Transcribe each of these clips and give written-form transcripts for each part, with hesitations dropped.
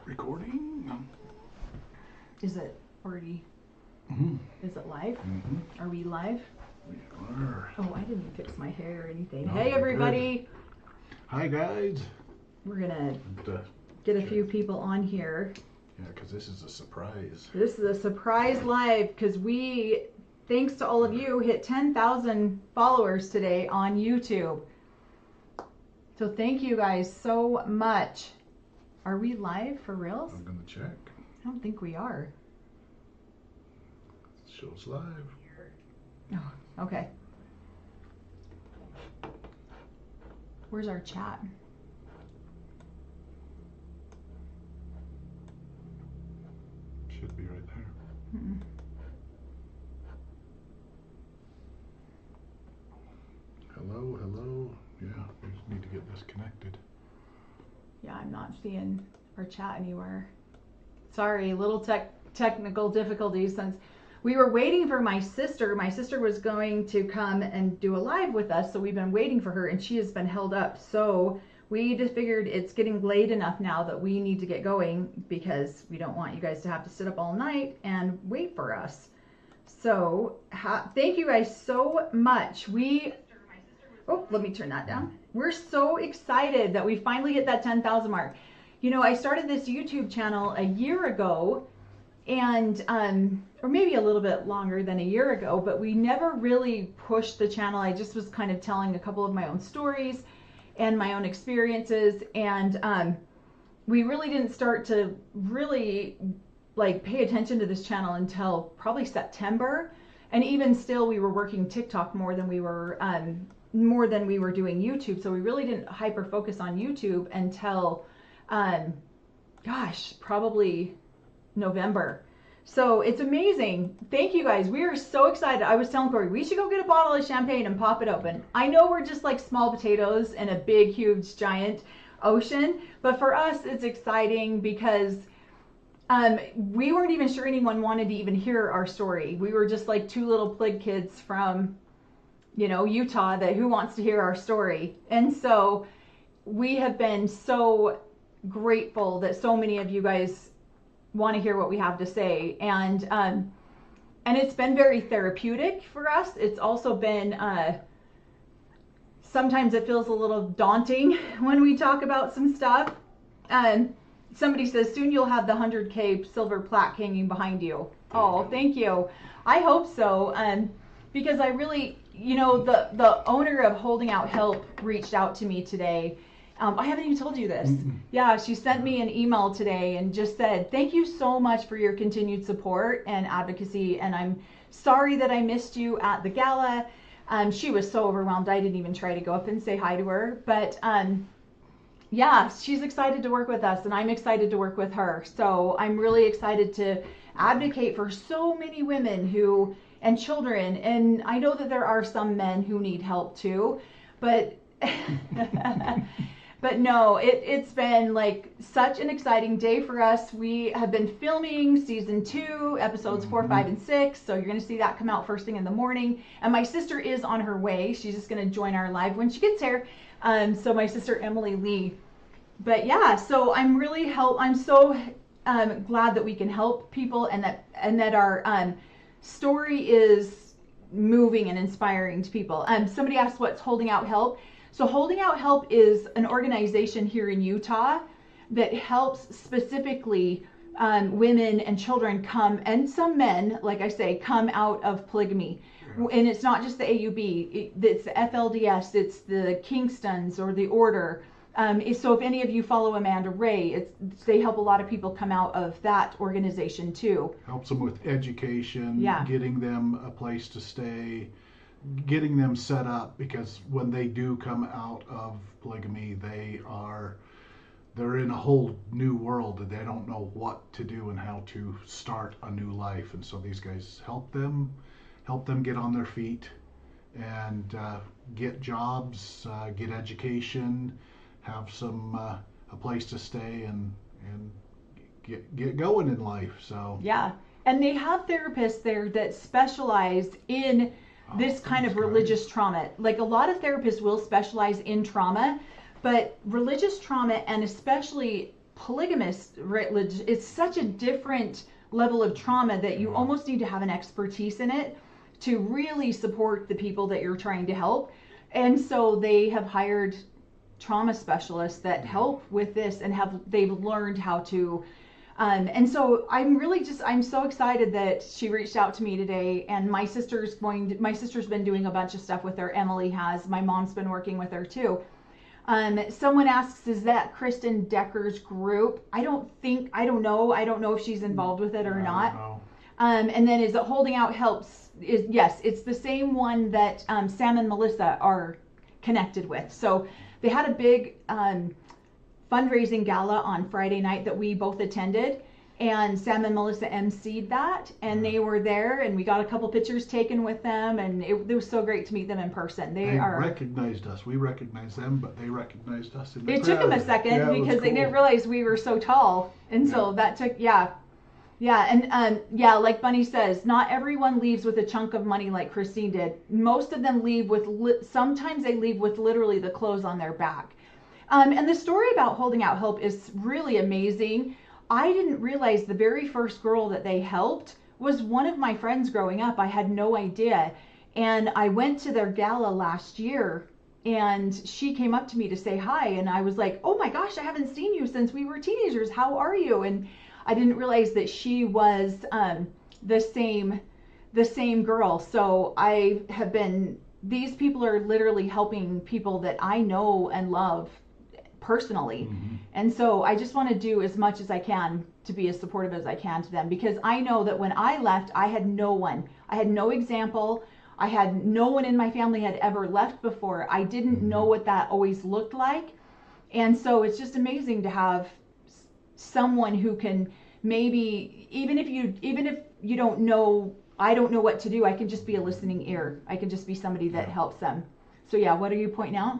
Recording. Is it already? Is it live? Are we live? We are. Oh, I didn't fix my hair or anything. No, hey, everybody. Good. Hi, guys. We're gonna get a few people on here. Yeah, because this is a surprise. This is a surprise live because we, thanks to all of you, hit 10,000 followers today on YouTube. So thank you guys so much. Are we live for reals? I'm gonna check. I don't think we are. Show's live. Oh, okay. Where's our chat? Should be right there. Hello, hello. Yeah, we just need to get this connected. Yeah, I'm not seeing our chat anywhere. Sorry, little technical difficulties since we were waiting for my sister. My sister was going to come and do a live with us, so we've been waiting for her and she has been held up. So we just figured it's getting late enough now that we need to get going because we don't want you guys to have to sit up all night and wait for us. So thank you guys so much. Let me turn that down. We're so excited that we finally hit that 10,000 mark. You know, I started this YouTube channel a year ago and, or maybe a little bit longer than a year ago, but we never really pushed the channel. I just was kind of telling a couple of my own stories and my own experiences. And, we really didn't start to really like pay attention to this channel until probably September. And even still, we were working TikTok more than we were doing YouTube. So we really didn't hyper focus on YouTube until, probably November. So it's amazing. Thank you guys. We are so excited. I was telling Cody, we should go get a bottle of champagne and pop it open. I know we're just like small potatoes in a big, huge, giant ocean, but for us, it's exciting because we weren't even sure anyone wanted to even hear our story. We were just like two little plig kids from, you know, Utah who wants to hear our story. And so we have been so grateful that so many of you guys want to hear what we have to say. And it's been very therapeutic for us. It's also been, sometimes it feels a little daunting when we talk about some stuff. Somebody says, soon you'll have the 100K silver plaque hanging behind you. Oh, thank you. I hope so. Because I really, you know, the owner of Holding Out Help reached out to me today. I haven't even told you this. Yeah, she sent me an email today and just said, thank you so much for your continued support and advocacy. And I'm sorry that I missed you at the gala. She was so overwhelmed. I didn't even try to go up and say hi to her. But yeah, she's excited to work with us and I'm excited to work with her. So I'm really excited to advocate for so many women and children. And I know that there are some men who need help too, but but no, it's been like such an exciting day for us. We have been filming season 2, episodes 4, 5, and 6. So you're going to see that come out first thing in the morning. And my sister is on her way. She's just going to join our live when she gets here. So my sister Emily Lee. But yeah, so I'm so glad that we can help people and that our story is moving and inspiring to people. Somebody asked what's Holding Out Help. So Holding Out Help is an organization here in Utah that helps specifically women and children and some men, like I say, come out of polygamy. And it's not just the AUB, it's the FLDS, it's the Kingstons or the Order. So if any of you follow Amanda Ray, they help a lot of people come out of that organization too. Helps them with education, yeah. Getting them a place to stay, getting them set up, because when they do come out of polygamy, they're in a whole new world and they don't know what to do and how to start a new life. And so these guys help them get on their feet and get jobs, get education, have a place to stay and get going in life. So yeah, and they have therapists there that specialize in this kind of religious trauma. Like a lot of therapists will specialize in trauma, but religious trauma and especially polygamous, it's such a different level of trauma that you almost need to have an expertise in it to really support the people that you're trying to help. And so they have hired trauma specialists that help with this, and they've learned how to. And so I'm so excited that she reached out to me today, and my sister's been doing a bunch of stuff with her. Emily has. My mom's been working with her too. Someone asks, is that Kristen Decker's group? I don't know. I don't know if she's involved with it or not. And then is it Holding Out Helps? Yes, it's the same one that Sam and Melissa are connected with. So they had a big fundraising gala on Friday night that we both attended, and Sam and Melissa emceed that, and they were there, and we got a couple pictures taken with them, and it was so great to meet them in person. They recognized us. We recognized them, but they recognized us in the crowd. It took them a second because they didn't realize we were so tall, and so that took and like Bunny says, not everyone leaves with a chunk of money like Christine did. Most of them leave with sometimes they leave with literally the clothes on their back. And the story about Holding Out Help is really amazing. I didn't realize the very first girl that they helped was one of my friends growing up. I had no idea. And I went to their gala last year, and she came up to me to say hi. And I was like, oh my gosh, I haven't seen you since we were teenagers. How are you? And I didn't realize that she was the same girl. So these people are literally helping people that I know and love personally. And so I just want to do as much as I can to be as supportive as I can to them, because I know that when I left, I had no one. I had no example. I had no one in my family had ever left before. I didn't know what that always looked like. And so it's just amazing to have someone who can maybe, even if you don't know, I don't know what to do, I can just be a listening ear. I can just be somebody that helps them. So what are you pointing out?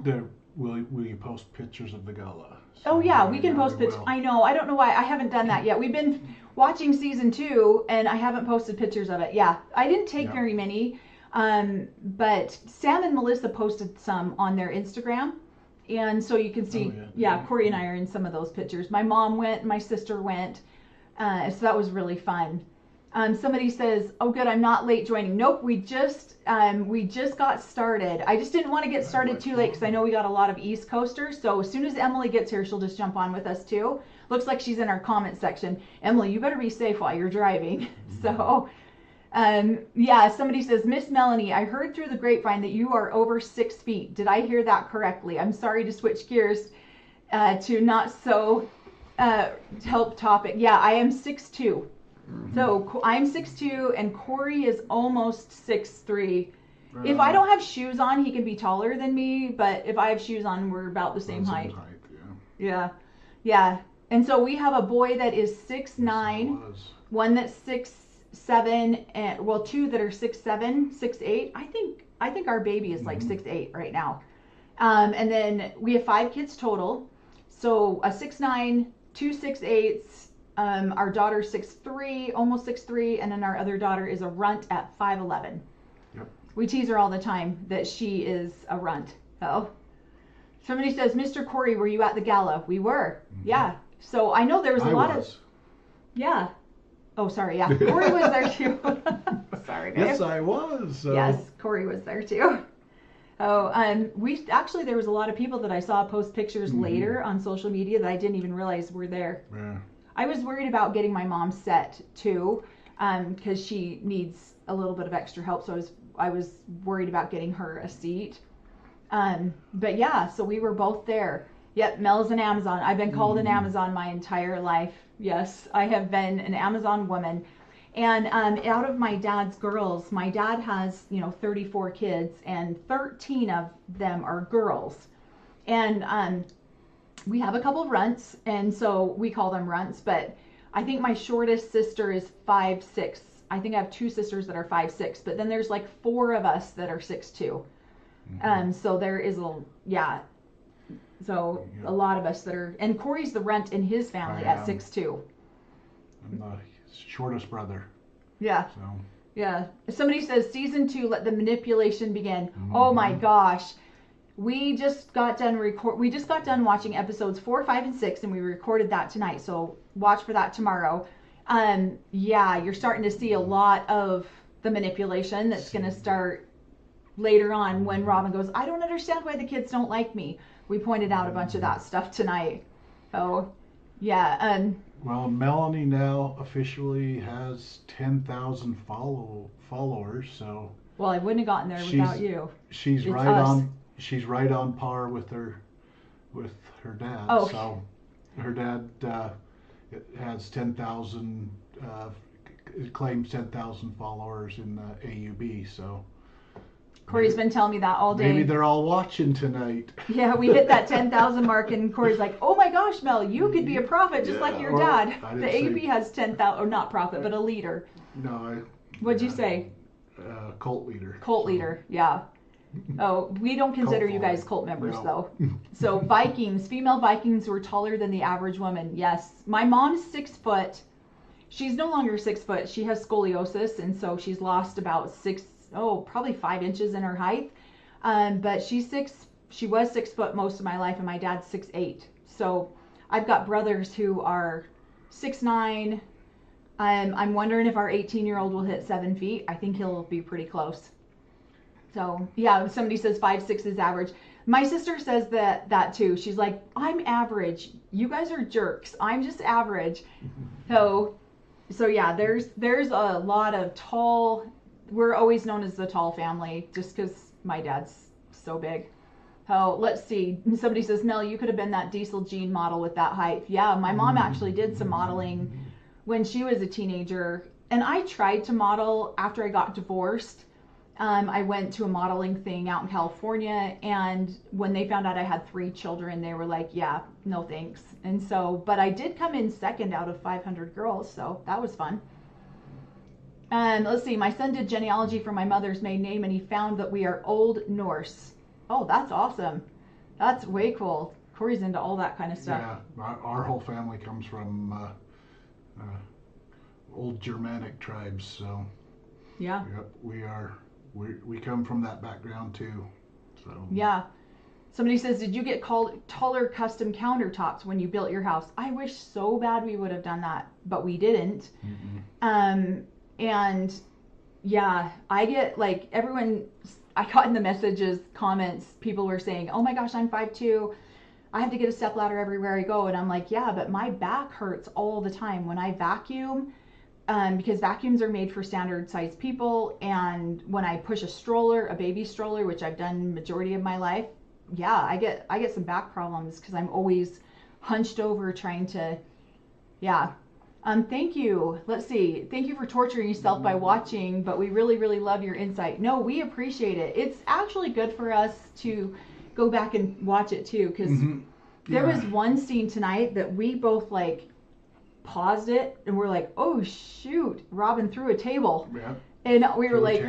Will you post pictures of the gala? So we can post pictures. I know. I don't know why I haven't done that yet. We've been watching season 2, and I haven't posted pictures of it. I didn't take very many, but Sam and Melissa posted some on their Instagram, and so you can see. Corey and I are in some of those pictures. My mom went. My sister went. So that was really fun. Somebody says, oh good, I'm not late joining. Nope, we just got started. I just didn't want to get started too late because I know we got a lot of East Coasters. So as soon as Emily gets here, she'll just jump on with us too. Looks like she's in our comment section. Emily, you better be safe while you're driving. So somebody says, Miss Melanie, I heard through the grapevine that you are over 6 feet. Did I hear that correctly? I'm sorry to switch gears to not so help topic. I am 6'2". So I'm 6'2", and Corey is almost 6'3". If I don't have shoes on, he can be taller than me, but if I have shoes on, we're about the same height. Yeah. And so we have a boy that is 6'9", one that's 6'7", and two that are 6'7", 6'8". I think our baby is like 6'8" right now. And then we have 5 kids total. So a 6'9", 2 6'8", our daughter's 6'3", almost 6'3", and then our other daughter is a runt at 5'11". Yep. We tease her all the time that she is a runt. Oh. Somebody says, Mr. Corey, were you at the gala? We were. Yeah. So I know there was a lot of. Yeah. Oh, sorry. Yeah. Corey was there too. Sorry, guys. Yes, I was. Yes, Corey was there too. Oh, there was a lot of people that I saw post pictures later on social media that I didn't even realize were there. Yeah. I was worried about getting my mom set too, because she needs a little bit of extra help. So I was worried about getting her a seat. But so we were both there. Yep, Mel's an Amazon. I've been called an Amazon my entire life. Yes, I have been an Amazon woman. And out of my dad's girls, my dad has 34 kids, and 13 of them are girls. And we have a couple of runts, and so we call them runts, but I think my shortest sister is 5'6". I think I have 2 sisters that are 5'6", but then there's like 4 of us that are 6'2". So there is a lot of us that are, and Corey's the runt in his family at 6'2". I'm the shortest brother. Yeah. So. Yeah. Somebody says season 2, let the manipulation begin. Oh my gosh. We just got done watching episodes 4, 5, and 6, and we recorded that tonight. So watch for that tomorrow. Yeah, you're starting to see a lot of the manipulation that's going to start later on when Robin goes, I don't understand why the kids don't like me. We pointed out a bunch of that stuff tonight. So, yeah. Well, Melanie now officially has 10,000 followers, so. Well, I wouldn't have gotten there without you. She's It's right us. on. She's right on par with her dad. Oh. So her dad has 10,000. Claims 10,000 followers in the AUB. So. Corey's been telling me that all day. Maybe they're all watching tonight. Yeah, we hit that 10,000 mark, and Corey's like, "Oh my gosh, Mel, you could be a prophet just like your dad." The AUB has 10,000, or not prophet, but a leader. No, What'd you say? Cult leader. Cult leader, yeah. Oh, we don't consider you guys cult members though. So Vikings, female Vikings were taller than the average woman. Yes, my mom's 6 foot. She's no longer 6 foot. She has scoliosis, and so she's lost about probably 5 inches in her height. But she was 6 foot most of my life, and my dad's 6'8". So I've got brothers who are 6'9". I'm wondering if our 18-year-old will hit 7 feet. I think he'll be pretty close. So yeah, somebody says 5'6" is average. My sister says that too. She's like, I'm average. You guys are jerks. I'm just average. So yeah, there's a lot of tall. We're always known as the tall family just because my dad's so big. Let's see. Somebody says, Mel, you could have been that Diesel Jean model with that height. Yeah, my mom actually did some modeling when she was a teenager, and I tried to model after I got divorced. I went to a modeling thing out in California, and when they found out I had 3 children, they were like, yeah, no thanks. And so, but I did come in second out of 500 girls, so that was fun. And let's see, my son did genealogy for my mother's maiden name, and he found that we are Old Norse. Oh, that's awesome. That's way cool. Corey's into all that kind of stuff. Yeah, our whole family comes from old Germanic tribes, so. Yeah. Yep, we come from that background too. So. Yeah. Somebody says, did you get taller custom countertops when you built your house? I wish so bad we would have done that, but we didn't. Mm-hmm. And yeah, I get like I got in the messages, comments, people were saying, oh my gosh, I'm 5'2". I have to get a stepladder everywhere I go. And I'm like, yeah, but my back hurts all the time when I vacuum. Because vacuums are made for standard sized people, and when I push a baby stroller, which I've done majority of my life, yeah, I get some back problems because I'm always hunched over trying to, yeah. Thank you. Let's see. Thank you for torturing yourself by watching, but we really, really love your insight. No, we appreciate it. It's actually good for us to go back and watch it too, because there was one scene tonight that we both like paused it and we're like, oh shoot, Robin threw a table. Yeah. And we were like,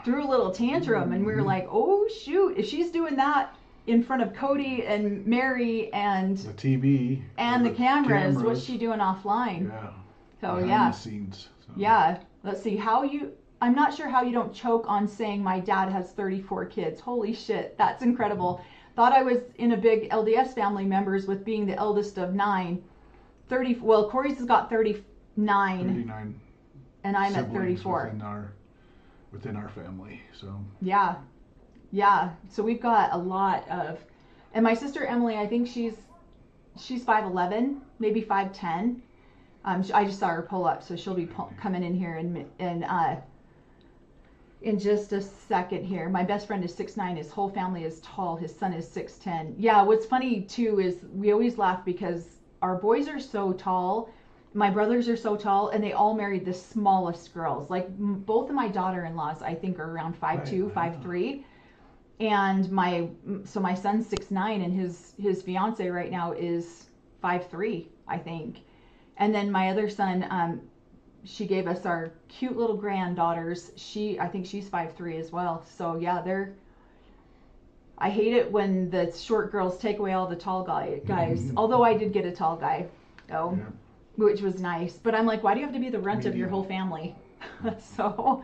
threw a little tantrum, and we were like, oh shoot, if she's doing that in front of Cody and Mary and the TV and the cameras, what's she doing offline? Yeah. So behind the scenes. So. Yeah. Let's see I'm not sure how you don't choke on saying my dad has 34 kids. Holy shit, that's incredible. Thought I was in a big LDS family members with being the eldest of 9. Corey's has got 39. 39. And I'm at 34. Within our family, so. Yeah. So we've got a lot of, and my sister Emily, I think she's 5'11", maybe 5'10". I just saw her pull up, so she'll be coming in here in just a second here. My best friend is 6'9". His whole family is tall. His son is 6'10". Yeah, what's funny too is we always laugh because our boys are so tall. My brothers are so tall, and they all married the smallest girls. Like both of my daughter-in-laws, I think, are around 5'2", 5'3". And my son's 6'9", and his fiance right now is 5'3", I think. And then my other son, she gave us our cute little granddaughters. I think she's 5'3" as well. So yeah, I hate it when the short girls take away all the tall guys. Although I did get a tall guy, though. Yeah. Which was nice. But I'm like, why do you have to be the runt of your whole family? So,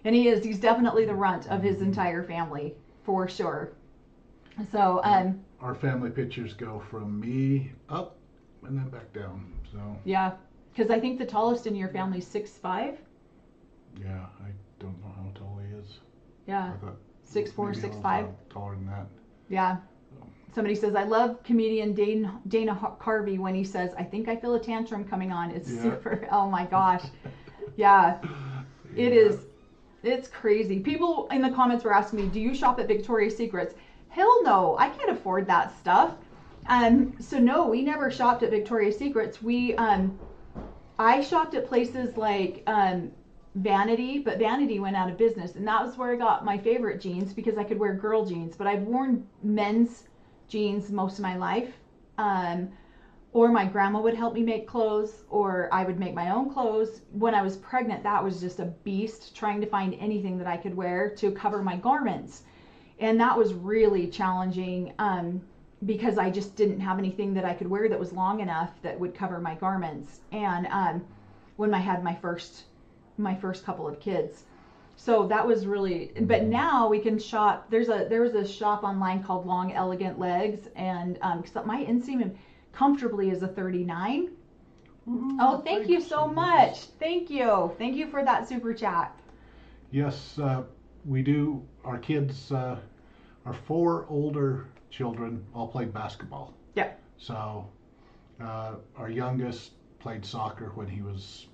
and he's definitely the runt of his entire family, for sure. So, our family pictures go from me up and then back down. So yeah, because I think the tallest in your family is 6'5". yeah, I don't know how tall he is. Yeah, I thought 6'4", maybe a little 6'5". taller than that. Yeah. Somebody says, I love comedian Dana Carvey when he says, I think I feel a tantrum coming on. It's super, oh my gosh. Yeah, it is. It's crazy. People in the comments were asking me, do you shop at Victoria's Secrets? Hell no, I can't afford that stuff. So no, we never shopped at Victoria's Secrets. I shopped at places like Vanity, but Vanity went out of business, and that was where I got my favorite jeans because I could wear girl jeans. But I've worn men's jeans most of my life, or my grandma would help me make clothes, or I would make my own clothes. When I was pregnant, that was just a beast, trying to find anything that I could wear to cover my garments, and that was really challenging because I just didn't have anything that I could wear that was long enough that would cover my garments. And when I had my first couple of kids. So that was really, but now we can shop. There was a shop online called Long Elegant Legs, and because my inseam comfortably is a 39. Oh, thank you so much. Thank you for that super chat. Yes, we do. Our kids, our 4 older children all played basketball. Yep. So our youngest played soccer when he was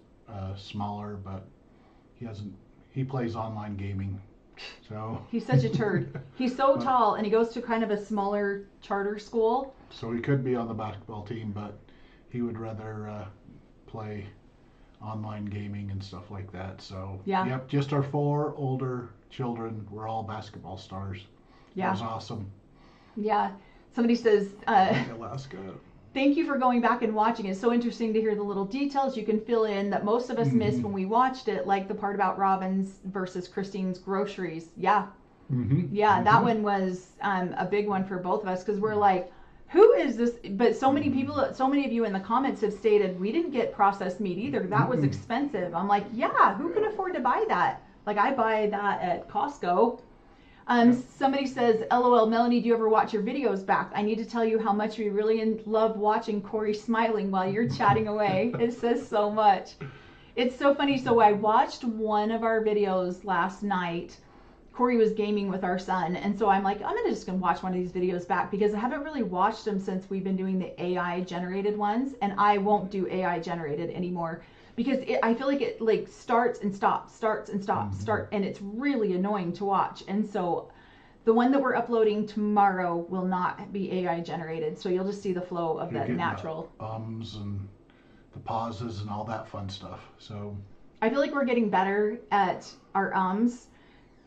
smaller, but he plays online gaming. So he's such a turd. He's so tall, and he goes to kind of a smaller charter school. So he could be on the basketball team, but he would rather play online gaming and stuff like that. So yeah. Yep, just our 4 older children were all basketball stars. Yeah. That was awesome. Yeah. Somebody says, Alaska. Thank you for going back and watching. It's so interesting to hear the little details you can fill in that most of us missed when we watched it, like the part about Robin's versus Christine's groceries. Yeah. Yeah, that one was a big one for both of us because we're like, who is this? But so many people, so many of you in the comments have stated, we didn't get processed meat either. That was expensive. I'm like, yeah, who can afford to buy that? Like, I buy that at Costco. Somebody says, LOL, Melanie, do you ever watch your videos back? I need to tell you how much we really love watching Corey smiling while you're chatting away. It says so much. It's so funny. So I watched one of our videos last night. Corey was gaming with our son. And so I'm like, I'm just going to watch one of these videos back because I haven't really watched them since we've been doing the AI generated ones. And I won't do AI generated anymore. Because I feel like it like starts and stops, and it's really annoying to watch. And so the one that we're uploading tomorrow will not be AI generated. So you'll just see the flow of the natural. The and the pauses and all that fun stuff. So I feel like we're getting better at our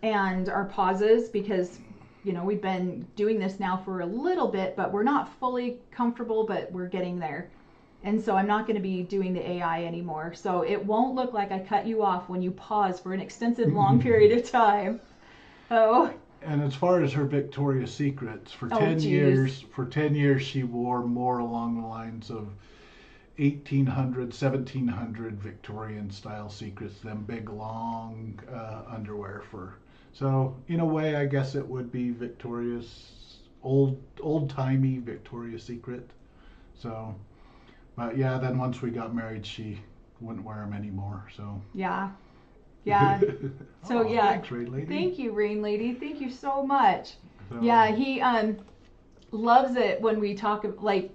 and our pauses because, we've been doing this now for a little bit, but we're not fully comfortable, but we're getting there. And so I'm not going to be doing the AI anymore. So it won't look like I cut you off when you pause for an extensive long period of time. Oh. And as far as her Victoria's Secrets, for 10 years she wore more along the lines of 1800, 1700 Victorian style secrets than big long underwear for. So in a way, I guess it would be Victoria's old-timey Victoria's Secret. So. But yeah, then once we got married, she wouldn't wear them anymore. So yeah. So yeah. Thanks, Rain Lady. Thank you, Rain Lady. Thank you so much. So, yeah, he loves it when we talk. Like,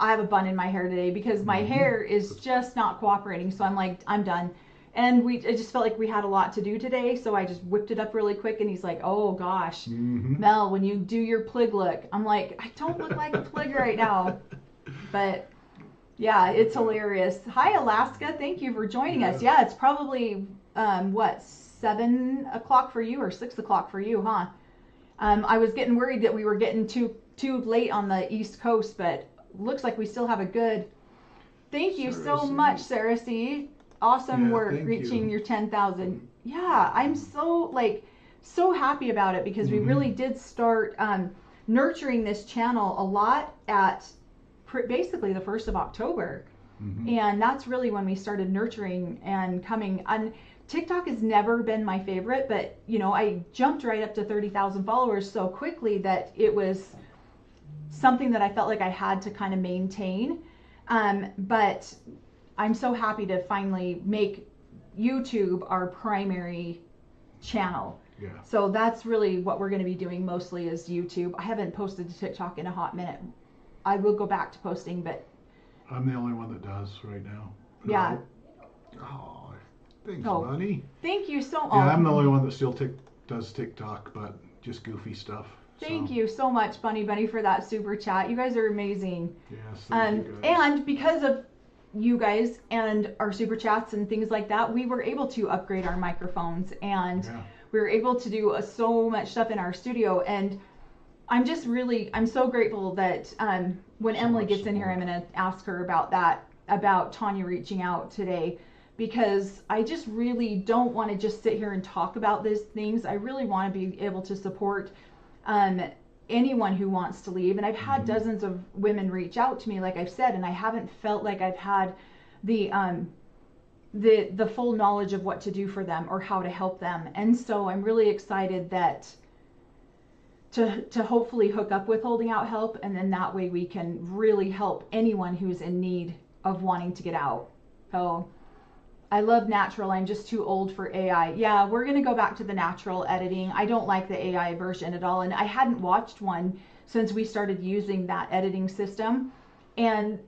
I have a bun in my hair today because my hair is just not cooperating. So I'm like, I'm done. And I just felt like we had a lot to do today, so I just whipped it up really quick. And he's like, "Oh gosh, Mel, when you do your plig look," I'm like, "I don't look like a plig right now," but. Yeah, it's hilarious. Hi, Alaska. Thank you for joining us. Yeah, it's probably, 7 o'clock for you or 6 o'clock for you, huh? I was getting worried that we were getting too late on the East Coast, but looks like we still have a good... Thank you so much, Sarah C. Awesome work reaching your 10,000. Yeah, I'm so happy about it because we really did start nurturing this channel a lot at... basically the 1st of October. And that's really when we started nurturing and coming. And TikTok has never been my favorite, but you know, I jumped right up to 30,000 followers so quickly that it was something that I felt like I had to kind of maintain. But I'm so happy to finally make YouTube our primary channel. Yeah. So that's really what we're going to be doing mostly is YouTube. I haven't posted to TikTok in a hot minute. I will go back to posting, but I'm the only one that does right now. yeah. Oh, thanks, Oh. buddy. Thank you so much. Yeah, I'm the only one that still does TikTok, but just goofy stuff. Thank you so much, Bunny for that super chat. You guys are amazing. Yes, thank you guys. And because of you guys and our super chats and things like that, we were able to upgrade our microphones, and we were able to do so much stuff in our studio. And I'm so grateful that when Emily gets in here, I'm going to ask her about that, about Tanya reaching out today, because I just really don't want to just sit here and talk about these things. I really want to be able to support anyone who wants to leave. And I've had dozens of women reach out to me, like I've said, and I haven't felt like I've had the full knowledge of what to do for them or how to help them. And so I'm really excited that to hopefully hook up with Holding Out Help, and then that way we can really help anyone who's in need of wanting to get out. So I love natural. I'm just too old for AI. Yeah, we're going to go back to the natural editing. I don't like the AI version at all. And I hadn't watched one since we started using that editing system. And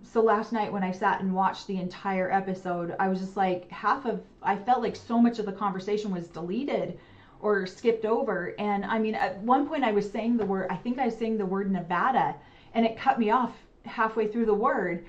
so last night when I sat and watched the entire episode, I was just like, I felt like so much of the conversation was deleted or skipped over. And I mean, at one point I was saying I think I was saying the word Nevada, and it cut me off halfway through the word.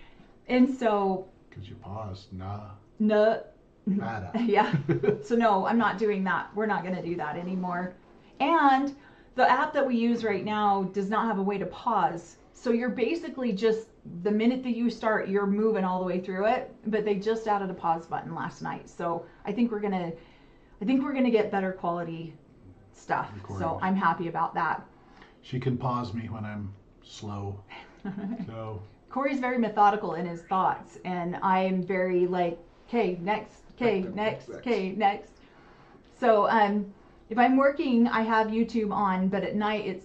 And so... Because you paused, No. Nevada. Yeah. So no, I'm not doing that. We're not going to do that anymore. And the app that we use right now does not have a way to pause. So you're basically just, the minute that you start, you're moving all the way through it. But they just added a pause button last night. So I think we're gonna get better quality stuff. So I'm happy about that. She can pause me when I'm slow. So Corey's very methodical in his thoughts, and I'm very like, okay, next, okay, next, okay, next. So if I'm working, I have YouTube on, but at night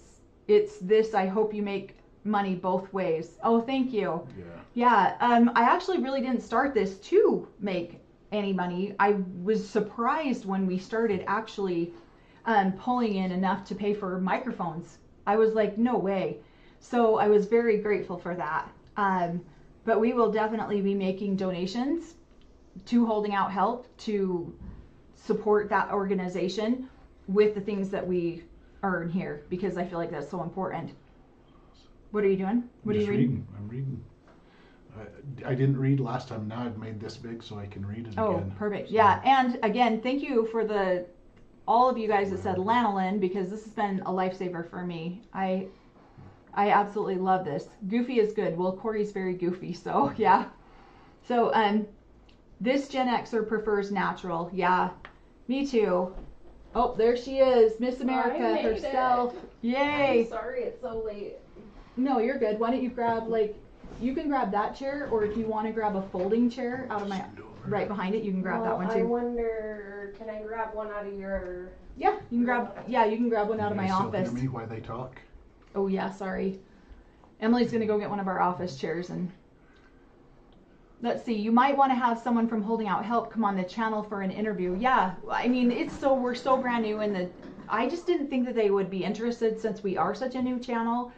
it's this. I hope you make money both ways. Oh, thank you. Yeah. I actually really didn't start this to make any money. I was surprised when we started actually pulling in enough to pay for microphones. I was like, no way. So I was very grateful for that. But we will definitely be making donations to Holding Out Help to support that organization with the things that we earn here, because I feel like that's so important. What are you doing? What are you reading? I'm reading. I didn't read last time. Now I've made this big so I can read it again. Oh, perfect. So. Yeah, and again, thank you for all of you guys that said lanolin, because this has been a lifesaver for me. I absolutely love this. Goofy is good. Well, Corey's very goofy, so yeah. So this Gen Xer prefers natural. Yeah, me too. Oh, there she is, Miss America herself. Yay! I'm sorry it's so late. No, you're good. Why don't you grab, you can grab that chair, or if you want to grab a folding chair out of right behind it, you can grab that one too. I wonder, can I grab one out of your... Yeah, you can grab one out of my office. Hear me while they talk? Oh yeah, sorry. Emily's gonna go get one of our office chairs, and let's see, you might want to have someone from Holding Out Help come on the channel for an interview. Yeah, I mean, we're so brand new, and I just didn't think that they would be interested since we are such a new channel.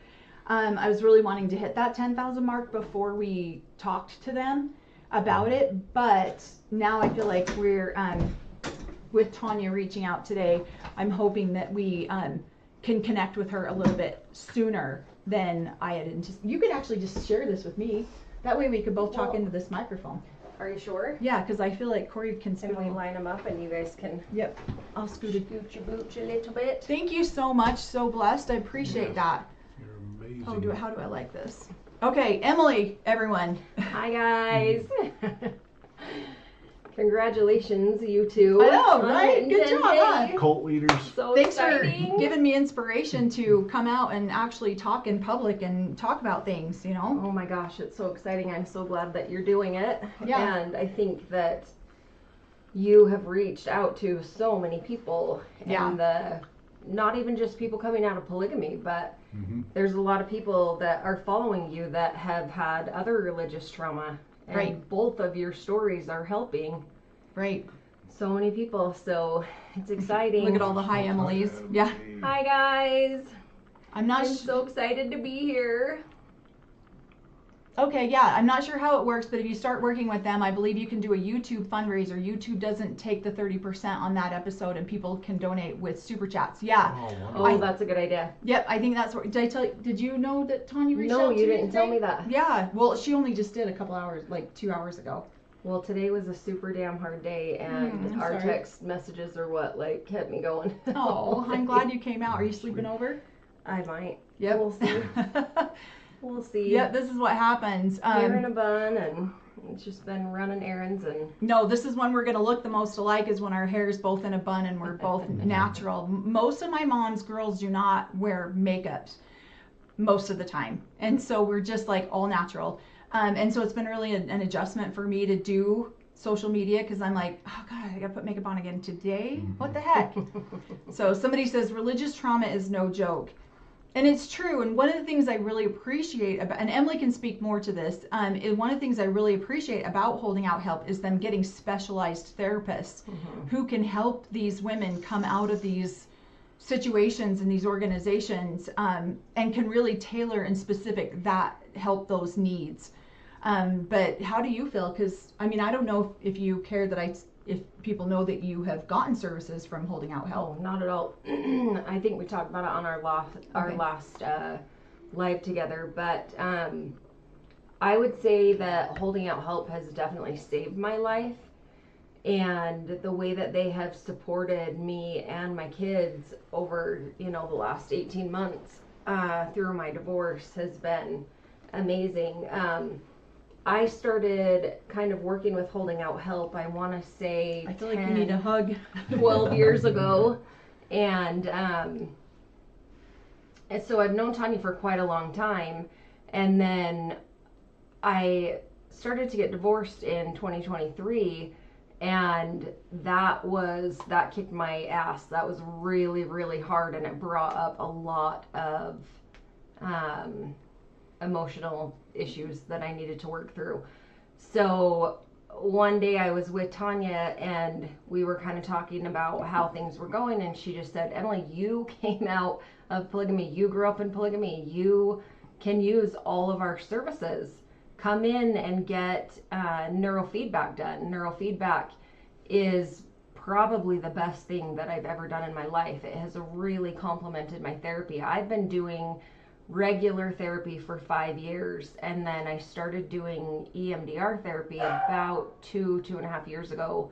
I was really wanting to hit that 10,000 mark before we talked to them about it, but now I feel like we're, with Tanya reaching out today, I'm hoping that we can connect with her a little bit sooner than I had anticipated. You could actually just share this with me. That way we could both talk into this microphone. Are you sure? Yeah, because I feel like Corey can scoot. And we line them up and you guys can... Yep, I'll scoot it. Scoot your booch a little bit. Thank you so much. So blessed. I appreciate that. You're amazing. Oh, how do I like this? Okay, Emily, everyone. Hi, guys. Congratulations, you two. I know, right? Good job, huh? Cult leaders. So Thanks exciting. for giving me inspiration to come out and actually talk in public and talk about things, you know? Oh my gosh, it's so exciting. I'm so glad that you're doing it. Yeah. And I think that you have reached out to so many people. Yeah. And not even just people coming out of polygamy, but there's a lot of people that are following you that have had other religious trauma. And Right. both of your stories are helping Right. so many people. So it's exciting. Look at all the hi Emily's. Yeah. Hi, guys. I'm not I'm so excited to be here. Okay, yeah, I'm not sure how it works, but if you start working with them, I believe you can do a YouTube fundraiser. YouTube doesn't take the 30% on that episode, and people can donate with super chats. Yeah. Oh, Oh, wonderful. that's a good idea. Yep, I think that's what. Did I tell you? Did you know that Tanya reached No, out to you you didn't today? tell me that. Yeah, well, she only just did a couple hours, like 2 hours ago. Well, today was a super damn hard day, and I'm our sorry. text messages are what, like, kept me going. Oh, I'm glad you came out. Are you sleeping over? I might. Yep. We'll see. We'll see. Yep, this is what happens. Hair in a bun, and it's just been running errands, and No, this is when we're going to look the most alike, is when our hair is both in a bun and we're both natural. Most of my mom's girls do not wear makeup most of the time. And so we're just like all natural. And so it's been really an adjustment for me to do social media, because I'm like, oh God, I got to put makeup on again today. What the heck? So somebody says religious trauma is no joke. And it's true. And one of the things I really appreciate about, and Emily can speak more to this, is one of the things I really appreciate about Holding Out Help is them getting specialized therapists who can help these women come out of these situations in these organizations, and can really tailor and specific that help those needs. But how do you feel? Because I mean, I don't know if you care that if people know that you have gotten services from Holding Out Help. oh, not at all. I think we talked about it on our last live together, but I would say that Holding Out Help has definitely saved my life, and the way that they have supported me and my kids over, the last 18 months through my divorce has been amazing. I started kind of working with Holding Out Help, I want to say I feel like you need a hug. 12 years ago. And so I've known Tanya for quite a long time. And then I started to get divorced in 2023. And that kicked my ass. That was really, really hard. And it brought up a lot of emotional issues that I needed to work through. So one day I was with Tanya, and we were kind of talking about how things were going, and she just said, Emily, you came out of polygamy, you grew up in polygamy, you can use all of our services. Come in and get neurofeedback done. Neurofeedback is probably the best thing that I've ever done in my life. It has really complemented my therapy. I've been doing regular therapy for 5 years, and then I started doing EMDR therapy about 2.5 years ago.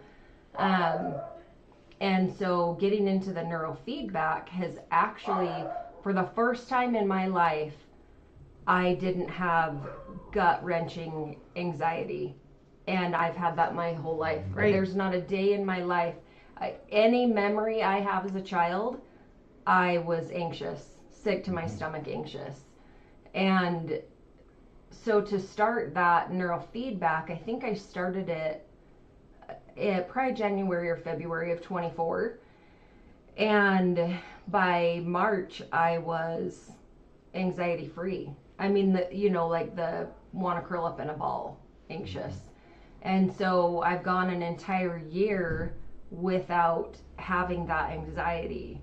And so getting into the neurofeedback has actually, for the first time in my life, I didn't have gut-wrenching anxiety. And I've had that my whole life. Right. There's not a day in my life, any memory I have as a child, I was anxious. Sick to my stomach, anxious. And so to start that neurofeedback, I think I started it probably January or February of 24. And by March, I was anxiety free. I mean, like the want to curl up in a ball, anxious. And so I've gone an entire year without having that anxiety.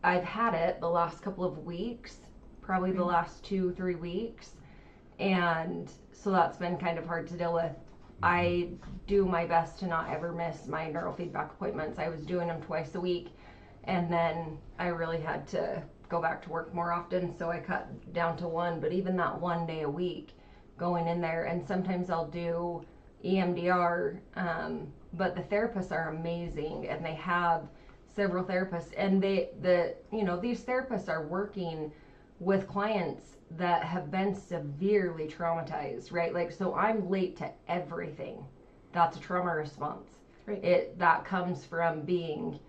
I've had it the last couple of weeks, probably the last 2-3 weeks, and so that's been kind of hard to deal with. I do my best to not ever miss my neurofeedback appointments. I was doing them twice a week, and then I really had to go back to work more often, so I cut down to one. But even that one day a week, going in there, and sometimes I'll do EMDR, but the therapists are amazing, and they have several therapists, and these therapists are working with clients that have been severely traumatized, right? Like, so I'm late to everything. That's a trauma response. Right. That comes from being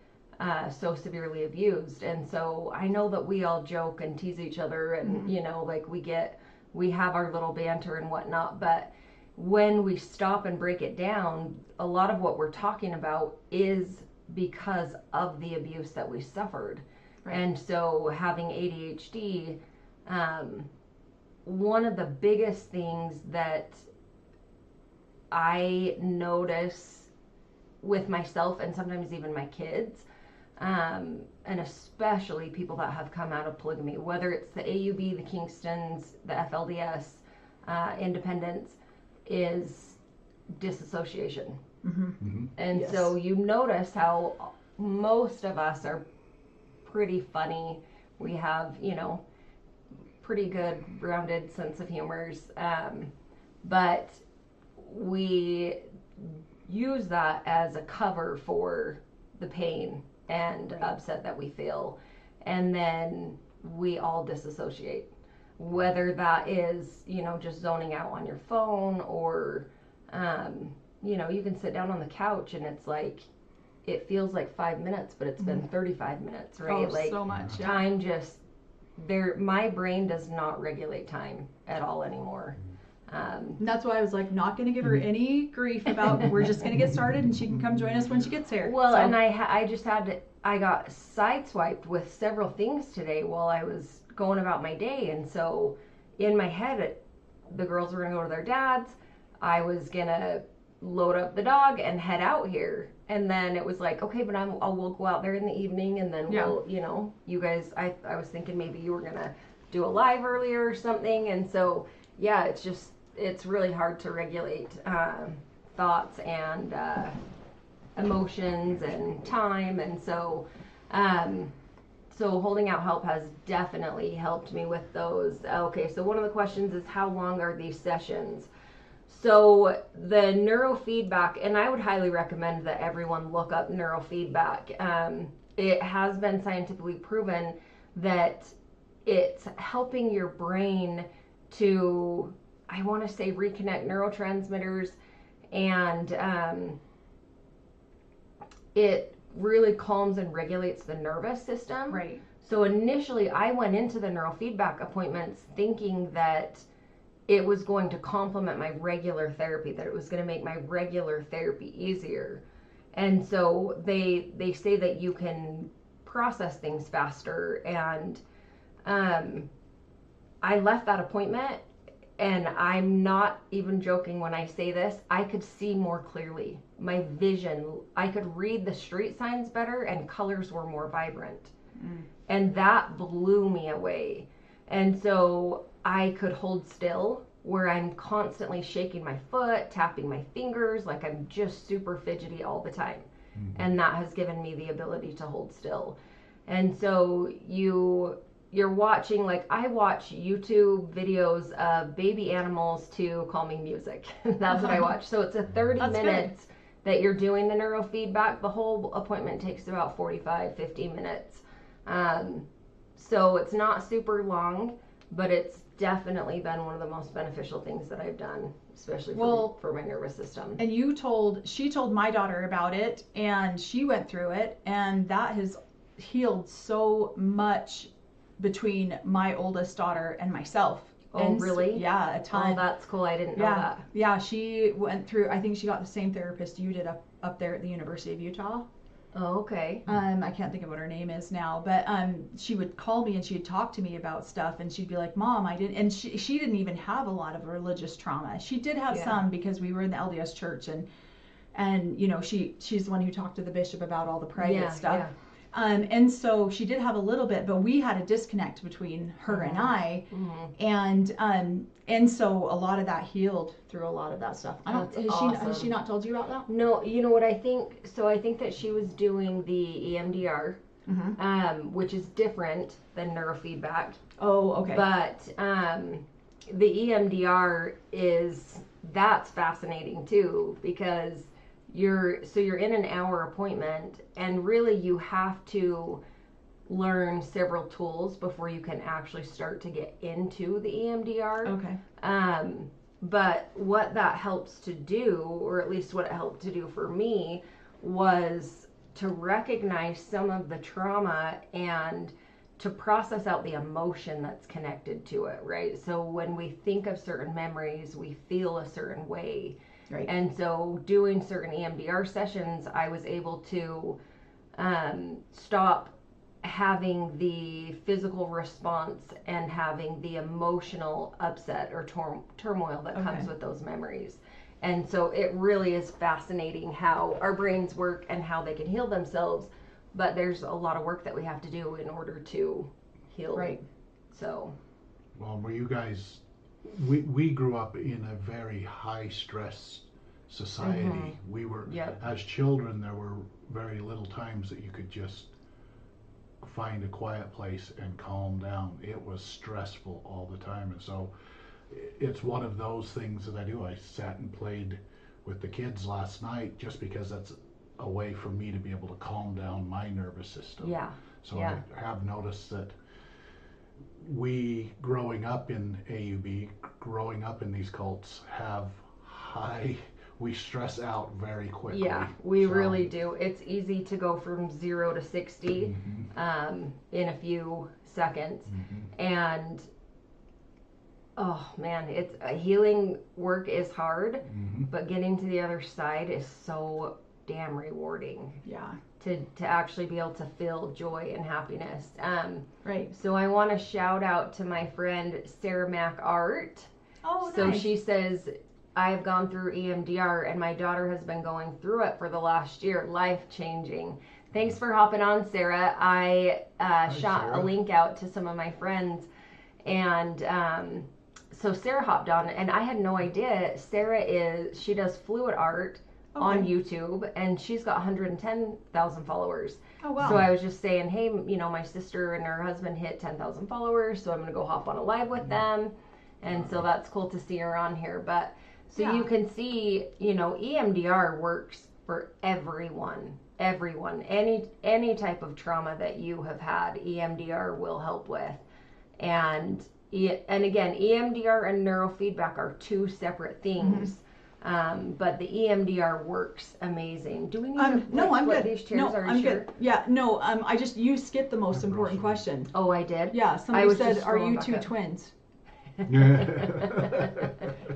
so severely abused. And so I know that we all joke and tease each other, and like we have our little banter and whatnot, but when we stop and break it down, a lot of what we're talking about is because of the abuse that we suffered. Right. And so having ADHD, one of the biggest things that I notice with myself and sometimes even my kids, and especially people that have come out of polygamy, whether it's the AUB, the Kingstons, the FLDS, independents, is disassociation. And yes. So you notice how most of us are pretty funny. We have, pretty good rounded sense of humors, but we use that as a cover for the pain and upset that we feel, and then we all disassociate, whether that is just zoning out on your phone, or you can sit down on the couch and it's like it feels like 5 minutes, but it's been 35 minutes, right? Oh, like so much. Time just my brain does not regulate time at all anymore. And that's why I was like, not going to give her any grief about, we're just going to get started and she can come join us when she gets here. Well, so. And I got sideswiped with several things today while I was going about my day. And so in my head, the girls were going to go to their dad's. I was going to load up the dog and head out here. And then it was like, okay, but we'll go out there in the evening, and then we'll, you guys, I was thinking maybe you were going to do a live earlier or something. And so, yeah, it's really hard to regulate thoughts and emotions and time. And so holding out help has definitely helped me with those. Okay, so one of the questions is, how long are these sessions? So the neurofeedback, and I would highly recommend that everyone look up neurofeedback. It has been scientifically proven that it's helping your brain to, I want to say, reconnect neurotransmitters, and it really calms and regulates the nervous system. Right. So initially I went into the neurofeedback appointments thinking that it was going to complement my regular therapy, that it was going to make my regular therapy easier. And so they say that you can process things faster. And I left that appointment, and I'm not even joking when I say this, I could see more clearly. My vision, I could read the street signs better, and colors were more vibrant. And that blew me away. And so I could hold still, where I'm constantly shaking my foot, tapping my fingers, like I'm just super fidgety all the time. And that has given me the ability to hold still. And so you're watching, like I watch YouTube videos of baby animals to calming music. That's what I watch. So it's a 30 minutes that you're doing the neurofeedback. The whole appointment takes about 50 minutes. So it's not super long, but it's definitely been one of the most beneficial things that I've done, especially for my nervous system. And she told my daughter about it, and she went through it, and that has healed so much between my oldest daughter and myself. Oh, and really? Yeah, a ton. Oh, that's cool. I didn't know that. Yeah, she went through, I think she got the same therapist you did up there at the University of Utah. Oh, okay. I can't think of what her name is now, but she would call me and she'd talk to me about stuff, and she'd be like, Mom, I didn't, and she didn't even have a lot of religious trauma. She did have some, because we were in the LDS church, and she's the one who talked to the bishop about all the private stuff. Yeah. And so she did have a little bit, but we had a disconnect between her and I, and so a lot of that healed through a lot of that stuff. Has she not told you about that? No, you know what I think? So I think that she was doing the EMDR, which is different than neurofeedback. Oh, okay. But the EMDR that's fascinating too, because you're in an hour appointment, and really you have to learn several tools before you can actually start to get into the EMDR. Okay. But what that helps to do, or at least what it helped to do for me, was to recognize some of the trauma and to process out the emotion that's connected to it, right? So when we think of certain memories, we feel a certain way. Right. And so doing certain EMDR sessions, I was able to stop having the physical response and having the emotional upset or turmoil that comes with those memories. And so it really is fascinating how our brains work and how they can heal themselves, but there's a lot of work that we have to do in order to heal. Right. Well, were you guys, we grew up in a very high stress society. We were, as children, there were very little times that you could just find a quiet place and calm down. It was stressful all the time. And so it's one of those things that I do. I sat and played with the kids last night just because that's a way for me to be able to calm down my nervous system. So I have noticed that we, growing up in AUB, growing up in these cults, we stress out very quickly. Yeah, we really do. It's easy to go from 0 to 60 in a few seconds. And oh man, it's healing work is hard, but getting to the other side is so damn rewarding. Yeah. To actually be able to feel joy and happiness. Right. So I want to shout out to my friend Sarah Mac Art. Oh, so nice. She says, I've gone through EMDR and my daughter has been going through it for the last year. Life-changing. Thanks for hopping on, Sarah. I shot Sarah. a link out to some of my friends, and so Sarah hopped on, and I had no idea. She does fluid art on YouTube, and she's got 110,000 followers. Oh, wow. So I was just saying, hey, my sister and her husband hit 10,000 followers, so I'm going to go hop on a live with them. And so that's cool to see her on here. But so you can see, EMDR works for everyone. Any type of trauma that you have had, EMDR will help with. And again, EMDR and neurofeedback are two separate things. But the EMDR works amazing. Do we need to no, I'm flip good. these chairs? No, Are you I'm sure? good. Yeah, no, you skipped the most important question. Oh, I did? Yeah, somebody was said, just are scrolling you back two up. twins?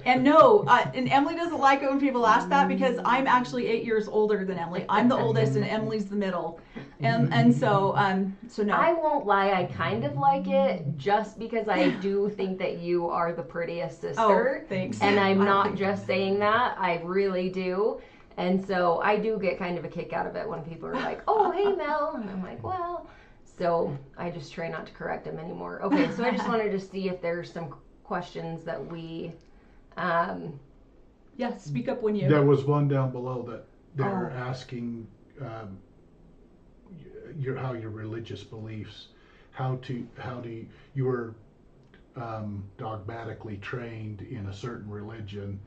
And no, and Emily doesn't like it when people ask that because I'm actually 8 years older than Emily. I'm the oldest and Emily's the middle. And so no. I won't lie, I kind of like it just because I do think that you are the prettiest sister. Oh, thanks. And I'm not just saying that, I really do. And so I do get kind of a kick out of it when people are like, oh, hey, Mel. And I'm like, well, so I just try not to correct them anymore. Okay, so I just wanted to see if there's some questions that we... Yeah, speak up when you... There was one down below that they're asking how your religious beliefs, you were dogmatically trained in a certain religion.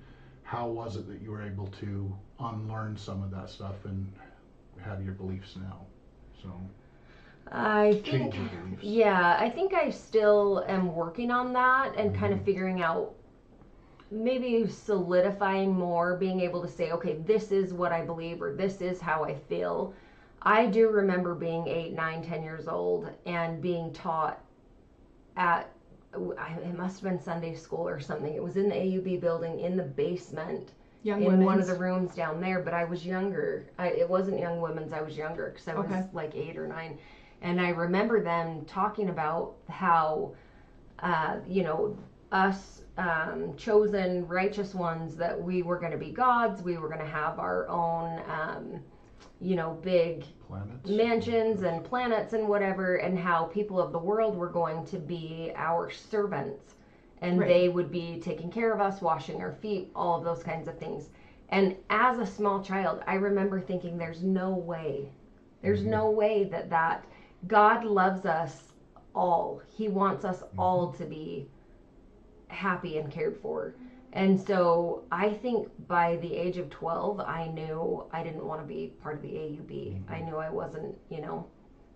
How was it that you were able to unlearn some of that stuff and have your beliefs now? So I think, change your beliefs. yeah, I think I still am working on that and kind of figuring out, maybe solidifying more, being able to say, okay, this is what I believe or this is how I feel. I do remember being 8, 9, 10 years old and being taught it must have been Sunday school or something. It was in the AUB building in the basement. One of the rooms down there, but I was younger. It wasn't Young Women's, I was younger because I was like 8 or 9. And I remember them talking about how, us chosen righteous ones, that we were going to be gods, we were going to have our own, big Planets. mansions and planets and whatever, and how people of the world were going to be our servants. And they would be taking care of us, washing our feet, all of those kinds of things. And as a small child, I remember thinking, there's no way that God loves us all. He wants us all to be happy and cared for. And so I think by the age of 12, I knew I didn't want to be part of the AUB. I knew I wasn't,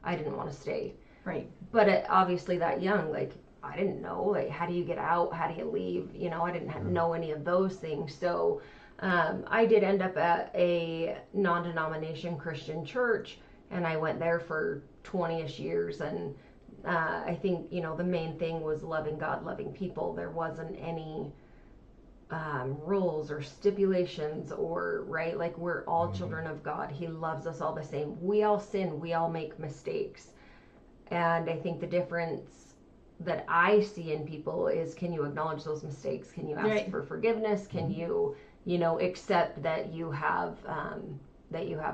I didn't want to stay. Right. But obviously that young, I didn't know, how do you get out? How do you leave? I didn't know any of those things. So I did end up at a non-denomination Christian church, and I went there for 20-ish years and I think, you know, the main thing was loving God, loving people. There wasn't any rules or stipulations or, right, like we're all children of God. He loves us all the same. We all sin, we all make mistakes. And I think the difference that I see in people is, can you acknowledge those mistakes? Can you ask for forgiveness? Can you, you know, accept that you have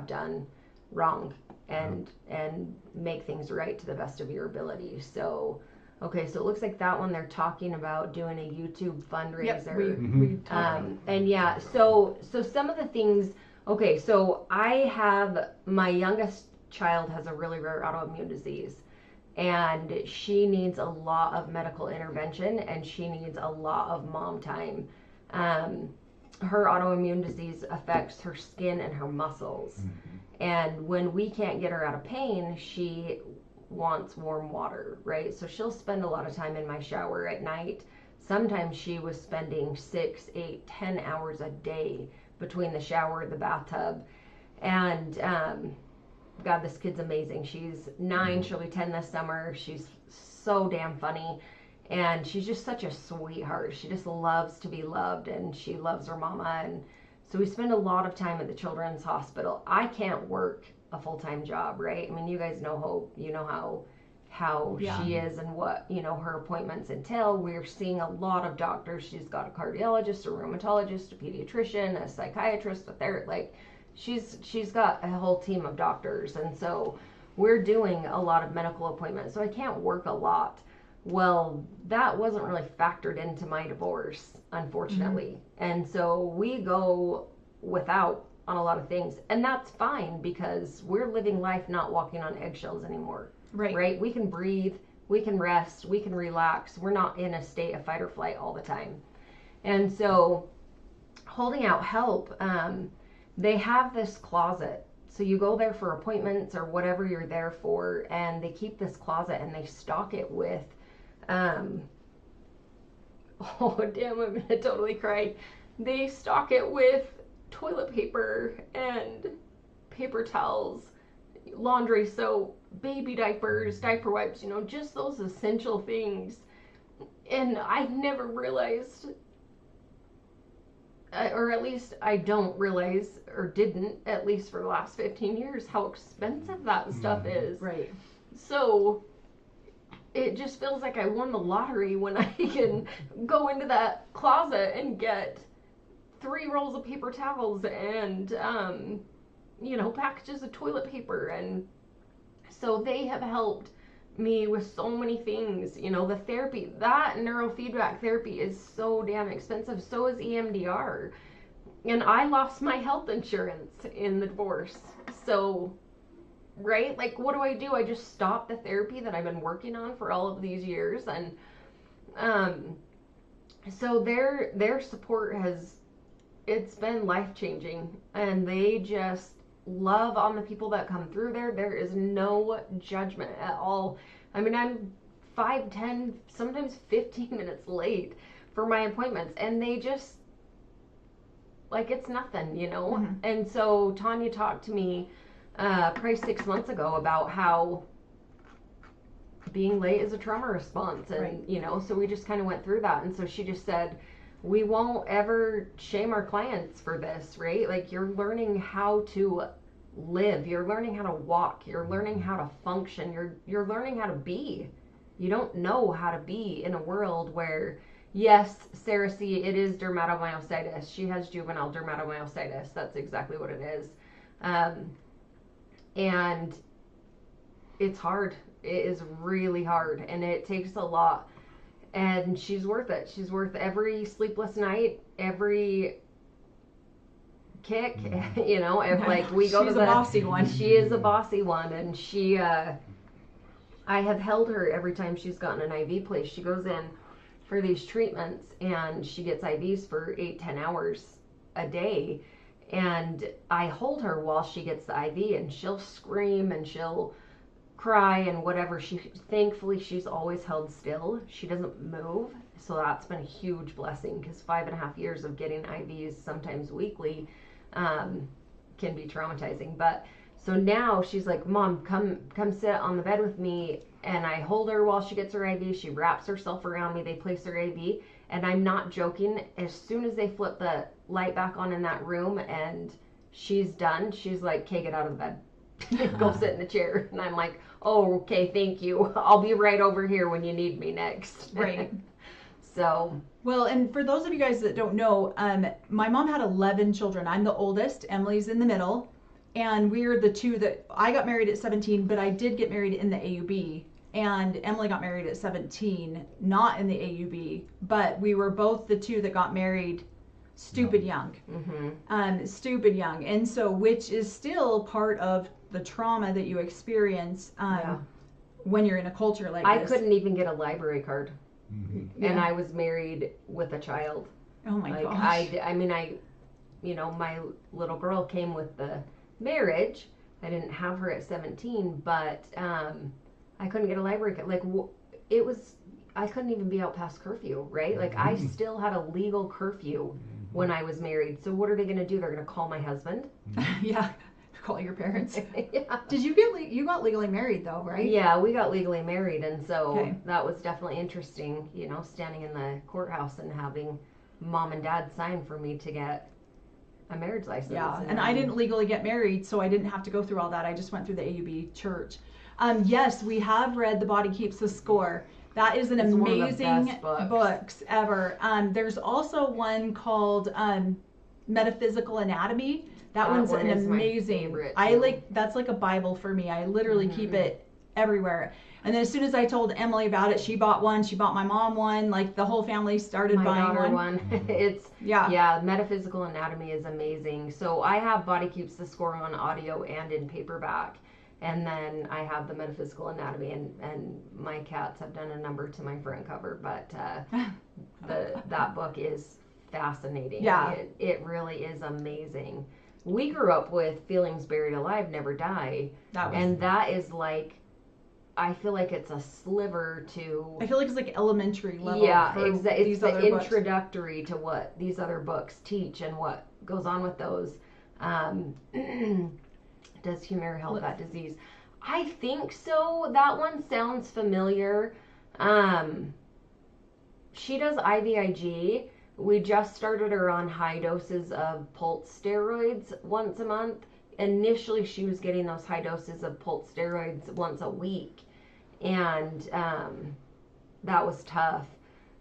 done wrong and make things right to the best of your ability. So okay, so it looks like that one they're talking about doing a YouTube fundraiser. Yep, we talked. And yeah, so some of the things. Okay, so I have, my youngest child has a really rare autoimmune disease, and she needs a lot of medical intervention, and she needs a lot of mom time. Her autoimmune disease affects her skin and her muscles. And when we can't get her out of pain, she wants warm water, right? So she'll spend a lot of time in my shower at night. Sometimes she was spending 6, 8, 10 hours a day between the shower and the bathtub. And God, this kid's amazing. She's 9, she'll be 10 this summer. She's so damn funny. And she's just such a sweetheart. She just loves to be loved, and she loves her mama. And so we spend a lot of time at the children's hospital. I can't work a full-time job, right? I mean, you guys know Hope, you know how she is and what, you know, her appointments entail. We're seeing a lot of doctors. She's got a cardiologist, a rheumatologist, a pediatrician, a psychiatrist, a therapist. Like, she's got a whole team of doctors. And so we're doing a lot of medical appointments. So I can't work a lot. Well, that wasn't really factored into my divorce, unfortunately. And so we go without on a lot of things. And that's fine, because we're living life not walking on eggshells anymore. Right? We can breathe, we can rest, we can relax. We're not in a state of fight or flight all the time. And so holding out help, they have this closet. So you go there for appointments or whatever you're there for, and they keep this closet and they stock it with oh damn, I'm gonna totally cry. They stock it with toilet paper and paper towels, laundry soap, baby diapers, diaper wipes, you know, just those essential things. And I've never realized, or at least I don't realize, or didn't, at least for the last 15 years, how expensive that stuff is. Right. So it just feels like I won the lottery when I can go into that closet and get 3 rolls of paper towels and, you know, packages of toilet paper. And so they have helped me with so many things. You know, the therapy, that neurofeedback therapy is so damn expensive. So is EMDR. And I lost my health insurance in the divorce. So, right? Like, what do? I just stop the therapy that I've been working on for all of these years. And so their support it's been life-changing. And they just love on the people that come through there. There is no judgment at all. I mean, I'm 5, 10, sometimes 15 minutes late for my appointments. And they just, like, it's nothing, you know? And so Tanya talked to me probably 6 months ago about how being late is a trauma response, and you know, so we just kind of went through that. And so she just said, we won't ever shame our clients for this, right? Like, you're learning how to live, you're learning how to walk, you're learning how to function, you're learning how to be. You don't know how to be in a world where, yes, Sarah C, it is dermatomyositis. She has juvenile dermatomyositis. That's exactly what it is. And it's hard. It is really hard, and it takes a lot. And she's worth it. She's worth every sleepless night, every kick, you know. If, like, we go to the bossy one. She is a bossy one, and she, I have held her every time she's gotten an IV place. She goes in for these treatments, and she gets IVs for 8-10 hours a day. And I hold her while she gets the IV, and she'll scream and she'll cry and whatever. Thankfully, she's always held still. She doesn't move. So that's been a huge blessing, because 5.5 years of getting IVs, sometimes weekly, can be traumatizing. But So now she's like, Mom, come sit on the bed with me. And I hold her while she gets her IV. She wraps herself around me. They place her IV. And I'm not joking. As soon as they flip the light back on in that room and she's done, she's like, okay, get out of the bed. Go sit in the chair. And I'm like, oh, okay, thank you. I'll be right over here when you need me next. Right. So. Well, and for those of you guys that don't know, my mom had 11 children. I'm the oldest. Emily's in the middle. And we're the two that, I got married at 17, but I did get married in the AUB. And Emily got married at 17, not in the AUB. But we were both the two that got married stupid young. Mm-hmm. Stupid young. And so, which is still part of the trauma that you experience when you're in a culture like I this. couldn't even get a library card. Mm-hmm. And I was married with a child. Oh my gosh. I mean, my little girl came with the marriage. I didn't have her at 17, but I couldn't get a library card. Like, it was, I couldn't even be out past curfew, right? Like, I still had a legal curfew when I was married. So what are they going to do? They're going to call my husband? Yeah. Call your parents. Yeah. Did you get you got legally married though, right? Yeah, we got legally married, and so Okay. that was definitely interesting, standing in the courthouse and having Mom and Dad sign for me to get a marriage license. Yeah, and I didn't legally get married, so I didn't have to go through all that. I just went through the AUB church. Yes, we have read The Body Keeps the Score. That is an It's one of the amazing best books. books ever. There's also one called Metaphysical Anatomy. That one's one an is my amazing. favorite, I too. that's like a Bible for me. I literally keep it everywhere. And then as soon as I told Emily about it, she bought one. She bought my mom one. Like the whole family started My buying daughter one. It's Yeah. Metaphysical Anatomy is amazing. So I have Body Keeps the Score on audio and in paperback, and then I have the Metaphysical Anatomy, and my cats have done a number to my front cover, but that book is fascinating. Yeah. It really is amazing. We grew up with Feelings Buried Alive, Never Die, and that is like, I feel like it's a sliver to. I feel like it's like elementary level. Yeah, for exactly. these It's the other books. introductory to what these other books teach and what goes on with those. Does Humira help that disease? I think so. That one sounds familiar. She does IVIG. We just started her on high doses of pulse steroids once a month. Initially, she was getting those high doses of pulse steroids once a week, and that was tough.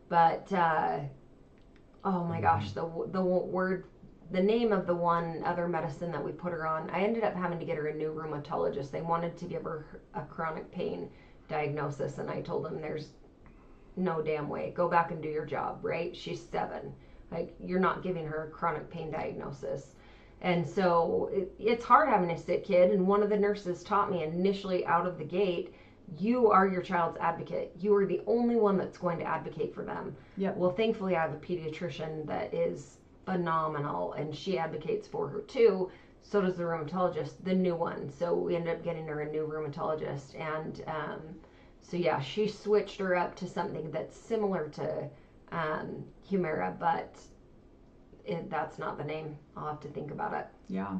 But oh my gosh, the name of the one other medicine that we put her on, I ended up having to get her a new rheumatologist. They wanted to give her a chronic pain diagnosis, and I told them there's no damn way. Go back and do your job, right? She's 7. Like, you're not giving her a chronic pain diagnosis. And so it's hard having a sick kid. And one of the nurses taught me initially out of the gate, you are your child's advocate. You are the only one that's going to advocate for them. Yep. Well, thankfully, I have a pediatrician that is phenomenal, and she advocates for her too. So does the rheumatologist, the new one. So we ended up getting her a new rheumatologist. And so yeah, she switched her up to something that's similar to Humira, but that's not the name. I'll have to think about it. Yeah.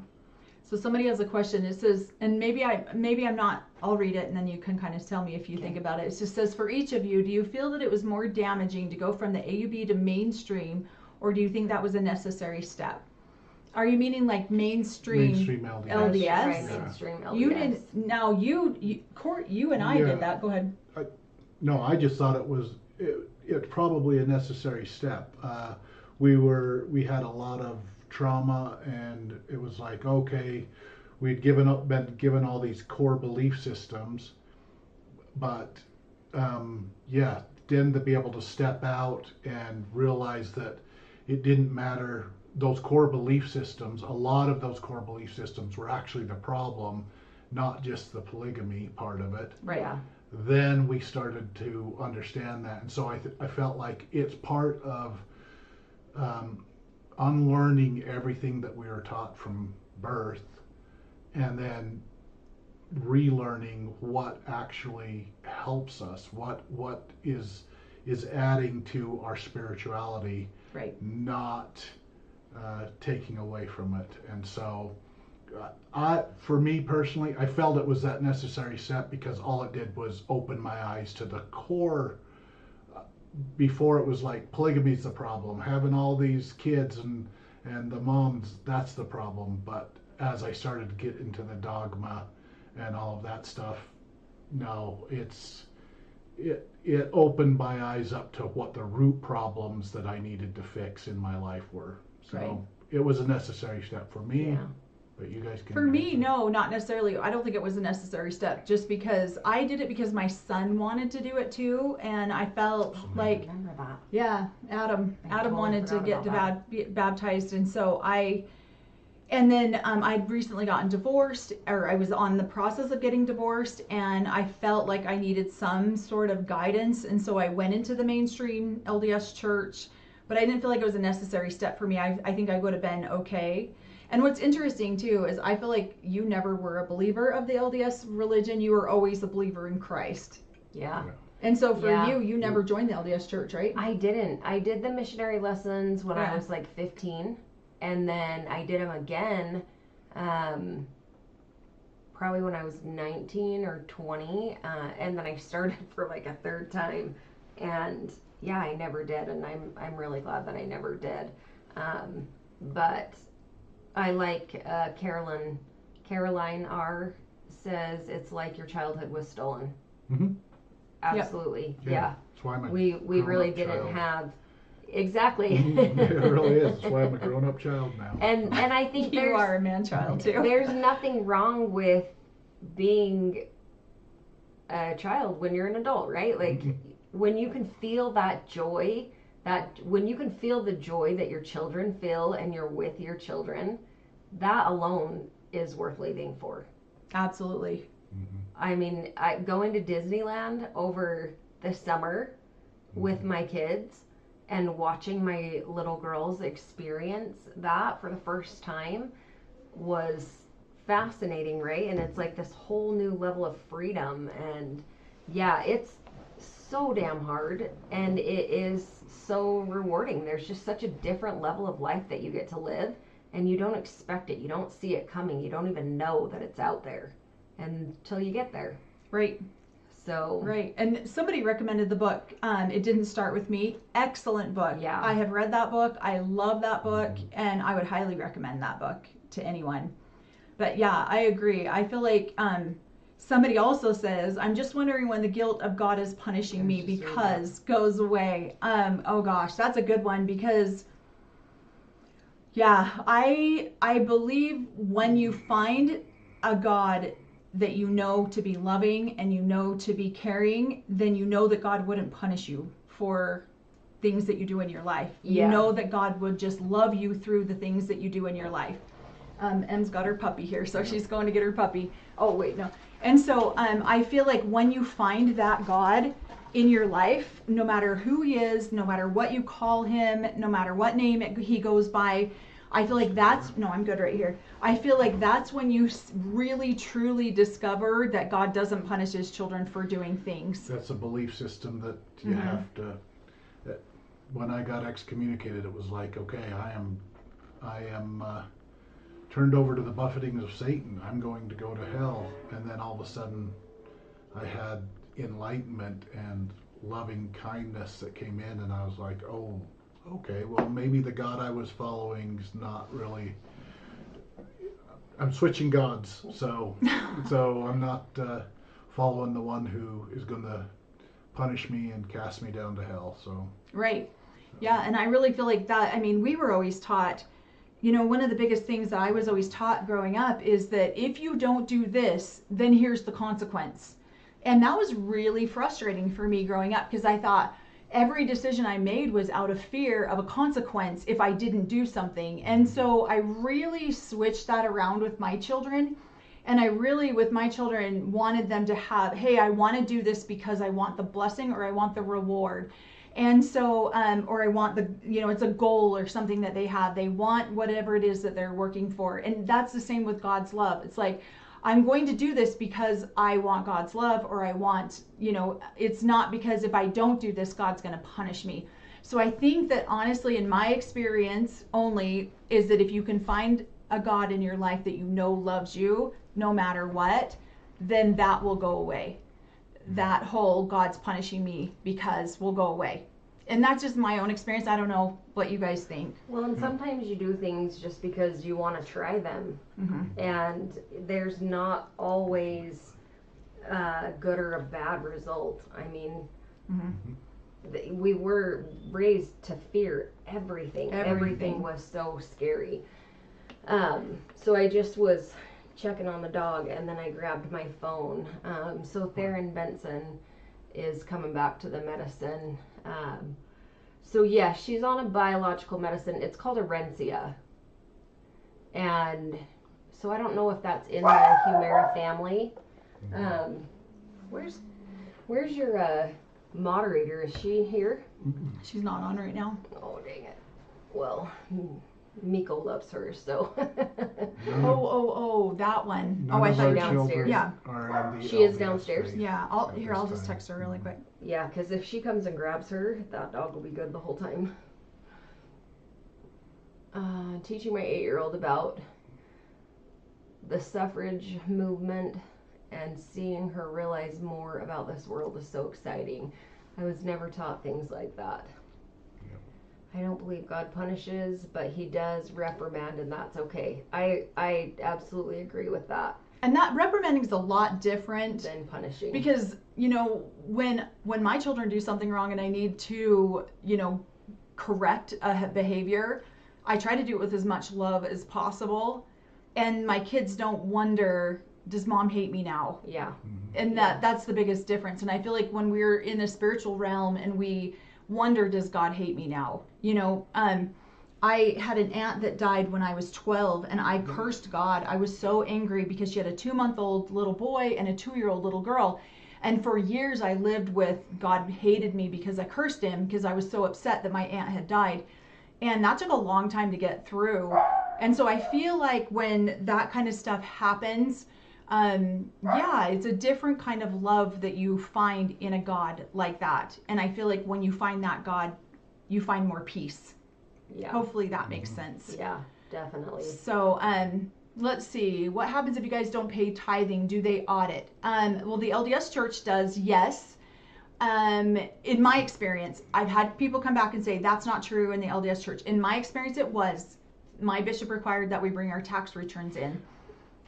So somebody has a question. It says, and maybe I'm not, I'll read it and then you can kind of tell me if you think about it. It just says, for each of you, do you feel that it was more damaging to go from the AUB to mainstream, or do you think that was a necessary step? Are you meaning like mainstream LDS? LDS? Right, mainstream LDS. You didn't. Now Court, you and I did that. Go ahead. No, I just thought it's probably a necessary step. We had a lot of trauma, and it was like, okay, we'd been given all these core belief systems, but then to be able to step out and realize that it didn't matter. Those core belief systems, a lot of those core belief systems were actually the problem, not just the polygamy part of it. Right. Yeah. Then we started to understand that, and so I felt like it's part of unlearning everything that we were taught from birth, and then relearning what actually helps us, what is adding to our spirituality, Right. not taking away from it. And so For me personally, I felt it was that necessary step because all it did was open my eyes to the core. Before it was like polygamy's the problem, having all these kids and the moms, that's the problem. But as I started to get into the dogma and all of that stuff, no, it opened my eyes up to what the root problems that I needed to fix in my life were. So Right. it was a necessary step for me. Yeah. But you guys can. For me, no, not necessarily. I don't think it was a necessary step, just because I did it because my son wanted to do it too, and I felt like, Remember that. yeah, Adam totally wanted to forgot get about baptized, and so and then I'd recently gotten divorced, or I was on the process of getting divorced, and I felt like I needed some sort of guidance, and so I went into the mainstream LDS church, but I didn't feel like it was a necessary step for me. I think I would have been okay. And what's interesting too is I feel like you never were a believer of the LDS religion. You were always a believer in Christ. Yeah. And so for Yeah. you never joined the LDS church, right? I didn't. I did the missionary lessons when Yeah. I was like 15, and then I did them again, probably when I was 19 or 20, and then I started for like a third time, and yeah, I never did, and I'm really glad that I never did. But I like Caroline R. says it's like your childhood was stolen. Mm-hmm. Absolutely, yeah. That's why I'm a We really grown-up didn't child. have exactly. It really is. That's why I'm a grown-up child now. and I think You there's are a man child too. there's nothing wrong with being a child when you're an adult, right? Like when you can feel that joy, when you can feel the joy that your children feel and you're with your children, that alone is worth living for. Absolutely. I mean, going to Disneyland over the summer with my kids and watching my little girls experience that for the first time was fascinating, right? And it's like this whole new level of freedom, and yeah, it's so damn hard, and it is so rewarding. There's just such a different level of life that you get to live, and you don't expect it, you don't see it coming, you don't even know that it's out there until you get there. Right. So Right. And somebody recommended the book. It Didn't Start With Me. Excellent book. Yeah. I have read that book. I love that book, and I would highly recommend that book to anyone. But yeah, I agree. I feel like somebody also says, I'm just wondering when the guilt of God is punishing me because goes away. Oh gosh, that's a good one, because yeah, I believe when you find a God that you know to be loving and you know to be caring, then you know that God wouldn't punish you for things that you do in your life. Yeah. You know that God would just love you through the things that you do in your life. Em's got her puppy here, so she's going to get her puppy. Oh, wait, no. And so I feel like when you find that God in your life, no matter who he is, no matter what you call him, no matter what name he goes by, I feel like no, I'm good right here. I feel like that's when you really, truly discover that God doesn't punish his children for doing things. That's a belief system that you have to. When I got excommunicated, it was like, okay, I am turned over to the buffetings of Satan. I'm going to go to hell. And then all of a sudden, I had enlightenment and loving kindness that came in, and I was like, oh, okay, well, maybe the God I was following is not really. I'm switching gods, so I'm not following the one who is going to punish me and cast me down to hell. So Right. Yeah, and I really feel like that. I mean, we were always taught, one of the biggest things that I was always taught growing up is that if you don't do this, then here's the consequence. And that was really frustrating for me growing up, because I thought every decision I made was out of fear of a consequence if I didn't do something. And so I really switched that around with my children. And I really, with my children, wanted them to have, hey, I want to do this because I want the blessing or I want the reward. And so, or I want it's a goal or something that they have. They want whatever it is that they're working for. And that's the same with God's love. It's like, I'm going to do this because I want God's love, or I want, it's not because if I don't do this, God's going to punish me. So I think that honestly, in my experience only, is that if you can find a God in your life that you know loves you no matter what, then that will go away. That whole God's punishing me because will go away. And that's just my own experience. I don't know what you guys think. Well, and sometimes you do things just because you want to try them. And there's not always a good or a bad result. I mean, we were raised to fear everything. Everything was so scary. So I just was checking on the dog, and then I grabbed my phone. So Theron Benson is coming back to the medicine. So yeah, she's on a biological medicine. It's called Orencia. And so I don't know if that's in the Humira family. Where's your moderator? Is she here? She's not on right now. Oh, dang it. Well, Miko loves her, so. Oh, that one. None I of thought our downstairs. children Yeah. are in the She is LDS downstairs? faith Yeah, at this I'll just time. text her really quick. Yeah, because if she comes and grabs her, that dog will be good the whole time. Teaching my 8-year-old about the suffrage movement and seeing her realize more about this world is so exciting. I was never taught things like that. I don't believe God punishes, but he does reprimand, and that's okay. I absolutely agree with that. And that reprimanding is a lot different Than punishing. because, you know, when my children do something wrong and I need to, you know, correct a behavior, I try to do it with as much love as possible. And my kids don't wonder, does mom hate me now? Yeah. And that's the biggest difference. And I feel like when we're in the spiritual realm and we wonder, does God hate me now? You know, I had an aunt that died when I was 12, and I cursed God. I was so angry because she had a 2-month-old little boy and a 2-year-old little girl. And for years I lived with God hated me because I cursed him because I was so upset that my aunt had died. And that took a long time to get through. And so I feel like when that kind of stuff happens, it's a different kind of love that you find in a God like that. And I feel like when you find that God, you find more peace. Yeah. Hopefully that makes sense. Yeah, definitely. So, let's see. What happens if you guys don't pay tithing? Do they audit? Well, the LDS Church does, yes. In my experience, I've had people come back and say that's not true in the LDS Church. In my experience, it was. My bishop required that we bring our tax returns in.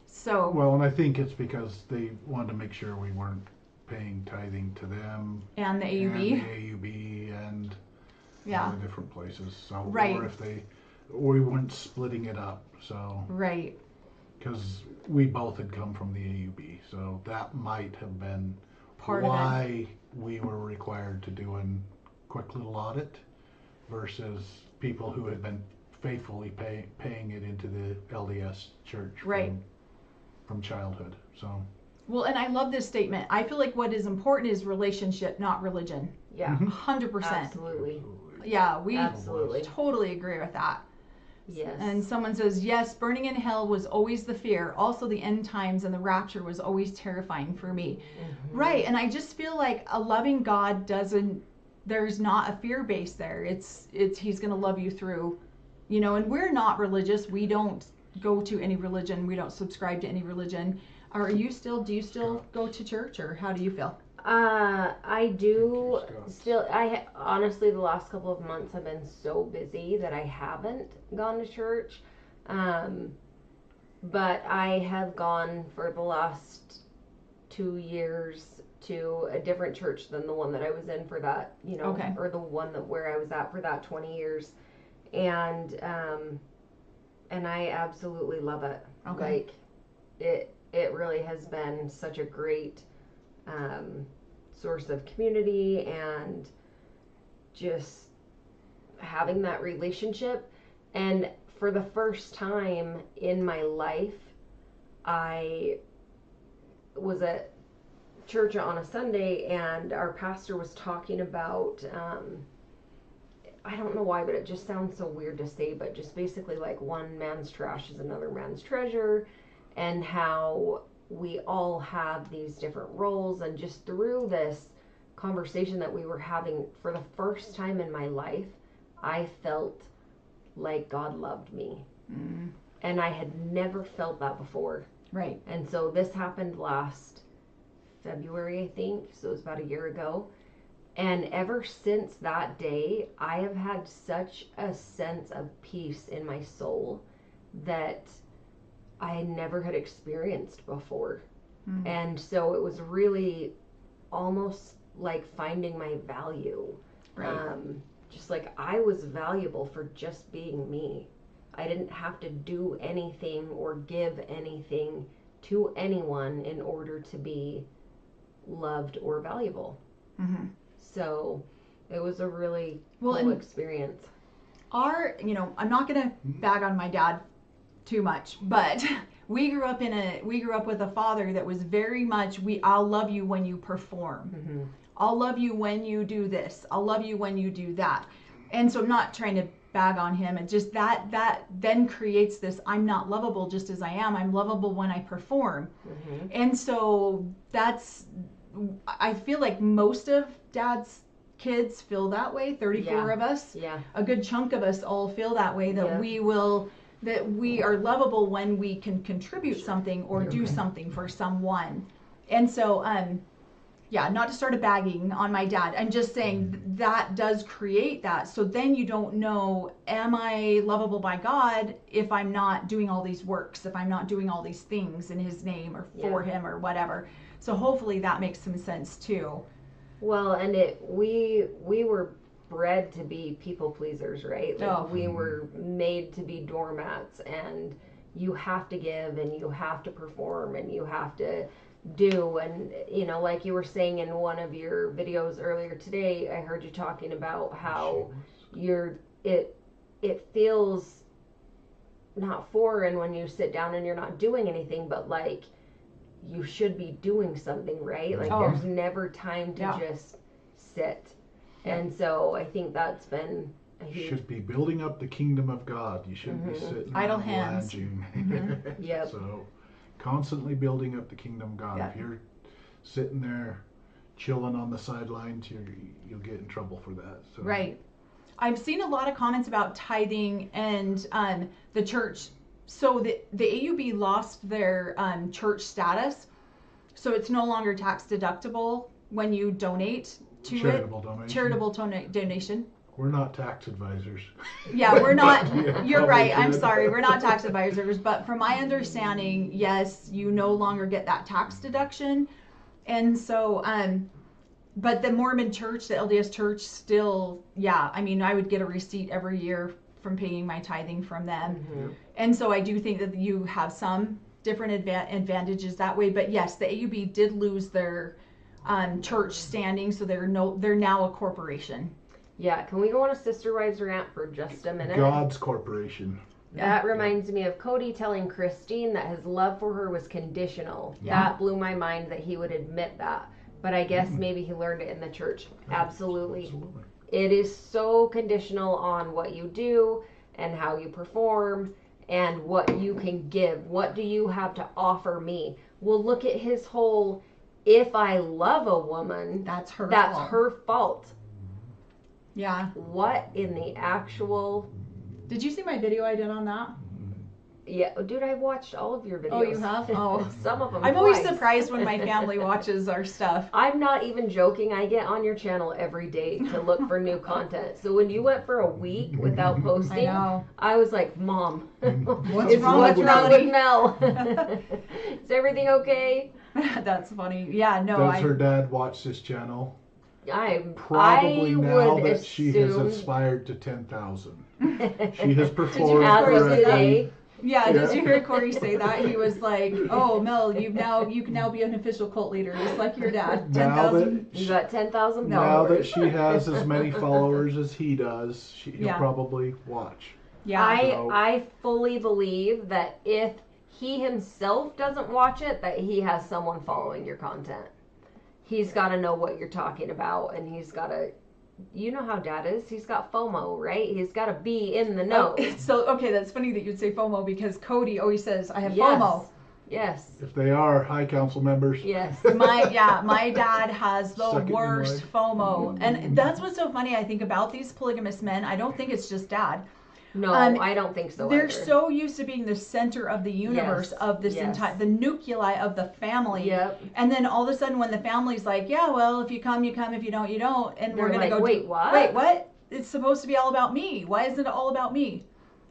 So. Well, and I think it's because they wanted to make sure we weren't paying tithing to them. And the AUB. And the AUB and other different places. So, right. Or we weren't splitting it up. So. Right. Because we both had come from the AUB, so that might have been part why of it. We were required to do a quick little audit versus people who had been faithfully paying it into the LDS church from childhood. So. Well, and I love this statement. I feel like what is important is relationship, not religion. Yeah. 100%. Absolutely. Yeah, we absolutely totally agree with that. Yes. And someone says, yes, burning in hell was always the fear. Also, the end times and the rapture was always terrifying for me. Right. And I just feel like a loving God there's not a fear base there. It's he's going to love you through, you know, and we're not religious. We don't go to any religion. We don't subscribe to any religion. Do you still go to church, or how do you feel? I do still. Honestly, the last couple of months have been so busy that I haven't gone to church. But I have gone for the last 2 years to a different church than the one that I was in for that, you know, or the one where I was at for that 20 years. And I absolutely love it. Okay. Like it really has been such a great source of community and just having that relationship. And for the first time in my life, I was at church on a Sunday, and our pastor was talking about I don't know why, but it just sounds so weird to say, but just basically like one man's trash is another man's treasure, and how we all have these different roles. And just through this conversation that we were having, for the first time in my life, I felt like God loved me. And I had never felt that before. Right. And so this happened last February, I think. So it was about a year ago. And ever since that day, I have had such a sense of peace in my soul that I never had experienced before. Mm. And so it was really almost like finding my value. Right. Just like I was valuable for just being me. I didn't have to do anything or give anything to anyone in order to be loved or valuable. Mm-hmm. So it was a really Well, cool and experience. I'm not gonna bag on my dad too much, but we grew up with a father that was very much, I'll love you when you perform. Mm-hmm. I'll love you when you do this. I'll love you when you do that. And so I'm not trying to bag on him. It's just that then creates this, I'm not lovable just as I am. I'm lovable when I perform. Mm-hmm. And so I feel like most of Dad's kids feel that way. 34 of us. Yeah. A good chunk of us all feel that way, that we are lovable when we can contribute something or do something for someone. And so, not to start a bagging on my dad. I'm just saying that does create that. So then you don't know, am I lovable by God if I'm not doing all these works, if I'm not doing all these things in his name or for him or whatever. So hopefully that makes some sense too. Well, and we were bred to be people pleasers, right? Like we were made to be doormats, and you have to give and you have to perform and you have to do. And like you were saying in one of your videos earlier today, I heard you talking about how it feels not foreign when you sit down and you're not doing anything, but like you should be doing something, right? Like there's never time to just sit. And so I think that's been you should be building up the kingdom of God. You shouldn't be sitting idle around hands. lounging. Yep. So constantly building up the kingdom of God. Yep. If you're sitting there chilling on the sidelines, you'll get in trouble for that. So. Right. I've seen a lot of comments about tithing and the church. So the AUB lost their church status, so it's no longer tax deductible when you donate to charitable donation. We're not tax advisors. Yeah, we're not. You're right. I'm sorry. We're not tax advisors. But from my understanding, yes, you no longer get that tax deduction. And so, but the Mormon church, the LDS church still, I would get a receipt every year from paying my tithing from them. Mm-hmm. And so I do think that you have some different advantages that way. But yes, the AUB did lose their church standing, so they're now a corporation. Yeah, can we go on a Sister Wives rant for just a minute? God's corporation. That reminds me of Cody telling Christine that his love for her was conditional. Yeah. That blew my mind that he would admit that. But I guess maybe he learned it in the church. Absolutely. It is so conditional on what you do and how you perform and what you can give. What do you have to offer me? Well, look at his whole, if I love a woman, that's her fault. Yeah. What in the actual... Did you see my video I did on that? Yeah, dude, I watched all of your videos. Oh, you have? Oh. Some of them I'm twice. always surprised when my family watches our stuff. I'm not even joking. I get on your channel every day to look for new content. So when you went for a week without posting, I was like, Mom, what's wrong with Mel? Is everything okay? That's funny. Yeah, no. Does her dad watch this channel? I Probably now that assume... she has aspired to 10,000. She has performed correctly. Yeah, did you hear Corey say that? He was like, "Oh, Mel, you can now be an official cult leader, just like your dad." 10,000. You got 10,000 Now that she has as many followers as he does, he'll probably watch. Yeah, I fully believe that if he himself doesn't watch it, that he has someone following your content. He's got to know what you're talking about, and he's got to. You know how Dad is. He's got FOMO, right? He's got to be in the know. So, okay, that's funny that you'd say FOMO because Cody always says, I have FOMO. Yes. If they are high council members. Yes. My dad has the worst FOMO. And that's what's so funny, I think, about these polygamous men. I don't think it's just Dad. No, I don't think so They're either. so used to being the center of the universe, Yes, of this yes. entire, the nuclei of the family. Yep. And then all of a sudden when the family's like, yeah, well, if you come, you come. If you don't, you don't. And They're we're going to like, go wait, what? Wait, what? It's supposed to be all about me. Why isn't it all about me?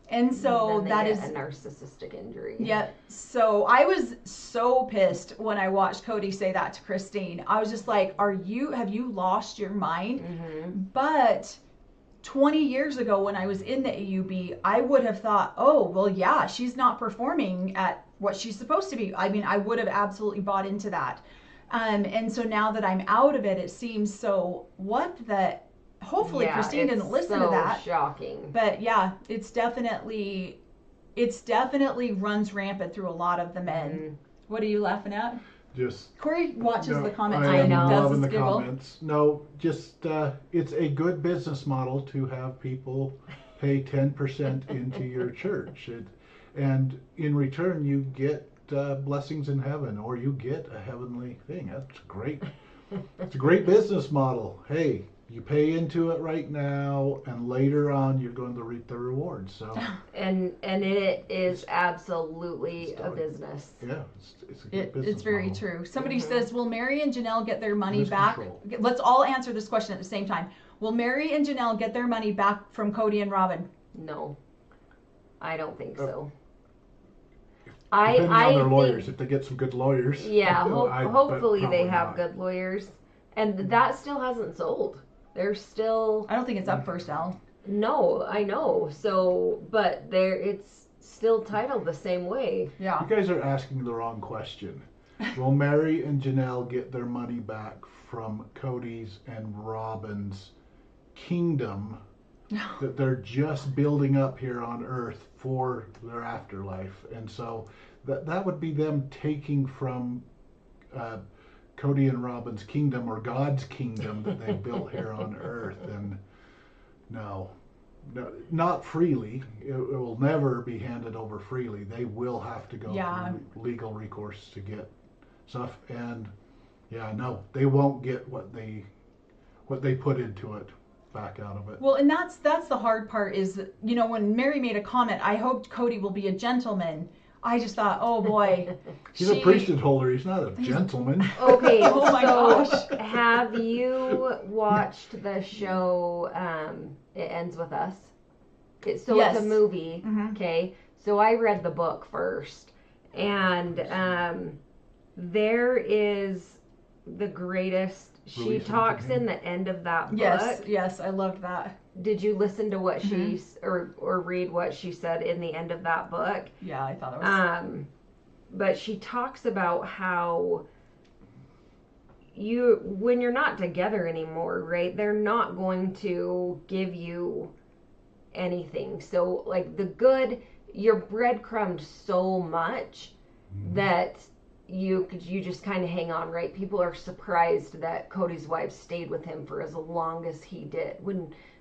And so then that they is get a narcissistic injury. yeah. So I was so pissed when I watched Cody say that to Christine. I was just like, have you lost your mind? Mm-hmm. But 20 years ago when I was in the AUB, I would have thought, oh, well, yeah, she's not performing at what she's supposed to be. I mean, I would have absolutely bought into that. And so now that I'm out of it, it seems so, what the, hopefully Christine didn't listen to that. Shocking. But yeah, it's definitely runs rampant through a lot of the men. Mm-hmm. What are you laughing at? Just Corey watches the comments. I am know. Does loving his the giggle. comments. No, just it's a good business model to have people pay 10% into your church, and in return you get blessings in heaven, or you get a heavenly thing. That's great. It's a great business model. Hey, you pay into it right now, and later on you're going to reap the rewards. So And it is absolutely a Story. business. yeah, it's a good business It's very model. true. Somebody Mhm. says, will Mary and Janelle get their money Lose back? control. Let's all answer this question at the same time. Will Mary and Janelle get their money back from Cody and Robin? No, I don't think Oh. so. Depending I on their think, lawyers, if they get some good lawyers. yeah, but hopefully they probably have not. good lawyers, and that still hasn't sold. They're still I don't think it's up for sale. no, I know. So, but it's still titled the same way. Yeah. You guys are asking the wrong question. Will Mary and Janelle get their money back from Cody's and Robin's kingdom that they're just building up here on Earth for their afterlife? And so that would be them taking from Cody and Robin's kingdom, or God's kingdom that they built here on Earth. And no, not freely. It will never be handed over freely. They will have to go through legal recourse to get stuff. And yeah, no, they won't get what they put into it back out of it. Well, and that's the hard part is, you know, when Mary made a comment, I hoped Cody will be a gentleman. I just thought, oh boy. He's a priesthood holder. He's not a gentleman. Okay, Oh my so gosh. have you watched the show It Ends With Us? It's Yes. a movie, Mhm. okay? So I read the book first, and there is the greatest. She Release of talks the in the end of that book. Yes, I loved that. Did you listen to what she or read what she said in the end of that book? Yeah, I thought it was. But she talks about how when you're not together anymore, right? They're not going to give you anything. So like you're breadcrumbed so much that you just kind of hang on, right? People are surprised that Cody's wife stayed with him for as long as he did.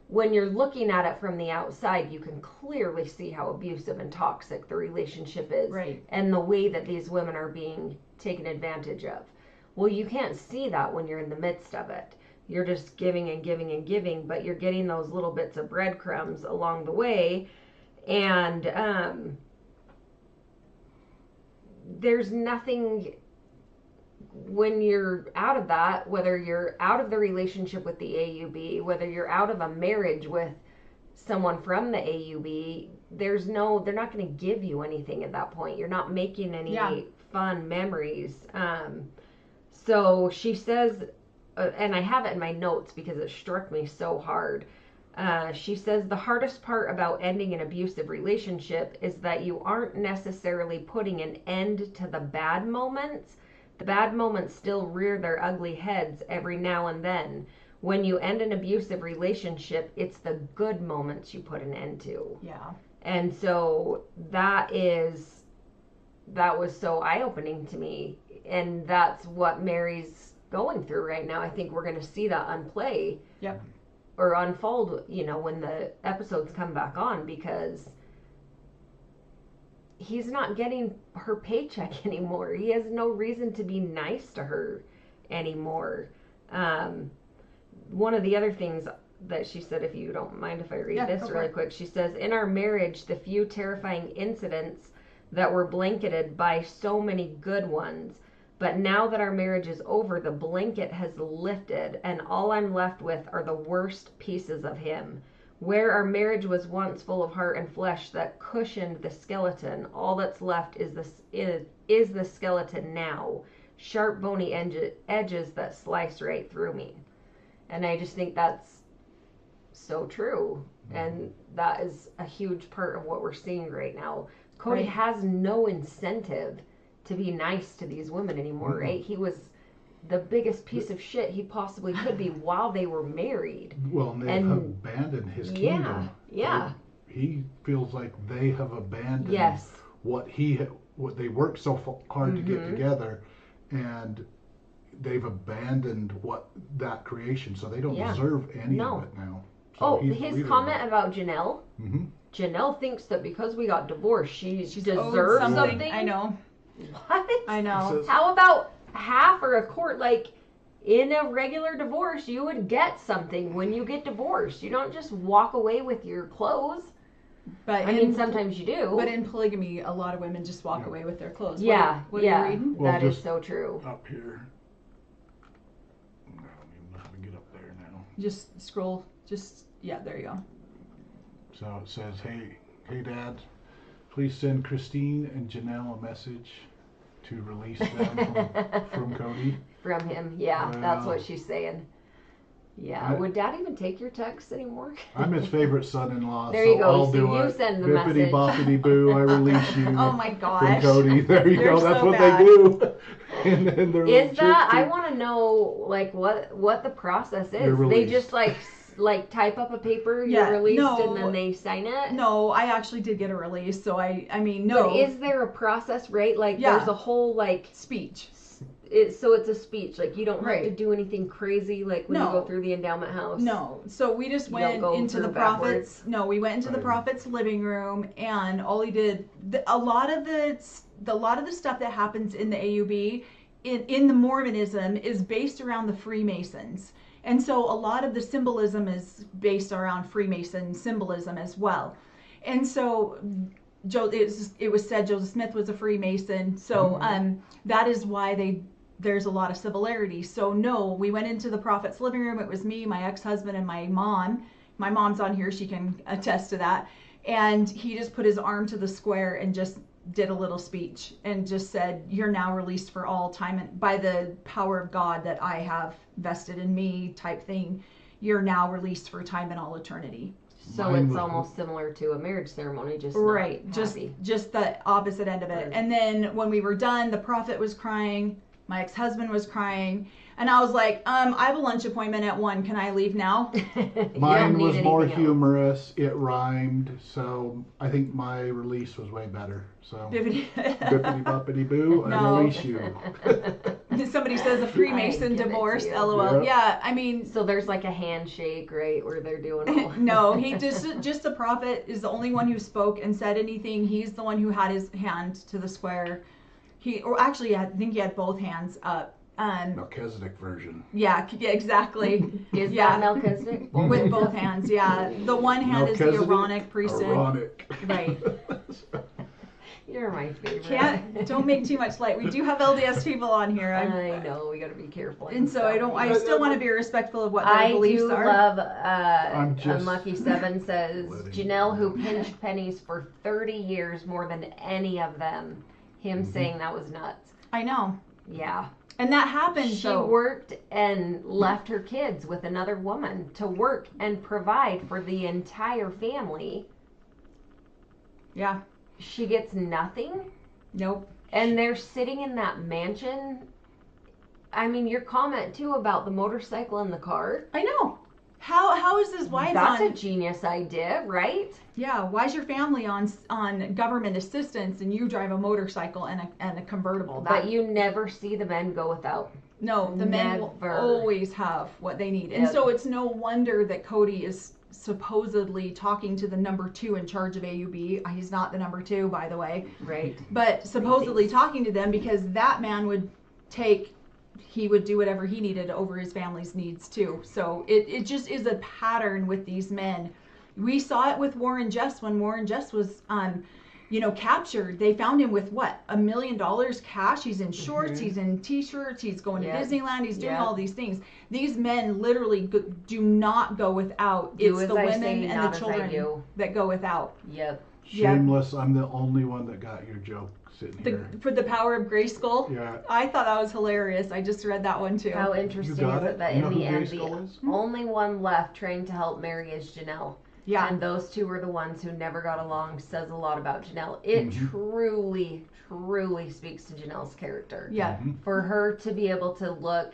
When you're looking at it from the outside, you can clearly see how abusive and toxic the relationship is, Right. and the way that these women are being taken advantage of. Well, you can't see that when you're in the midst of it. You're just giving and giving and giving, but you're getting those little bits of breadcrumbs along the way. And there's nothing, when you're out of that, whether you're out of the relationship with the AUB, whether you're out of a marriage with someone from the AUB, they're not going to give you anything at that point. You're not making any fun memories. So she says, and I have it in my notes because it struck me so hard. She says the hardest part about ending an abusive relationship is that you aren't necessarily putting an end to the bad moments. The bad moments still rear their ugly heads every now and then. When you end an abusive relationship, it's the good moments you put an end to. Yeah. And so that was so eye-opening to me. And that's what Mary's going through right now. I think we're going to see that unplay. Yep. Or unfold, when the episodes come back on, because he's not getting her paycheck anymore. He has no reason to be nice to her anymore. One of the other things that she said, if you don't mind if I read Yeah, this go for really it. quick. She says, in our marriage, the few terrifying incidents that were blanketed by so many good ones. But now that our marriage is over, the blanket has lifted, and all I'm left with are the worst pieces of him. Where our marriage was once full of heart and flesh that cushioned the skeleton, all that's left is the skeleton now. Sharp, bony edges that slice right through me. And I just think that's so true. And that is a huge part of what we're seeing right now. Cody Right. has no incentive to be nice to these women anymore, right? He was the biggest piece of shit he possibly could be while they were married. Well, and they have abandoned his kingdom. Yeah. He feels like they have abandoned Yes. what they worked so hard to get together, and they've abandoned that creation, so they don't deserve any of it now. So his comment about Janelle. Mm-hmm. Janelle thinks that because we got divorced, she owed deserves something. I know. What? I know. How about half or a quarter? Like, in a regular divorce, you would get something when you get divorced. You don't just walk away with your clothes. But I mean, sometimes you do. But in polygamy, a lot of women just walk away with their clothes. Yeah. What are you reading? Well, that is just so true. Up here. I don't even know how to get up there now. Just scroll. Yeah, there you go. So it says, hey Dad, please send Christine and Janelle a message to release them from Cody. From him, yeah, that's Well, what she's saying. Yeah, would Dad even take your texts anymore? I'm his favorite son-in-law, There so you go. I'll So do you it. send the Bippity message. boppity boo, I release you Oh my from gosh. Cody. There you You're go. That's so what bad. they do. And then they're Is that? I church- want to know, like, what the process You're is. They released. just like type up a paper, Yeah, you're released, no. and then they sign it. No, I actually did get a release, so I mean, no. But is there a process, right? Like, Yeah. there's a whole like speech? so it's a speech. Like, you don't have to Right. do anything crazy. Like when you No. go through the endowment house. No. So we just You don't went go into the through prophet's. backwards? No, we went into the Right. prophet's living room, and all he did. A lot of the stuff that happens in the AUB, in the Mormonism, is based around the Freemasons. And so a lot of the symbolism is based around Freemason symbolism as well. And so it was said Joseph Smith was a Freemason. So that is why there's a lot of similarity. So no, we went into the prophet's living room. It was me, my ex-husband, and my mom. My mom's on here. She can attest to that. And he just put his arm to the square and just did a little speech and just said, "You're now released for all time, and by the power of God that I have vested in me," type thing. You're now released for time and all eternity. So Mine it's was- almost similar to a marriage ceremony, just Right, not just happy. the opposite end of it. Right. And then when we were done, the prophet was crying, my ex-husband was crying, and I was like, I have a lunch appointment at 1. Can I leave now? Mine was more anything else. humorous. It rhymed, so I think my release was way better. So bippity boppity boo, I No. release you. Somebody says a Freemason I give it to divorced. you. LOL. Yeah. Yeah, I mean, So there's like a handshake, right, where they're doing all. no, he just the prophet is the only one who spoke and said anything. He's the one who had his hand to the square. I think he had both hands up. Melchizedek version. Yeah, Is exactly. that Yeah. Melchizedek? With both hands, yeah. The one hand is the Melchizedek, Aaronic priesthood. Aaronic. Right. You're my favorite. Don't make too much light. We do have LDS people on here. I know, we gotta be careful. And so I still want to be respectful of what their I beliefs do are. love, I'm just Unlucky Seven says, letting Janelle, who pinched pennies for 30 years more than any of them, him saying that was nuts. I know. Yeah. And that happened. She so worked and left her kids with another woman to work and provide for the entire family. yeah. She gets nothing. Nope. And they're sitting in that mansion. I mean, your comment too about the motorcycle and the car. I know. How is his wife That's on? a genius idea, right? Yeah. Why is your family on government assistance and you drive a motorcycle and a convertible? But you never see the men go without. No, the men will Never. always have what they need. And Yep. so it's no wonder that Cody is supposedly talking to the number 2 in charge of AUB. He's not the number 2, by the way. Right. But supposedly talking to them because that man would take he would do whatever he needed over his family's needs too. So it just is a pattern with these men. We saw it with Warren Jeffs when Warren Jeffs was captured. They found him with what, $1 million cash. He's in shorts, he's in t-shirts, he's going to Disneyland, he's doing all these things. These men literally do not go without. It's the women and the children that go without. Yep. Shameless, I'm the only one that got your joke sitting here. For the power of Grayskull? Yeah. I thought that was hilarious. I just read that one too. How interesting is it that in the end the only one left trying to help Mary is Janelle. Yeah. And those two were the ones who never got along. Says a lot about Janelle. It truly, truly speaks to Janelle's character. Yeah. For her to be able to look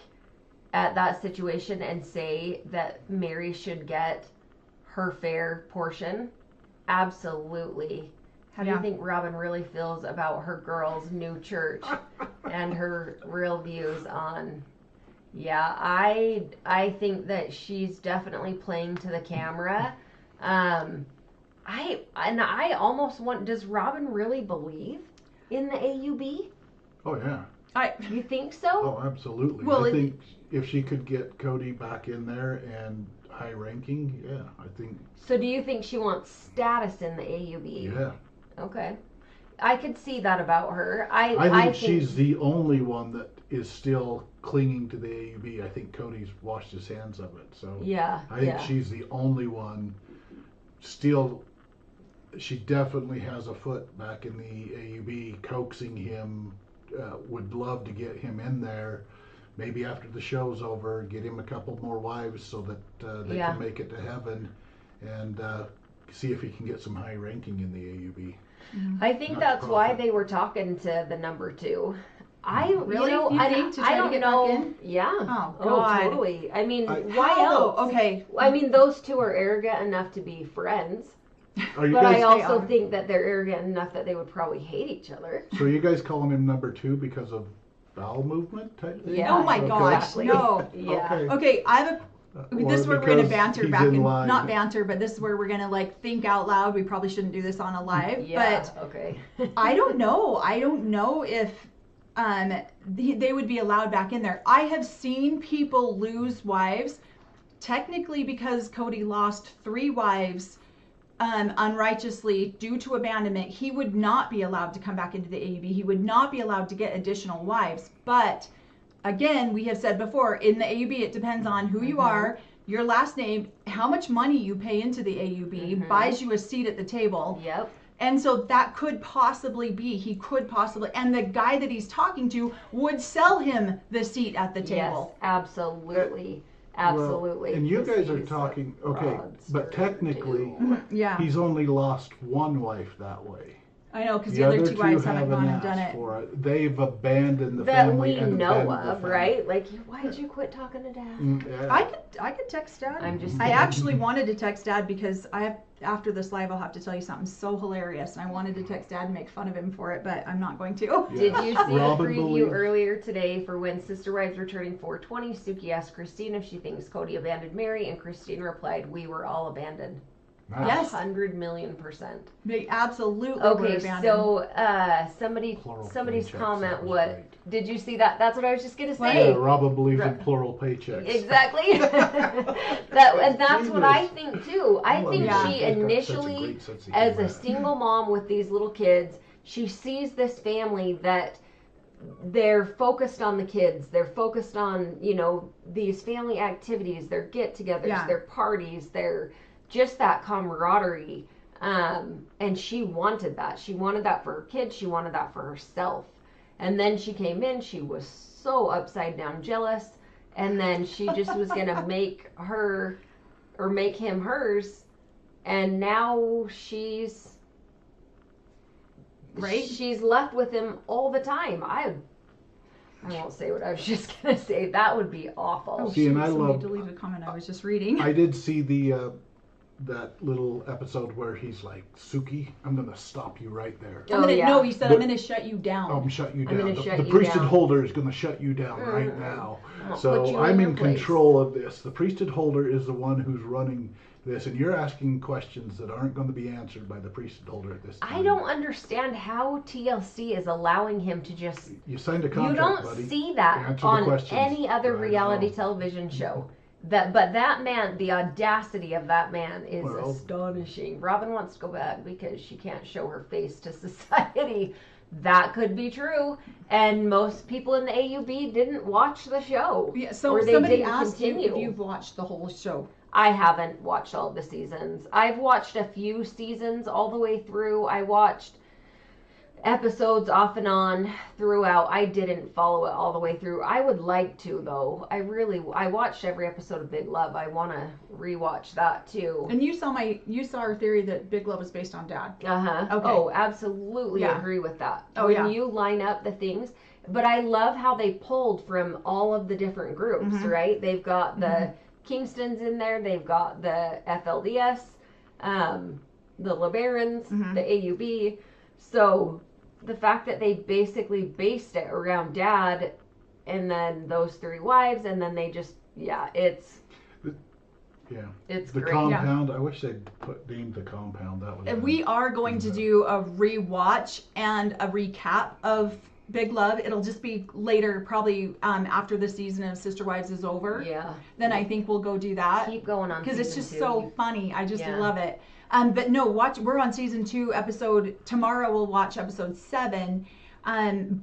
at that situation and say that Mary should get her fair portion, absolutely. How do you think Robin really feels about her girl's new church and her real views on? Yeah, I think that she's definitely playing to the camera. I almost want. Does Robin really believe in the AUB? Oh yeah. You think so? Oh, absolutely. Well, I think if she could get Cody back in there and high ranking, yeah, I think. So do you think she wants status in the AUB? Yeah. Okay. I could see that about her. I think she's the only one that is still clinging to the AUB. I think Cody's washed his hands of it. So yeah, I think she's the only one still. She definitely has a foot back in the AUB, coaxing him. Would love to get him in there. Maybe after the show's over, get him a couple more wives so that they can make it to heaven, and see if he can get some high ranking in the AUB. I think that's why they were talking to the number 2. I really, I don't know. Yeah. Oh God. Totally. I mean, why else? Okay. I mean, those two are arrogant enough to be friends. But I also think that they're arrogant enough that they would probably hate each other. So are you guys calling him number 2 because of bowel movement type thing? Yeah. Oh my gosh. Exactly. No. Yeah. Okay, I have a. This is where we're gonna banter back and line. not banter, but this is where we're gonna like think out loud. We probably shouldn't do this on a live, but okay. I don't know. I don't know if they would be allowed back in there. I have seen people lose wives, technically because Cody lost 3 wives unrighteously due to abandonment. He would not be allowed to come back into the AUB. He would not be allowed to get additional wives, but. Again, we have said before, in the AUB, it depends on who you are, your last name, how much money you pay into the AUB, buys you a seat at the table. Yep. And so that could possibly be, he could possibly, and the guy that he's talking to would sell him the seat at the table. Yes, absolutely. Absolutely. Well, and you guys are talking, okay, but technically, he's only lost 1 wife that way. I know, because the other 2 wives haven't gone and done it. For it. They've abandoned the that family. That we and know of, right? Like, why did you quit talking to Dad? Yeah. I could text Dad. I'm just. I actually wanted to text Dad because after this live, I'll have to tell you something so hilarious, and I wanted to text Dad and make fun of him for it, but I'm not going to. Yeah. Did you see Robin a preview believes. Earlier today for when Sister Wives were turning 420? Suki asked Christine if she thinks Cody abandoned Mary, and Christine replied, "We were all abandoned." Nice. Yes. 100,000,000%. They absolutely were Okay, abandoned. so somebody's comment. What right. did you see that? That's what I was just gonna say. Yeah, Robin believes in plural paychecks. Exactly. That's what I think too. I think she initially, as a single mom with these little kids, she sees this family that they're focused on the kids. They're focused on these family activities, their get-togethers, their parties, their just that camaraderie, and she wanted that. She wanted that for her kids. She wanted that for herself. And then she came in. She was so upside down jealous, and then she just was gonna make him hers. And now she's right. She's left with him all the time. I won't say what I was just gonna say. That would be awful. See, and I somebody love. deleted a comment I was just reading. I did see the that little episode where he's like, Suki, I'm gonna stop you right there. Oh, yeah. No, he said, I'm gonna shut you down. I'm shut you I'm down. gonna shut The you priesthood down. holder is gonna shut you down right now. I'll put So you I'm your in place. control of this. The priesthood holder is the one who's running this, and you're asking questions that aren't going to be answered by the priesthood holder at this time. I don't understand how TLC is allowing him to just. You signed a You contract, don't buddy. see that Answer the on questions. any other I reality know. television show. But that man, the audacity of that man is Well- astonishing. Robin wants to go back because she can't show her face to society. That could be true, and most people in the AUB didn't watch the show. Yeah, so or they somebody didn't asked continue. you if you've watched the whole show. I haven't watched all the seasons. I've watched a few seasons all the way through. I watched episodes off and on throughout. I didn't follow it all the way through. I would like to, though. I watched every episode of Big Love. I want to rewatch that too. And you saw our theory that Big Love is based on Dad. Uh-huh. Okay. Oh, absolutely Yeah. agree with that. Oh, when yeah. you line up the things, but I love how they pulled from all of the different groups, Mhm. right? They've got the Kingstons in there, they've got the FLDS, the LeBarons, Mhm. the AUB. So the fact that they basically based it around Dad and then those three wives, and then they just, it's The great. compound. I wish they'd named the compound. That was. And we are going to do a rewatch and a recap of Big Love. It'll just be later, probably after the season of Sister Wives is over. Yeah. Then I think we'll go do that. Keep going on Because it's season just 2. so funny. I just Yeah. love it. But no, we're on season 2 episode. Tomorrow we'll watch episode 7.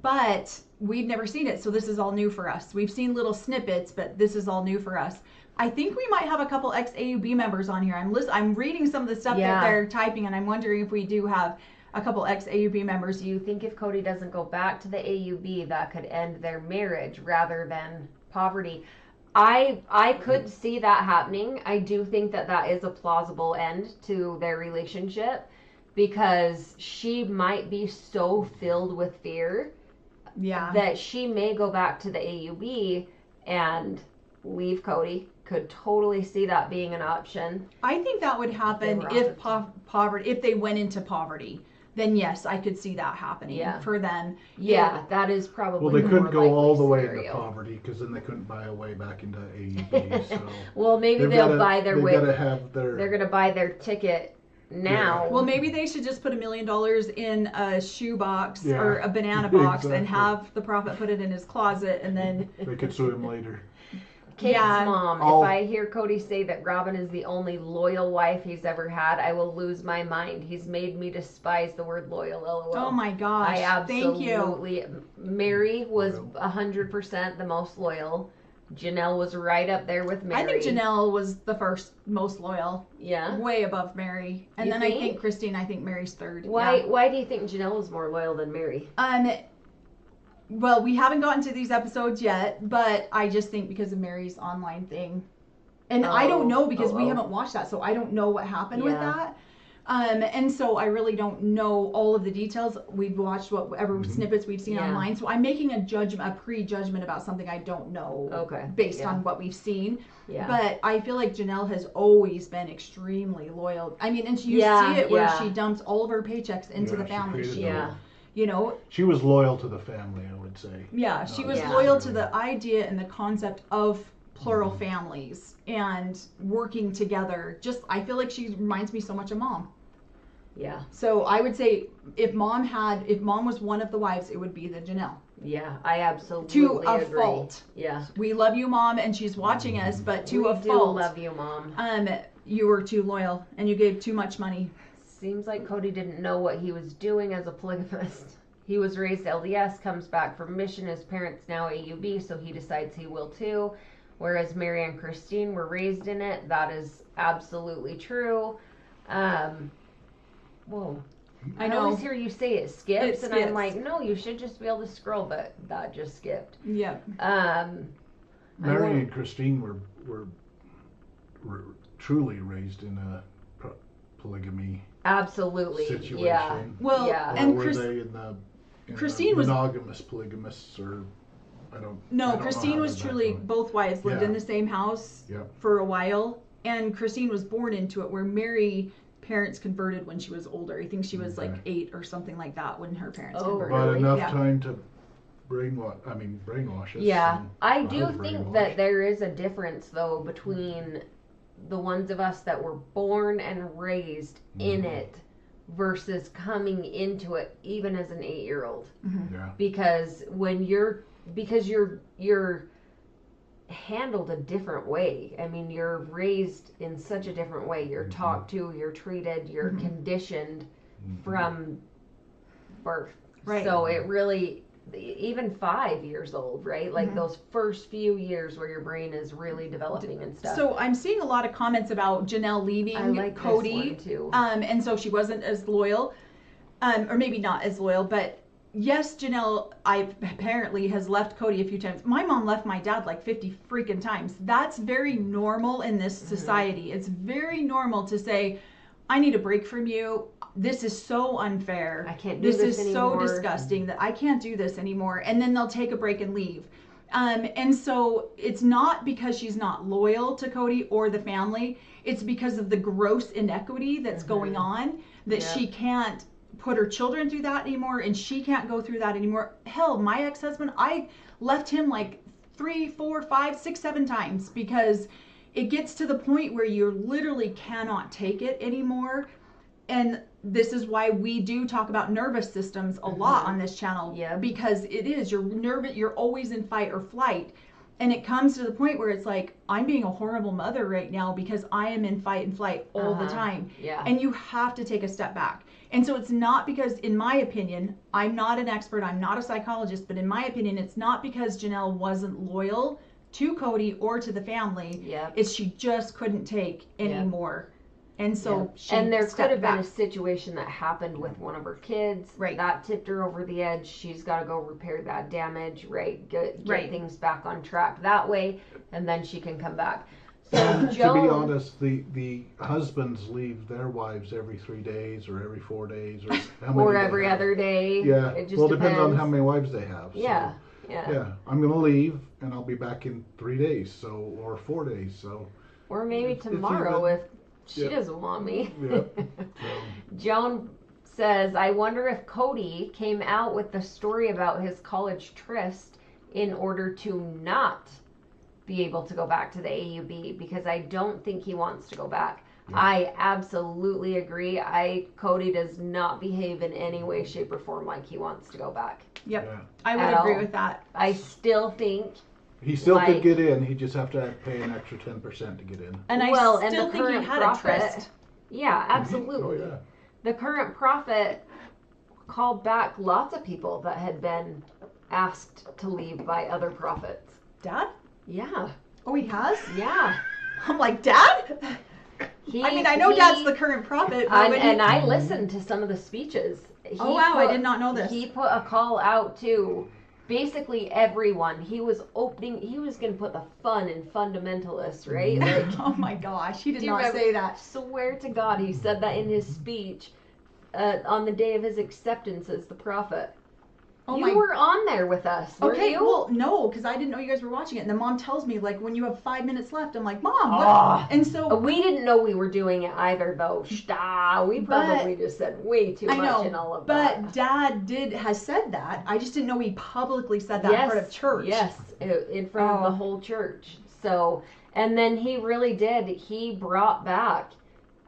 But we've never seen it, so this is all new for us. We've seen little snippets, but this is all new for us. I think we might have a couple ex-AUB members on here. I'm reading some of the stuff Yeah. that they're typing, and I'm wondering if we do have a couple ex-AUB members. Do you think if Cody doesn't go back to the AUB, that could end their marriage rather than poverty? I could see that happening. I do think that is a plausible end to their relationship, because she might be so filled with fear Yeah. that she may go back to the AUB and leave Cody. Could totally see that being an option. I think that would happen were if offered poverty, if they went into poverty. Then yes, I could see that happening for them. Yeah, that is probably Well, they the couldn't more go all likely the way scenario. into poverty because then they couldn't buy a way back into AUB. So Well, maybe they've they'll gotta- buy their they've way. gotta have their. They're gonna buy their ticket now. Well, maybe they should just put $1 million in a shoe box Yeah, or a banana box and exactly. have the prophet put it in his closet, and then They could sue him later. Kate's Yeah. mom, I'll- if I hear Cody say that Robin is the only loyal wife he's ever had, I will lose my mind. He's made me despise the word loyal, lol. oh my gosh, I absolutely. absolutely. Mary was Loyal. 100% the most loyal. Janelle was right up there with Mary. I think Janelle was the first most loyal, Yeah. way above Mary, and You then think? I think Christine. I think Mary's third. Why do you think Janelle was more loyal than Mary? Yeah. Well, we haven't gotten to these episodes yet, but I just think because of Mary's online thing. And I don't know because we haven't watched that, so I don't know what happened with Yeah. that. And so I really don't know all of the details. We've watched whatever snippets we've seen Yeah. online, so I'm making a prejudgment about something I don't know Okay. based Yeah. on what we've seen. Yeah. But I feel like Janelle has always been extremely loyal. I mean, and you Yeah, see it where yeah. she dumps all of her paychecks into Yeah, the she family. created Yeah. You know, She was loyal to the family, I would say. yeah, she was Yeah. loyal to the idea and the concept of plural families and working together. Just, I feel like she reminds me so much of Mom. Yeah. So I would say if Mom was one of the wives, it would be the Janelle. Yeah. I absolutely To a agree. fault. Yeah. We love you, Mom, and she's watching us, but to we a do fault, love you, Mom. you were too loyal and you gave too much money. Seems like Cody didn't know what he was doing as a polygamist. He was raised LDS, comes back from mission. His parents now AUB, so he decides he will too. Whereas Mary and Christine were raised in it. That is absolutely true. Whoa. I know. always hear you say it skips, It and I'm skips. like, no, you should just be able to scroll, but that just skipped. Yep. Mary and Christine were truly raised in a polygamy Absolutely. situation. Yeah. Well, Yeah. Or and were they in the Christine was- monogamous polygamists, or I don't No, know Christine how was that truly, goes. both wives lived Yeah. in the same house Yeah. for a while, and Christine was born into it, where Mary parents converted when she was older. I think she was like 8 or something like that when her parents converted. But enough Yeah. time to brainwash us. Yeah, and I do was think brainwashed. that there is a difference though between the ones of us that were born and raised in it versus coming into it even as an 8-year-old. Yeah. Because when you're handled a different way. I mean, you're raised in such a different way. You're talked to, you're treated, you're conditioned from birth. Right. So it really, even 5 years old, right? Like those first few years where your brain is really developing and stuff. So I'm seeing a lot of comments about Janelle leaving I like Cody, this one too. And so she wasn't as loyal, or maybe not as loyal, but yes, Janelle, apparently has left Cody a few times. My mom left my dad like 50 freaking times. That's very normal in this society. It's very normal to say, I need a break from you. This is so unfair. I can't do this anymore. So disgusting that I can't do this anymore. And then they'll take a break and leave. And so it's not because she's not loyal to Cody or the family. It's because of the gross inequity that's going on that she can't put her children through that anymore, and she can't go through that anymore. Hell, my ex-husband, I left him like 3, 4, 5, 6, 7 times because it gets to the point where you literally cannot take it anymore. And this is why we do talk about nervous systems a lot on this channel. Yeah. Because it is, you're nervous, you're always in fight or flight. And it comes to the point where it's like, I'm being a horrible mother right now because I am in fight and flight all the time. Yeah. And you have to take a step back. And so it's not because, in my opinion, I'm not an expert, I'm not a psychologist, but in my opinion, it's not because Janelle wasn't loyal to Cody or to the family. Yeah. It's she just couldn't take anymore. And so she and there could stepped have been back. a situation that happened with one of her kids that tipped her over the edge. She's got to go repair that damage, right? Get things back on track that way, and then she can come back. So Joan, to be honest, the husbands leave their wives every 3 days or every 4 days or how many or every other day. Yeah, it just well, it depends on how many wives they have. So, yeah. I'm gonna leave and I'll be back in 3 days, or 4 days. So, or maybe tomorrow if she doesn't want me. Joan says, I wonder if Cody came out with the story about his college tryst in order to not be able to go back to the AUB, because I don't think he wants to go back. I absolutely agree. Cody does not behave in any way, shape, or form like he wants to go back. Yep, Yeah. I would agree with that. I still think he still could get in. He just have to pay an extra 10% to get in. And I still think he had a tryst. Yeah, absolutely. Oh, yeah. The current prophet called back lots of people that had been asked to leave by other prophets. Dad? Yeah. Oh, he has? Yeah. I'm like, Dad? I know Dad's the current prophet. And I listened to some of the speeches. I did not know this. He put a call out to basically everyone. He was going to put the fun in fundamentalists, right? Like, oh my gosh, he did not say that. Swear to God, he said that in his speech on the day of his acceptance as the prophet. You were on there with us, were you? Well, no, because I didn't know you guys were watching it. And then Mom tells me, like, when you have 5 minutes left, I'm like, Mom, what? And so... We didn't know we were doing it either, though. We probably just said way too much in all of that. But Dad has said that. I just didn't know he publicly said that in front of church. Yes, in front of the whole church. So, and then he really did. He brought back...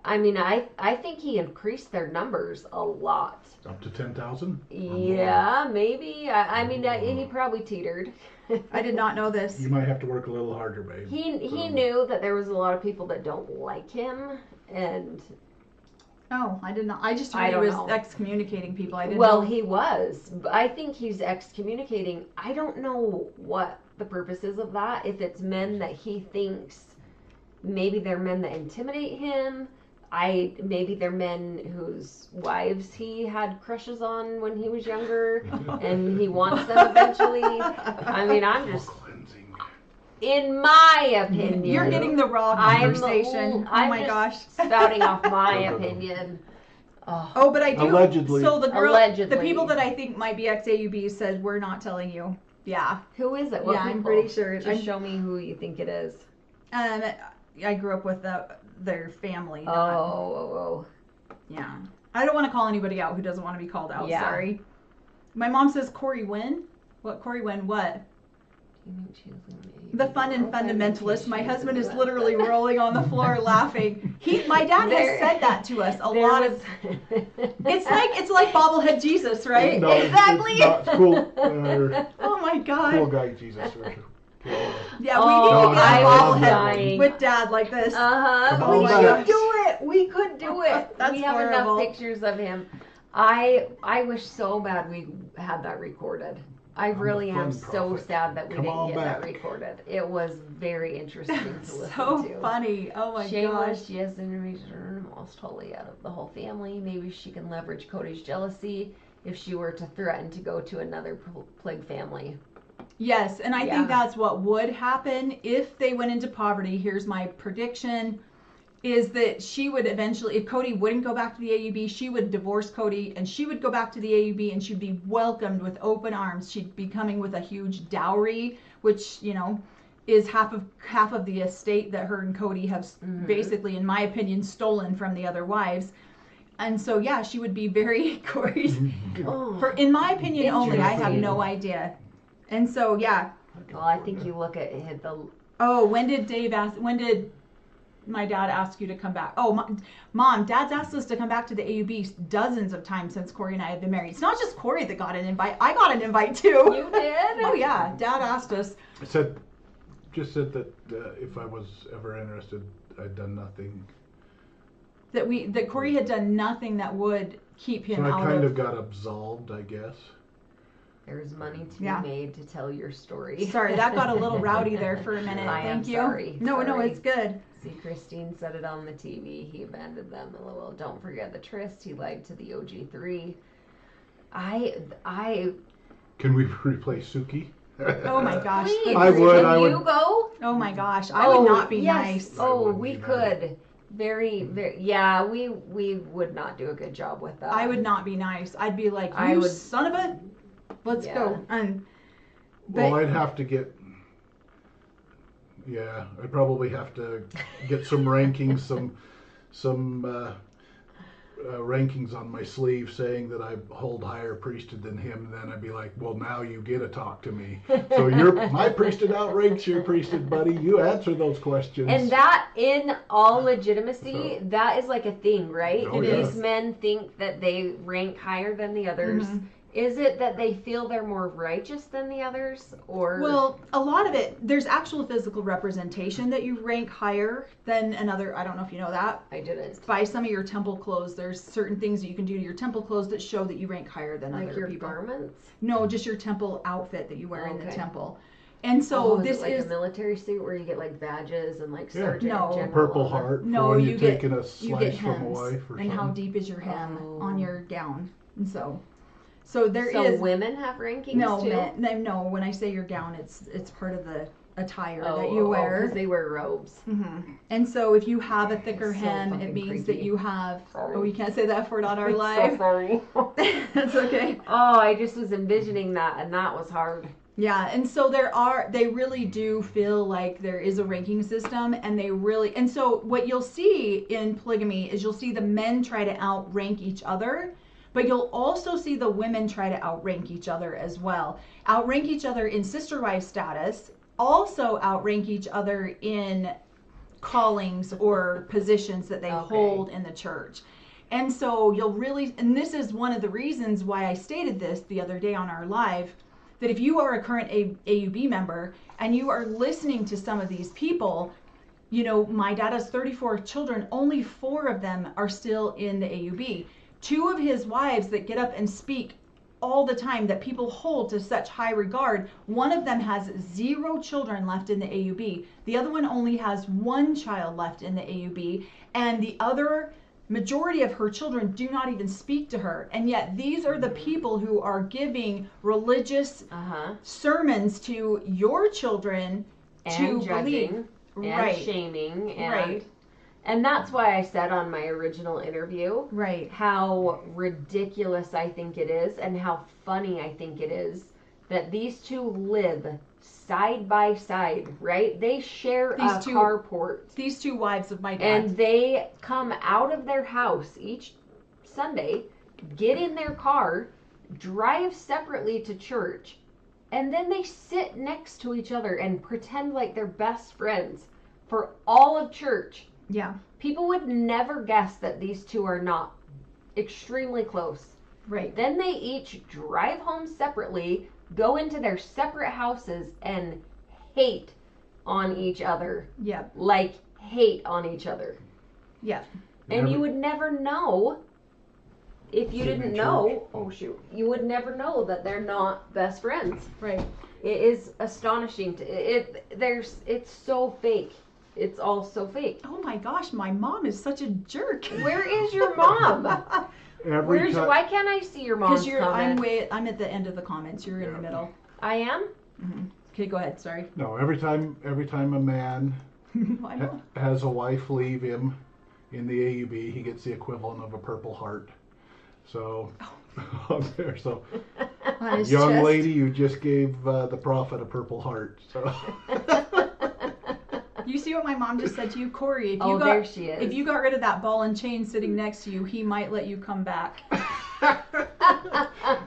I mean, I think he increased their numbers a lot. Up to 10,000? Yeah, maybe. I mean, he probably teetered. I did not know this. You might have to work a little harder, babe. He knew that there was a lot of people that don't like him, and... Oh, I did not. I just heard he was excommunicating people. I didn't know. Well, he was. I think he's excommunicating. I don't know what the purpose is of that. If it's men that he thinks... Maybe they're men that intimidate him. Maybe they're men whose wives he had crushes on when he was younger, and he wants them eventually. I mean, I'm just, in my opinion, you're getting the raw conversation. I'm gosh, spouting off my opinion. Oh, but I do. Allegedly. So the people that I think might be ex-AUB said we're not telling you. Yeah. Who is it? What people? I'm pretty sure. Just show me who you think it is. I grew up with their family. Oh. Yeah. I don't want to call anybody out who doesn't want to be called out. Yeah. Sorry. My mom says Corey Wynn. What Corey Wynn? What? The fun and fundamentalist. My husband is literally rolling on the floor laughing. My dad has said that to us a lot of. It's like bobblehead Jesus, right? No, exactly. It's not cool. Oh my God. Cool guy Jesus. Yeah, we need to get a bobblehead dying. with dad like this. Come We on could back. do it. We could do it. That's we have horrible. enough pictures of him. I wish so bad we had that recorded. I really am so sad that we didn't get that recorded. It was very interesting to listen to. So funny. Oh my Shameless, gosh. she has interviewed her almost totally out of the whole family. Maybe she can leverage Cody's jealousy if she were to threaten to go to another plague family. Yes, and I think that's what would happen if they went into poverty. Here's my prediction. Is that she would eventually, if Cody wouldn't go back to the AUB, she would divorce Cody and she would go back to the AUB and she'd be welcomed with open arms. She'd be coming with a huge dowry, which, is half of the estate that her and Cody have basically, in my opinion, stolen from the other wives. And so, yeah, she would be very Corey's, in my opinion only, I have no idea. And so, yeah. Well, I think you look at the... Oh, when did my dad asked you to come back? Oh, Mom, Dad's asked us to come back to the AUB dozens of times since Corey and I have been married. It's not just Corey that got an invite. I got an invite too. You did? Oh yeah, Dad asked us. Just said that if I was ever interested, I'd done nothing. That Corey had done nothing that would keep him out of. So I kind of got absolved, I guess. There's money to be made to tell your story. Sorry, that got a little rowdy there for a minute. Thank you. Sorry. No, it's good. See, Christine said it on the TV. He abandoned them. LOL. Don't forget the tryst. He lied to the OG3. Can we replace Suki? Oh my gosh. Please, I would. You go? Oh my gosh. I would not be nice. Oh, we could. Very, very. Yeah, we would not do a good job with that. I would not be nice. I'd be like, son of a. Let's go. Well, I'd have to get. Yeah, I'd probably have to get some rankings, some rankings on my sleeve saying that I hold higher priesthood than him. And then I'd be like, well, now you get to talk to me. So my priesthood outranks your priesthood, buddy. You answer those questions. And that, in all legitimacy, that is like a thing, right? Oh, These men think that they rank higher than the others. Mm-hmm. Is it that they feel they're more righteous than the others, or? Well, a lot of it, there's actual physical representation that you rank higher than another. I don't know if you know that. I didn't. By some of your temple clothes, there's certain things that you can do to your temple clothes that show that you rank higher than other people. Like your garments? No, just your temple outfit that you wear in the temple. And so this is like a military suit where you get like badges and like sergeant, a Purple Heart. No, when you you're get taking a slice from a wife or and something. how deep is your hem on your gown, and so there is. So women have rankings too? No, when I say your gown, it's part of the attire that you wear. Because they wear robes. Mm-hmm. And so if you have a thicker hem, it means that you have. Sorry. Oh, you can't say that for it on our live. So sorry. That's okay. Oh, I just was envisioning that, and that was hard. Yeah, and so they really do feel like there is a ranking system, and so what you'll see in polygamy is you'll see the men try to outrank each other. But you'll also see the women try to outrank each other as well. Outrank each other in sister wife status, also outrank each other in callings or positions that they hold in the church. And so and this is one of the reasons why I stated this the other day on our live, that if you are a current AUB member and you are listening to some of these people, my dad has 34 children, only 4 of them are still in the AUB. 2 of his wives that get up and speak all the time that people hold to such high regard, one of them has 0 children left in the AUB. The other one only has 1 child left in the AUB, and the other majority of her children do not even speak to her. And yet these are the people who are giving religious sermons to your children and to judging believe. And shaming. And that's why I said on my original interview how ridiculous I think it is and how funny I think it is that these two live side by side, right? They share a carport. These two wives of my dad. And they come out of their house each Sunday, get in their car, drive separately to church, and then they sit next to each other and pretend like they're best friends for all of church. Yeah. People would never guess that these two are not extremely close. Right. Then they each drive home separately, go into their separate houses, and hate on each other. Yeah. Like, hate on each other. Yeah. And you would never know, if you didn't know, you would never know that they're not best friends. Right. It is astonishing. It's so fake. It's all so fake. Oh my gosh, my mom is such a jerk. Where is your mom? Why can't I see your mom's comments? Because I'm at the end of the comments. You're in the middle. I am? Mm-hmm. Okay, go ahead. Sorry. No, every time a man has a wife leave him in the AUB, he gets the equivalent of a Purple Heart. So, on there. So, young lady, you just gave the prophet a Purple Heart. So. You see what my mom just said to you, Corey? There she is. If you got rid of that ball and chain sitting next to you, he might let you come back.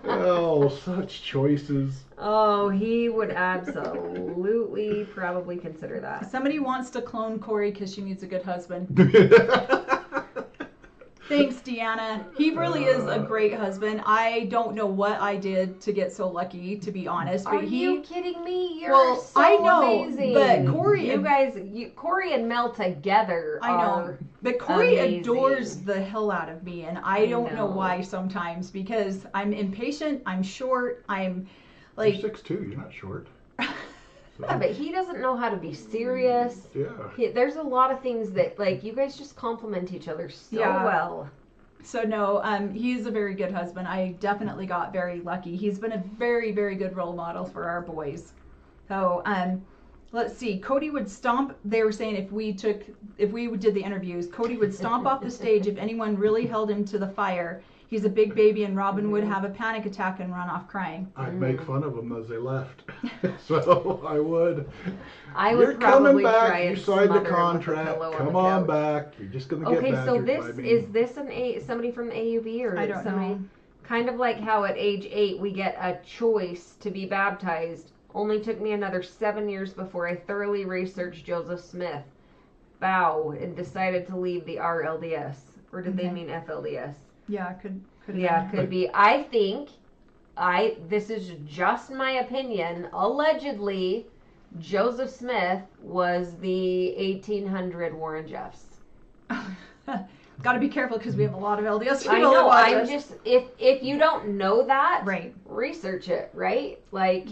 Oh, such choices. Oh, he would absolutely probably consider that. Somebody wants to clone Corey because she needs a good husband. Thanks, Deanna. He really is a great husband. I don't know what I did to get so lucky, to be honest. But Are you kidding me? You're so I know, amazing. but Corey, Corey and Mel together are but Corey amazing. adores the hell out of me, and I don't know why sometimes, because I'm impatient, I'm short, I'm like... You're 6'2", you're not short. So. Yeah, but he doesn't know how to be serious. Yeah. There's a lot of things that, like, you guys just complement each other so well. So no, he's a very good husband. I definitely got very lucky. He's been a very, very good role model for our boys. So, let's see. Cody would stomp. They were saying if we did the interviews, Cody would stomp off the stage if anyone really held him to the fire. He's a big baby, and Robin would have a panic attack and run off crying. I'd make fun of them as they left. So I would. You're coming back. Try You signed the contract. Come on back. You're just gonna get badgered by me. Is this somebody from the AUB or I don't know. Kind of like how at age 8 we get a choice to be baptized. Only took me another 7 years before I thoroughly researched Joseph Smith, bow, and decided to leave the RLDS. Or did they mean FLDS? Yeah, could be. I think, this is just my opinion, allegedly, Joseph Smith was the 1800 Warren Jeffs. Got to be careful because we have a lot of LDS people. I know, I'm just, if you don't know that, right, research it, right? Like,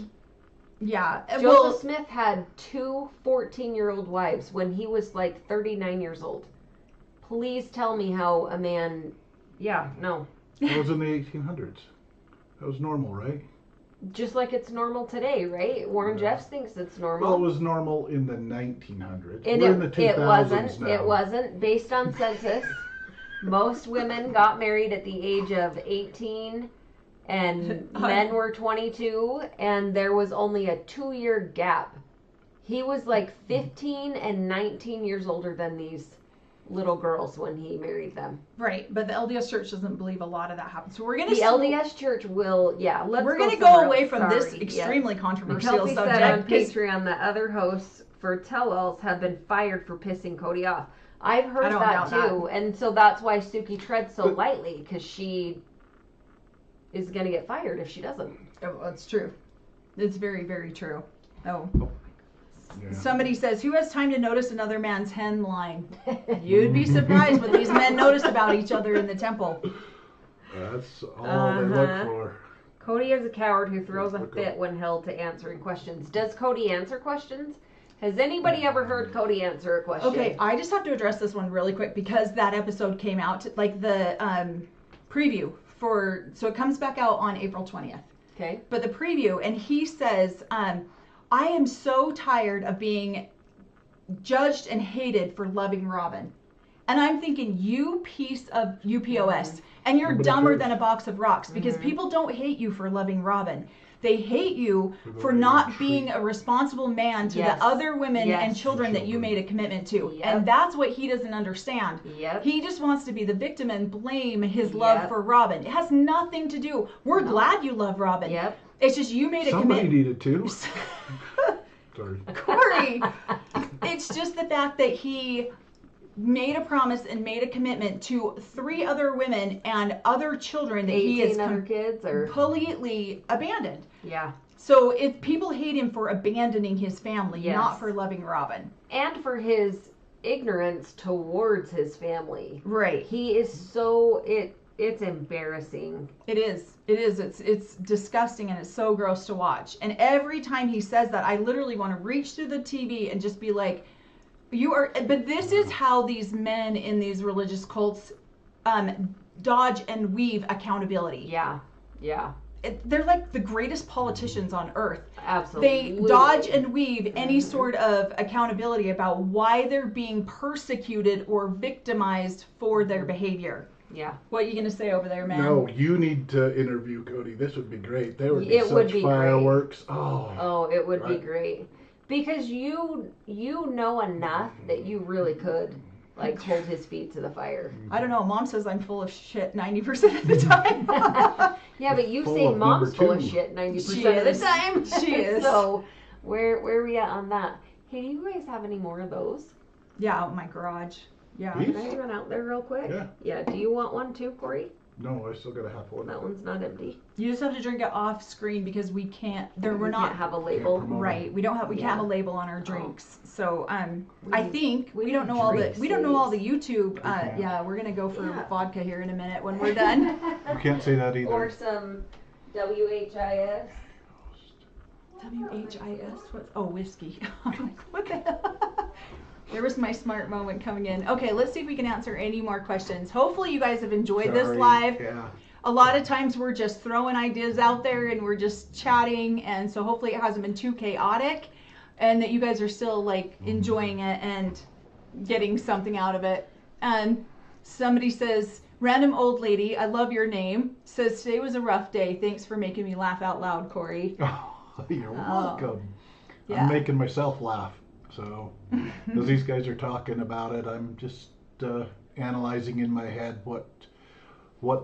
yeah. Joseph Smith had 2 14-year-old wives when he was like 39 years old. Please tell me how a man... Yeah, no. That was in the 1800s. That was normal, right? Just like it's normal today, right? Warren Jeffs thinks it's normal. Well, it was normal in the 1900s. And We're in the 2000s now. It wasn't. Based on census, most women got married at the age of 18, and men were 22, and there was only a 2-year gap. He was like 15 and 19 years older than these little girls when he married them. Right, but the LDS Church doesn't believe a lot of that happens. So we're gonna. The LDS Church will, we're gonna go away from this extremely controversial subject. Said on Patreon that other hosts for tell-alls have been fired for pissing Cody off. I've heard that too, and so that's why Suki treads so lightly, because she is gonna get fired if she doesn't. Oh, that's true. It's very, very true. Oh. Yeah. Somebody says, who has time to notice another man's hen line? You'd be surprised what these men notice about each other in the temple. That's all they look for. Cody is a coward who throws a fit when held to answering questions. Does Cody answer questions? Has anybody ever heard Cody answer a question? Okay, I just have to address this one really quick because that episode came out, like the preview so it comes back out on April 20th. Okay. But the preview, and he says, I am so tired of being judged and hated for loving Robin. And I'm thinking, you piece of UPOS, And you're Nobody dumber cares. than a box of rocks, because people don't hate you for loving Robin. They hate you For the for way you not treat- being a responsible man to Yes. the other women Yes. and children that you Children. made a commitment to. Yep. And that's what he doesn't understand. Yep. He just wants to be the victim and blame his love Yep. for Robin. It has nothing to do. We're No. glad you love Robin. Yep. It's just you made a Somebody commitment. needed to. Sorry. Corey, it's just the fact that he made a promise and made a commitment to 3 other women and other children that he 18 is other kids or completely abandoned. yeah. So people hate him for abandoning his family, Yes. not for loving Robin. And for his ignorance towards his family. Right. He is so it's embarrassing. It is. It is. It's disgusting and it's so gross to watch. And every time he says that, I literally want to reach through the TV and just be like, you are, but this is how these men in these religious cults dodge and weave accountability. Yeah. Yeah. They're like the greatest politicians on earth. Absolutely. They dodge and weave any sort of accountability about why they're being persecuted or victimized for their behavior. Yeah. What are you going to say over there, man? No, you need to interview Cody. This would be great. There would be It would such be fireworks. Oh. Oh, it would be Right. great. Because you know enough that you really could like hold his feet to the fire. I don't know. Mom says I'm full of shit 90% of the time. Yeah, but you Full say of mom's number full of two. shit 90% She of the is. time. She is. So where are we at on that? Hey, do you guys have any more of those? Yeah, out in my garage. Yeah. These? Can I run out there real quick? Yeah. Yeah. Do you want one too, Corey? No, I still got a half one. That one's not empty. You just have to drink it off screen because we can't. We're We not can't have a label. promote. right. We don't have. We can't have a Yeah. label on our drinks. So We I need- think we we don't need know all the. drinks, We don't know all the please. YouTube. can't. Yeah, we're gonna go for Yeah. vodka here in a minute when we're done. You can't say that either. Or some WHIS. WHIS. What's whiskey? I'm like, what the hell? There was my smart moment coming in. Okay, let's see if we can answer any more questions. Hopefully you guys have enjoyed this Sorry. live. Yeah. A lot of times we're just throwing ideas out there and we're just chatting, and so hopefully it hasn't been too chaotic and that you guys are still like enjoying it and getting something out of it. And somebody says, random old lady, I love your name, says today was a rough day. Thanks for making me laugh out loud, Corey. You're Oh. welcome. Yeah. I'm making myself laugh. So, as these guys are talking about it, I'm just analyzing in my head what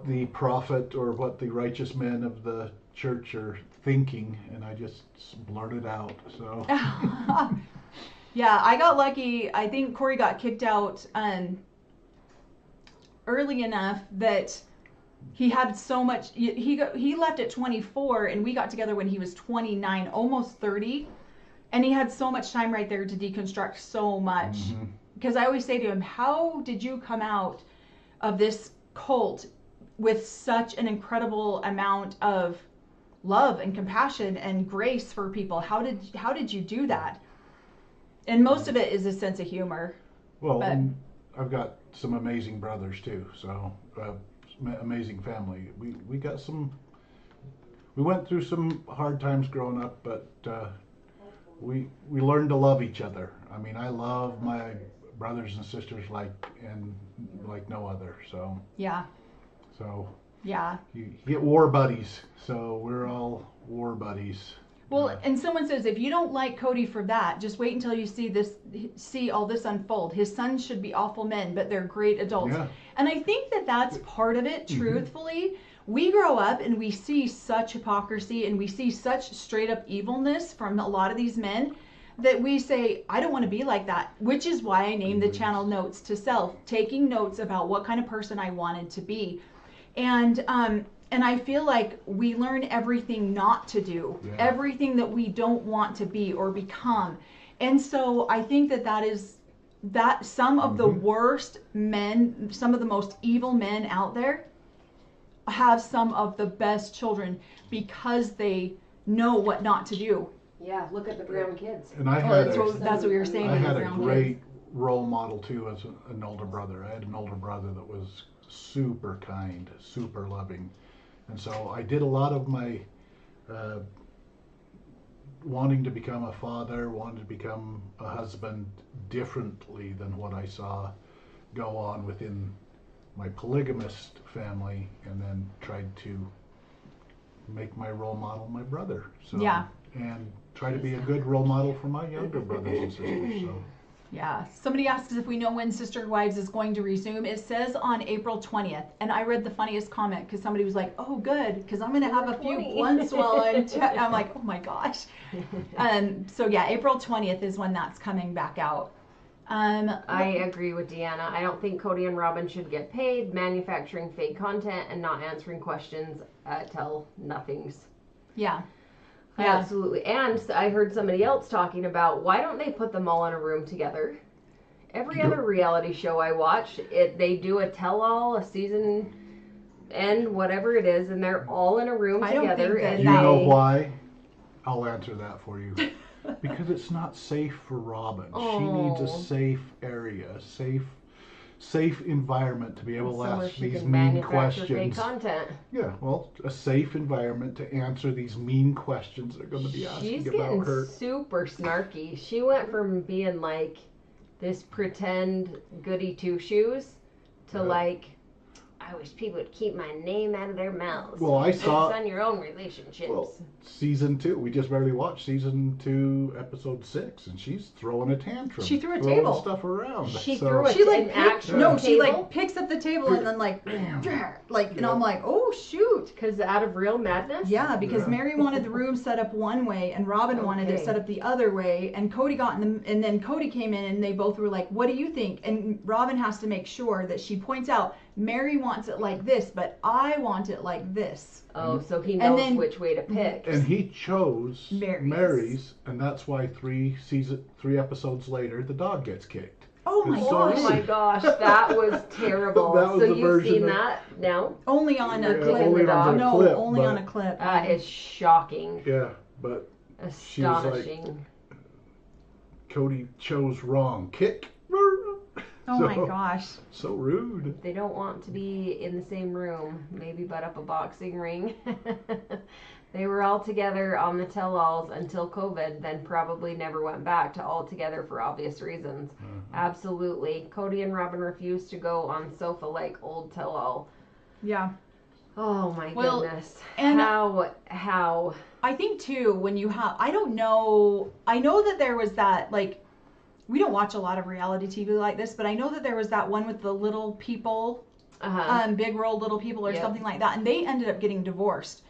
the prophet or what the righteous men of the church are thinking, and I just blurt it out. So, Yeah, I got lucky. I think Corey got kicked out early enough that he had so much. He left at 24, and we got together when he was 29, almost 30, and he had so much time right there to deconstruct so much. Mhm. Because I always say to him, "How did you come out of this cult with such an incredible amount of love and compassion and grace for people? How did you do that?" And most of it is a sense of humor. well, But- and I've got some amazing brothers too. So, amazing family. We got some. We went through some hard times growing up, but we learned to love each other. I mean, I love my brothers and sisters like no other. So Yeah, yeah. you get war buddies. So we're all war buddies. Well, and someone says, if you don't like Cody for that, just wait until you see all this unfold. His sons should be awful men, but they're great adults. Yeah. And I think that that's part of it, truthfully. We grow up and we see such hypocrisy and we see such straight up evilness from a lot of these men that we say, I don't want to be like that, which is why I named the channel Notes to Self, taking notes about what kind of person I wanted to be. And I feel like we learn everything not to do, Yeah. everything that we don't want to be or become. And so I think that some of the worst men, some of the most evil men out there have some of the best children because they know what not to do. Yeah, look at the brown kids. And I Oh, had that's what we were saying. I with the had a brown great kids. role model too as an older brother. I had an older brother that was super kind, super loving. And so I did a lot of my wanting to become a father, wanting to become a husband differently than what I saw go on within my polygamist family, and then tried to make my role model my brother. So Yeah. and try to be a good role model for my younger brothers and sisters. So Yeah. Somebody asks if we know when Sister Wives is going to resume. It says on April 20th. And I read the funniest comment because somebody was like, oh, good, because I'm going to have a few 20. blunts while I'm like, oh my gosh. So yeah, April 20th is when that's coming back out. I agree with Deanna. I don't think Cody and Robin should get paid manufacturing fake content and not answering questions tell nothings. Yeah. Absolutely. And I heard somebody else talking about why don't they put them all in a room together? Every other reality show I watch, they do a tell-all, a season end, whatever it is, and they're all in a room I don't together. think that And you know why? I'll answer that for you. Because it's not safe for Robin. She needs a safe area, a safe environment to be able to ask these mean questions. Fake content. Yeah, well, a safe environment to answer these mean questions they're going to be asking about her. She's getting super snarky. She went from being like this pretend goody two shoes to like, I wish people would keep my name out of their mouths. Well, I saw on your own relationships. Well, season 2. We just barely watched season 2, episode 6, and she's throwing a tantrum. She threw a throwing table. stuff around. She So- threw a She like an actual no, she table? like picks up the table and then like, and I'm like, oh shoot. Because out of real madness? Yeah, because Yeah. Mary wanted the room set up one way and Robin wanted it Okay. set up the other way, and Cody got in the, and then Cody came in and they both were like, what do you think? And Robin has to make sure that she points out Mary wants it like this, but I want it like this. Oh, so he And knows then- which way to pick. And he chose Mary's. and that's why 3 episodes later, the dog gets kicked. Oh my It's so gosh. Oh my gosh, that was terrible. That was so the you've version seen of- that now? Only on a Yeah, clip. only on a No, clip, only but- on a clip. That is shocking. Yeah, but She was like- Astonishing. Cody chose wrong. Kick. Oh my So- gosh. So rude. They don't want to be in the same room. Maybe butt up a boxing ring. They were all together on the tell-alls until COVID, then probably never went back to all together for obvious reasons. Absolutely. Cody and Robin refused to go on sofa like old tell-all. Yeah. Oh my Well, goodness. and- How? I think too, when you have, I don't know, I know that there was that, like, we don't watch a lot of reality TV like this, but I know that there was that one with the little people, Big World Little People or Yep. something like that, and they ended up getting divorced.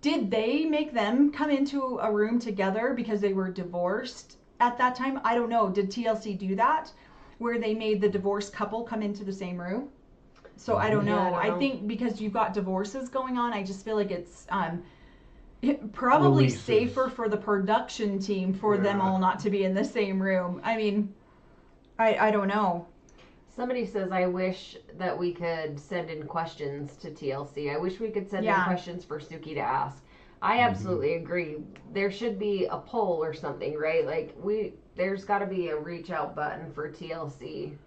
Did they make them come into a room together because they were divorced at that time? I don't know. Did TLC do that, where they made the divorced couple come into the same room? So I don't Yeah, know. I don't I know. think because you've got divorces going on, I just feel like it's probably Releases. safer for the production team for them Yeah. all not to be in the same room. I mean, I don't know. Somebody says, I wish that we could send in questions to TLC. I wish we could send in Yeah. questions for Suki to ask. I absolutely agree. There should be a poll or something, right? Like, there's got to be a reach out button for TLC.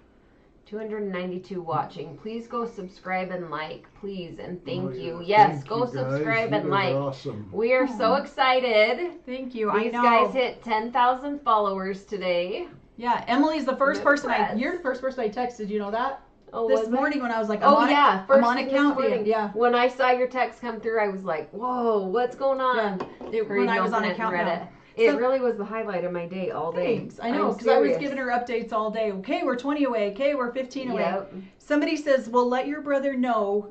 292 watching. Please go subscribe and like, please, and thank Oh, yeah. you. Yes, Thank go you, guys. subscribe You and guys like. are awesome. We are so excited. Thank you. I These know. guys hit 10,000 followers today. Yeah, Emily's the first Good person press. you're the first person I texted. You know that? Oh, This was it? morning when I was like, Oh on yeah, I'm first on thing this account. morning. Yeah. When I saw your text come through, I was like, "Whoa, what's going on?" When I was on account. read Yeah. it. It So- really was the highlight of my day all day. Thanks. I know, I'm because I was serious. giving her updates all day. Okay, we're 20 away. Okay, we're 15 away. Yep. Somebody says, well, let your brother know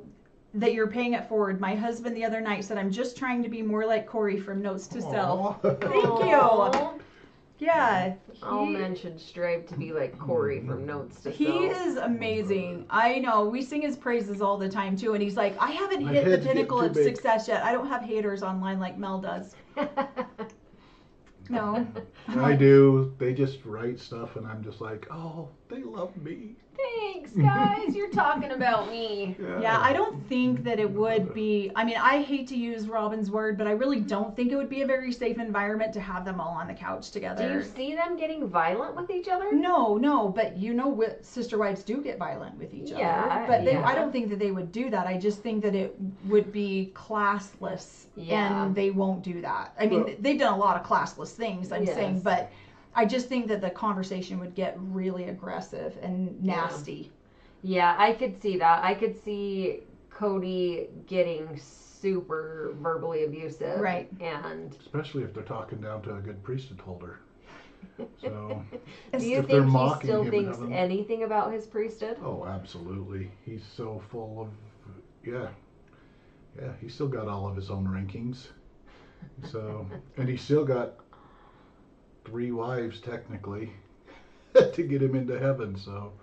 that you're paying it forward. My husband the other night said, I'm just trying to be more like Corey from Notes to Self. Aw. Thank you. Aw. Yeah. All men should strive to be like Corey from Notes to He Self. is amazing. I know. We sing his praises all the time, too. And he's like, I haven't My hit the head's getting pinnacle too of big. success yet. I don't have haters online like Mel does. No. I do. They just write stuff, and I'm just like, oh, they love me. Thanks, guys. You're talking about me. Yeah, I don't think that it would be. I mean, I hate to use Robin's word, but I really don't think it would be a very safe environment to have them all on the couch Do you together. see them getting violent with each other? No, but you know, sister wives do get violent with each Yeah, other. But yeah. I don't think that they would do that. I just think that it would be classless, Yeah. and they won't do that. I mean, Well- they've done a lot of classless things. I'm Yes. saying, but I just think that the conversation would get really aggressive and nasty. Yeah, I could see that. I could see Cody getting super verbally abusive. Right. And Especially if they're talking down to a good priesthood holder. So do you if they're think he mocking still him thinks and having, anything about his priesthood? oh, absolutely. He's so full of, yeah, he's still got all of his own rankings. So, and he's still got 3 wives technically to get him into heaven. So,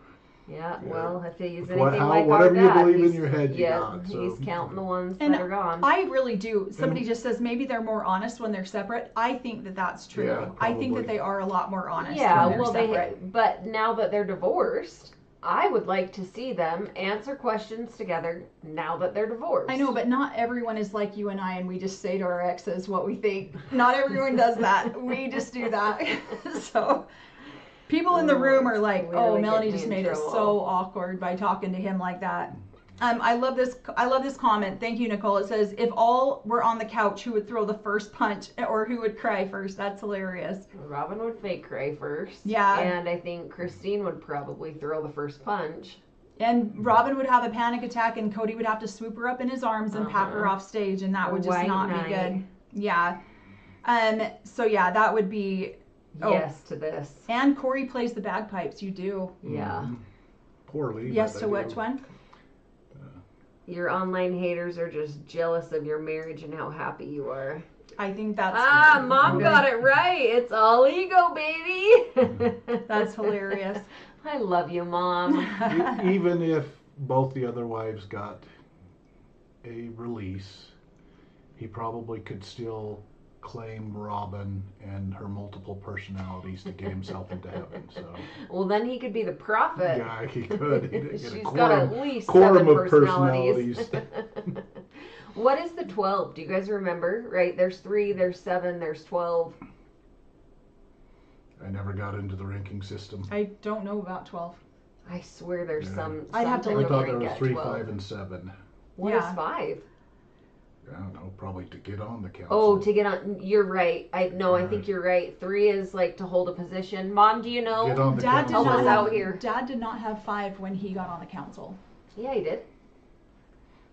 Yeah, yeah. well, if he's anything What- how- like whatever our you dad, believe in he's- your head, you yeah, got, so. he's counting the ones And that are gone. I really do. Somebody And- just says maybe they're more honest when they're separate. I think that that's true. Yeah, I think that probably. they are a lot more honest Yeah, when they're well, separate. but now that they're divorced, I would like to see them answer questions together now that they're divorced. I know, but not everyone is like you and I, and we just say to our exes what we think. Not everyone does that. We just do that. So people in the room are like, Really "Oh, get Melanie me just in made it trouble." so awkward by talking to him like that." I love this. I love this comment. Thank you, Nicole. It says, "If all were on the couch, who would throw the first punch, or who would cry first?" That's hilarious. Robin would fake cry first. Yeah. And I think Christine would probably throw the first punch. And Robin would have a panic attack, and Cody would have to swoop her up in his arms and pack her off stage, and that would just White not knight. be good. Yeah. So yeah, that would be. Oh. Yes to this. And Corey plays the bagpipes. You do. Yeah. Poorly. Yes but to I which do. one? Your online haters are just jealous of your marriage and how happy you are. I think that's. Mom got it right. It's all ego, baby. That's hilarious. I love you, Mom. Even if both the other wives got a release, he probably could still claim Robin and her multiple personalities to get himself into heaven. So Well, then he could be the prophet. yeah, he could. He'd get She's a got quorum, at least quorum 7 of personalities. personalities. What is the 12? Do you guys remember? Right, there's 3, there's 7, there's 12. I never got into the ranking system. I don't know about 12. I swear there's Yeah. some. I'd have to some I look type thought of there rank was at 3, 12. 5, and 7. What is Yeah. 5? I don't know, probably to get on the council. Oh, to get on. You're right. I Right. think you're right. 3 is like to hold a position. Mom, do you know? Get on the Dad did council. Help not us have. out here. Dad did not have 5 when he got on the council. Yeah, he did.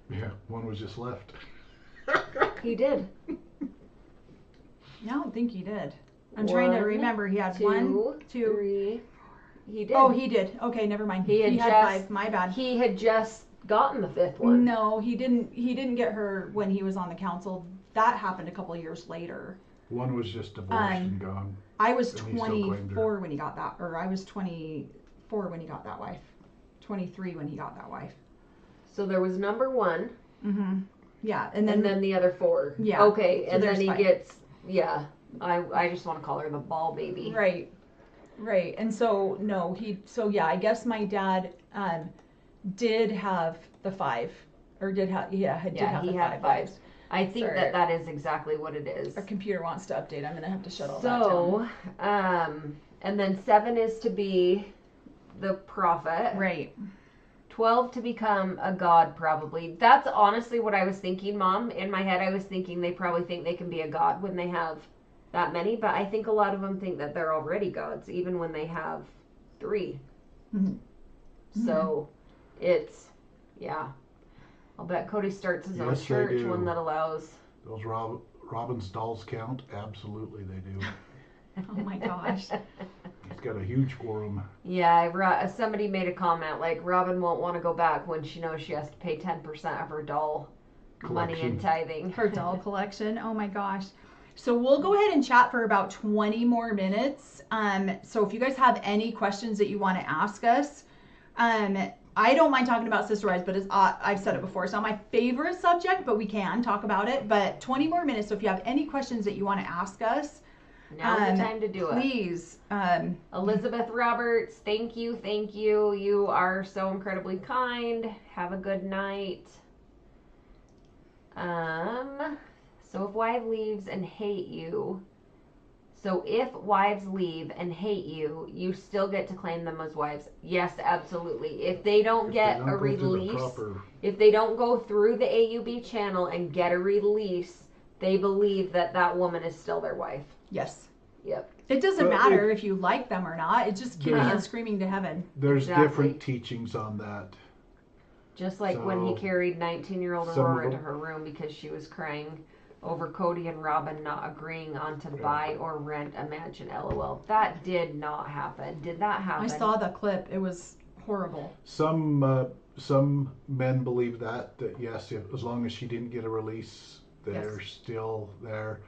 Yeah, one was just left. He did. I don't think he did. I'm trying to 1, remember. He had 2, 1, 2. 3. He did. Oh, he did. Okay, never mind. He had had just- 5. My bad. He had just gotten the 5th one. No, he didn't. He didn't get her when he was on the council. That happened a couple of years later. One was just divorced and gone. I was And he still claimed her. 24 when he got that, or I was 24 when he got that wife. 23 when he got that wife. So there was number 1, Mm-hmm. Yeah, and then the other 4. Yeah. Okay, So and then there's he 5. gets. Yeah. I just want to call her the ball baby. Right. And so no, yeah, I guess my dad did have the 5, or did have did have he the had 5 5. wives. I think Sorry. that is exactly what it is. Our computer wants to update. I'm gonna have to shut all that down. So, and then 7 is to be the prophet. Right. 12 to become a god, probably. That's honestly what I was thinking, Mom. In my head, I was thinking they probably think they can be a god when they have that many, but I think a lot of them think that they're already gods, even when they have 3. Mhm. So, it's, yeah. I'll bet Cody starts his own Yes, they church, do. one that allows. Those Robin's dolls count? Absolutely they do. Oh my gosh. He's got a huge quorum. Yeah, somebody made a comment like Robin won't want to go back when she knows she has to pay 10% of her doll money in Collection. tithing. Her doll collection. Oh my gosh. So we'll go ahead and chat for about 20 more minutes. So if you guys have any questions that you want to ask us, I don't mind talking about Sister Wives, but I've said it before. It's not my favorite subject, but we can talk about it. But 20 more minutes. So if you have any questions that you want to ask us, Now's the time to do it. please. Elizabeth Roberts, thank you. You are so incredibly kind. Have a good night. So if wives leave and hate you, you still get to claim them as wives. Yes, absolutely. If they don't If get they don't a go through the release, proper- if they don't go through the AUB channel and get a release, they believe that woman is still their wife. Yes. Yep. It doesn't But matter if you like them or not. It's just kicking There's- and screaming to heaven. There's Exactly. different teachings on that. Just like when he So, carried 19-year-old some of Aurora them- into her room because she was crying over Cody and Robin not agreeing on to buy or rent a mansion. LOL. That did not happen. Did that happen? I saw the clip. It was horrible. Some men believe that yes, as long as she didn't get a release, they're still there.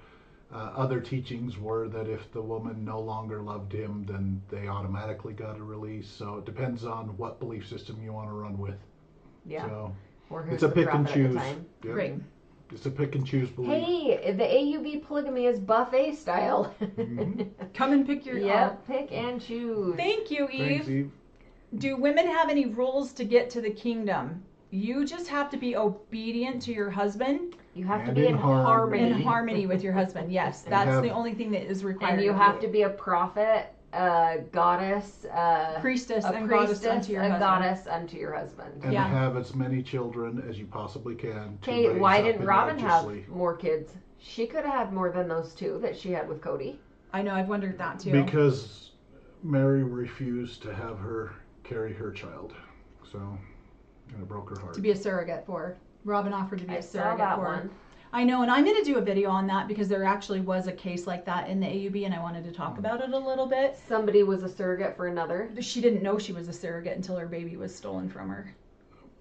Other teachings were that if the woman no longer loved him, then they automatically got a release. So it depends on what belief system you want to run with. Yeah. So Or who's it's a the pick and prophet at the choose. time. Yep. Great. It's a pick and choose belief. Hey, the AUB polygamy is buffet style. Mhm. Come and pick your. Yep, pick and choose. Thank you, Thanks, Eve. Eve. Do women have any rules to get to the kingdom? You just have to be obedient to your husband You have to And be in in harmony. harmony. in harmony with your husband. Yes, And that's have- the only thing that is required. And you of have to be a prophet, a goddess, priestess a and priestess, goddess unto your a husband. goddess unto your husband. And Yeah. have as many children as you possibly can. to Okay, raise why up didn't in Robin have religiously. more kids? She could have had more than those two that she had with Cody. I know. I've wondered that too. Because Mary refused to have her carry her child. So, and it broke her heart. To be a surrogate for her. Robin offered to be I a saw surrogate that for her. one. I know, and I'm going to do a video on that because there actually was a case like that in the AUB, and I wanted to talk about it a little bit. Somebody was a surrogate for another. She didn't know she was a surrogate until her baby was stolen from her.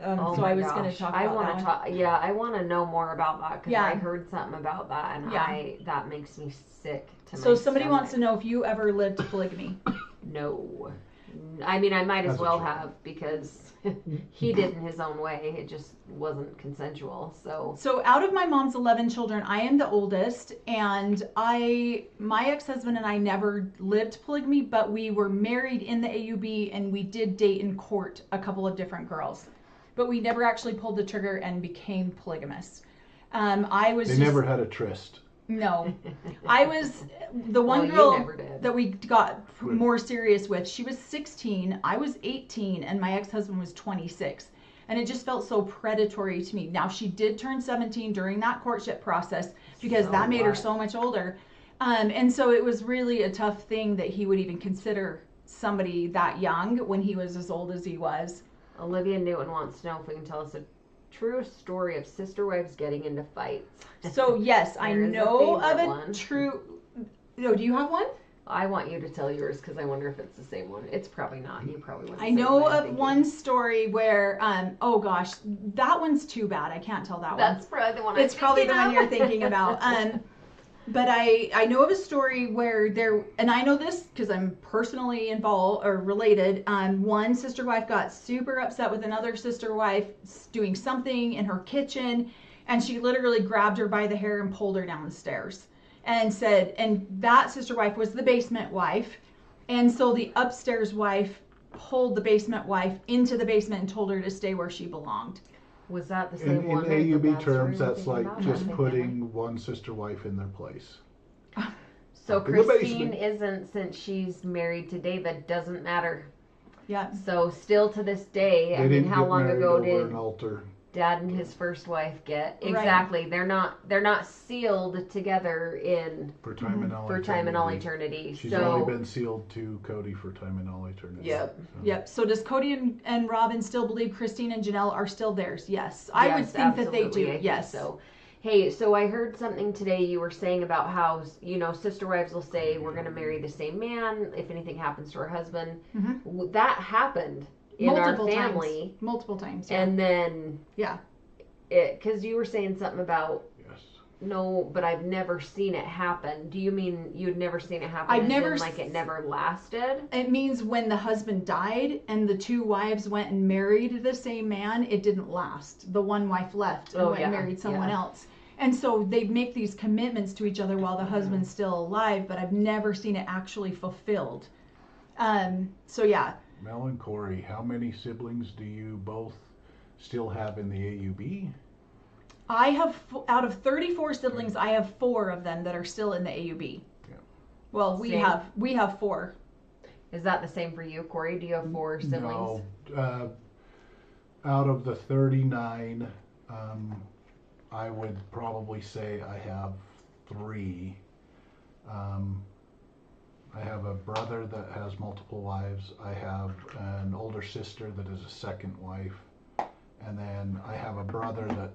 Oh So my I was going gosh. to talk I about want that to one. talk. Yeah, I want to know more about that because Yeah. I heard something about that, and Yeah. that makes me sick. To So my somebody stomach. wants to know if you ever lived polygamy. No. I mean, I might as As a well child. have because he did in his own way. It just wasn't consensual. So So out of my mom's 11 children, I am the oldest, and my ex-husband and I never lived polygamy, but we were married in the AUB, and we did date in court a couple of different girls, but we never actually pulled the trigger and became polygamous. I was They just, never had a tryst. no, I was the one Well, you girl never did. that we got Good. more serious with. She was 16, I was 18, and my ex-husband was 26. And it just felt so predatory to me. Now, she did turn 17 during that courtship process because So that made her what? so much older. And so it was really a tough thing that he would even consider somebody that young when he was as old as he was. Olivia Newton wants to know if we can tell us a true story of sister wives getting into fights. So, yes, I There is a know of favorite a one. true... Oh, do you have one? I want you to tell yours because I wonder if it's the same one. It's probably not. You probably wouldn't. I say know what I'm of thinking. one story where, oh gosh, that one's too bad. I can't tell that one. That's probably the one. It's I'm probably the thinking one of. you're thinking about. But I know of a story where there, and I know this because I'm personally involved or related. One sister wife got super upset with another sister wife doing something in her kitchen, and she literally grabbed her by the hair and pulled her down the stairs and said, and that sister wife was the basement wife. And so the upstairs wife pulled the basement wife into the basement and told her to stay where she belonged. Was that the In, same in one? AUB terms, that's like about? just Family? putting one sister wife in their place. So Up in the Christine basement. isn't, since she's married to David, doesn't matter. Yeah. So still to this day, They I mean, didn't how get long married ago over did an altar. Dad and his first wife get? Right. Exactly. They're not sealed together in For time and all for time and all eternity. She's so only been sealed to Cody for time and all eternity. Yep. So- Yep. So does Cody and Robin still believe Christine and Janelle are still theirs? Yes. I would yes, think that they absolutely, do. I think Yes. So, hey, so I heard something today. You were saying about how sister wives will say we're going to marry the same man if anything happens to her husband. Mhm. That happened in Multiple our family, times. Multiple times. Yeah. and then Yeah. because you were saying something about Yes. no, but I've never seen it happen. Do you mean you'd never seen it happen? I've as never in, like it never lasted. It means when the husband died and the two wives went and married the same man, it didn't last. The one wife left and Oh, went and yeah, married someone yeah. else. And so they make these commitments to each other while the husband's still alive, but I've never seen it actually fulfilled. So yeah. Mel and Corey, how many siblings do you both still have in the AUB? I have, out of 34 siblings, I have 4 of them that are still in the AUB. Yeah. Well, we Same. have 4. Is that the same for you, Corey? Do you have 4 siblings? No. Out of the 39, I would probably say I have 3. I have a brother that has multiple wives. I have an older sister that is a second wife. And then I have a brother that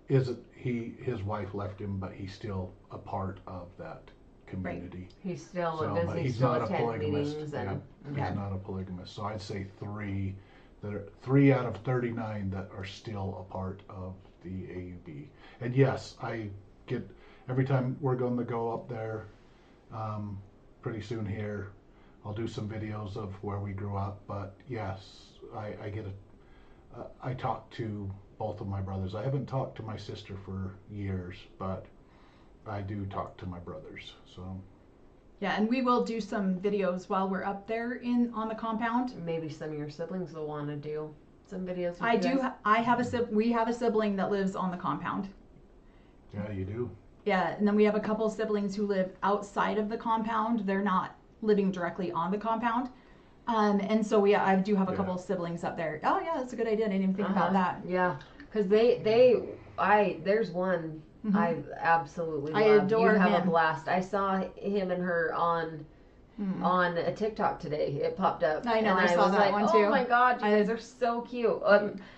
his wife left him, but he's still a part of that community. He's still So, but he's still not a attend polygamist. meetings Yeah, and he's not a polygamist. So I'd say three out of 39 that are still a part of the AUB. And yes, I get every time we're going to go up there pretty soon here. I'll do some videos of where we grew up. But yes, I talk to both of my brothers. I haven't talked to my sister for years, but I do talk to my brothers. So. Yeah, and we will do some videos while we're up there on the compound. maybe some of your siblings will want to do some videos with I you do. guys. We have a sibling that lives on the compound. Yeah, you do. Yeah, and then we have a couple siblings who live outside of the compound. They're not living directly on the compound. And so I do have a couple of siblings up there. Oh yeah, that's a good idea. I didn't even think about that. Yeah, because there's one I absolutely love. I adore You'd have him. a blast. I saw him and her on a TikTok today. It popped up. I know, and I saw was that like, one too. Oh my God, you guys are so cute.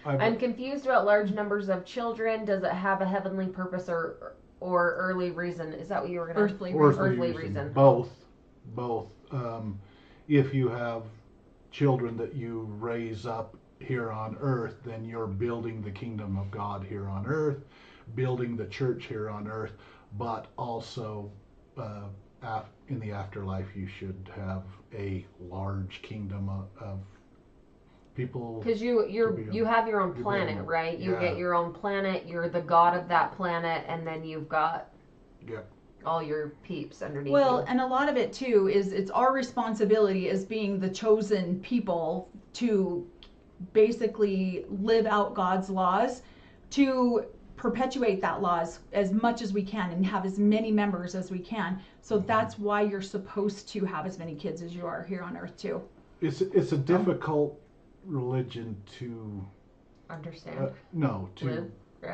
I'm confused about large numbers of children. Does it have a heavenly purpose or early reason? Is that what you were going to? Earthly reason. Both. If you have children that you raise up here on earth, then you're building the kingdom of God here on earth, building the church here on earth, but also in the afterlife you should have a large kingdom of people. Because you have your own planet, right? You get your own planet. You're the god of that planet, and then you've got all your peeps underneath. Well, you. and a lot of it too is it's our responsibility as being the chosen people to basically live out God's laws, to perpetuate that laws as much as we can and have as many members as we can. So that's why you're supposed to have as many kids as you are here on earth too. It's a difficult religion to Understand.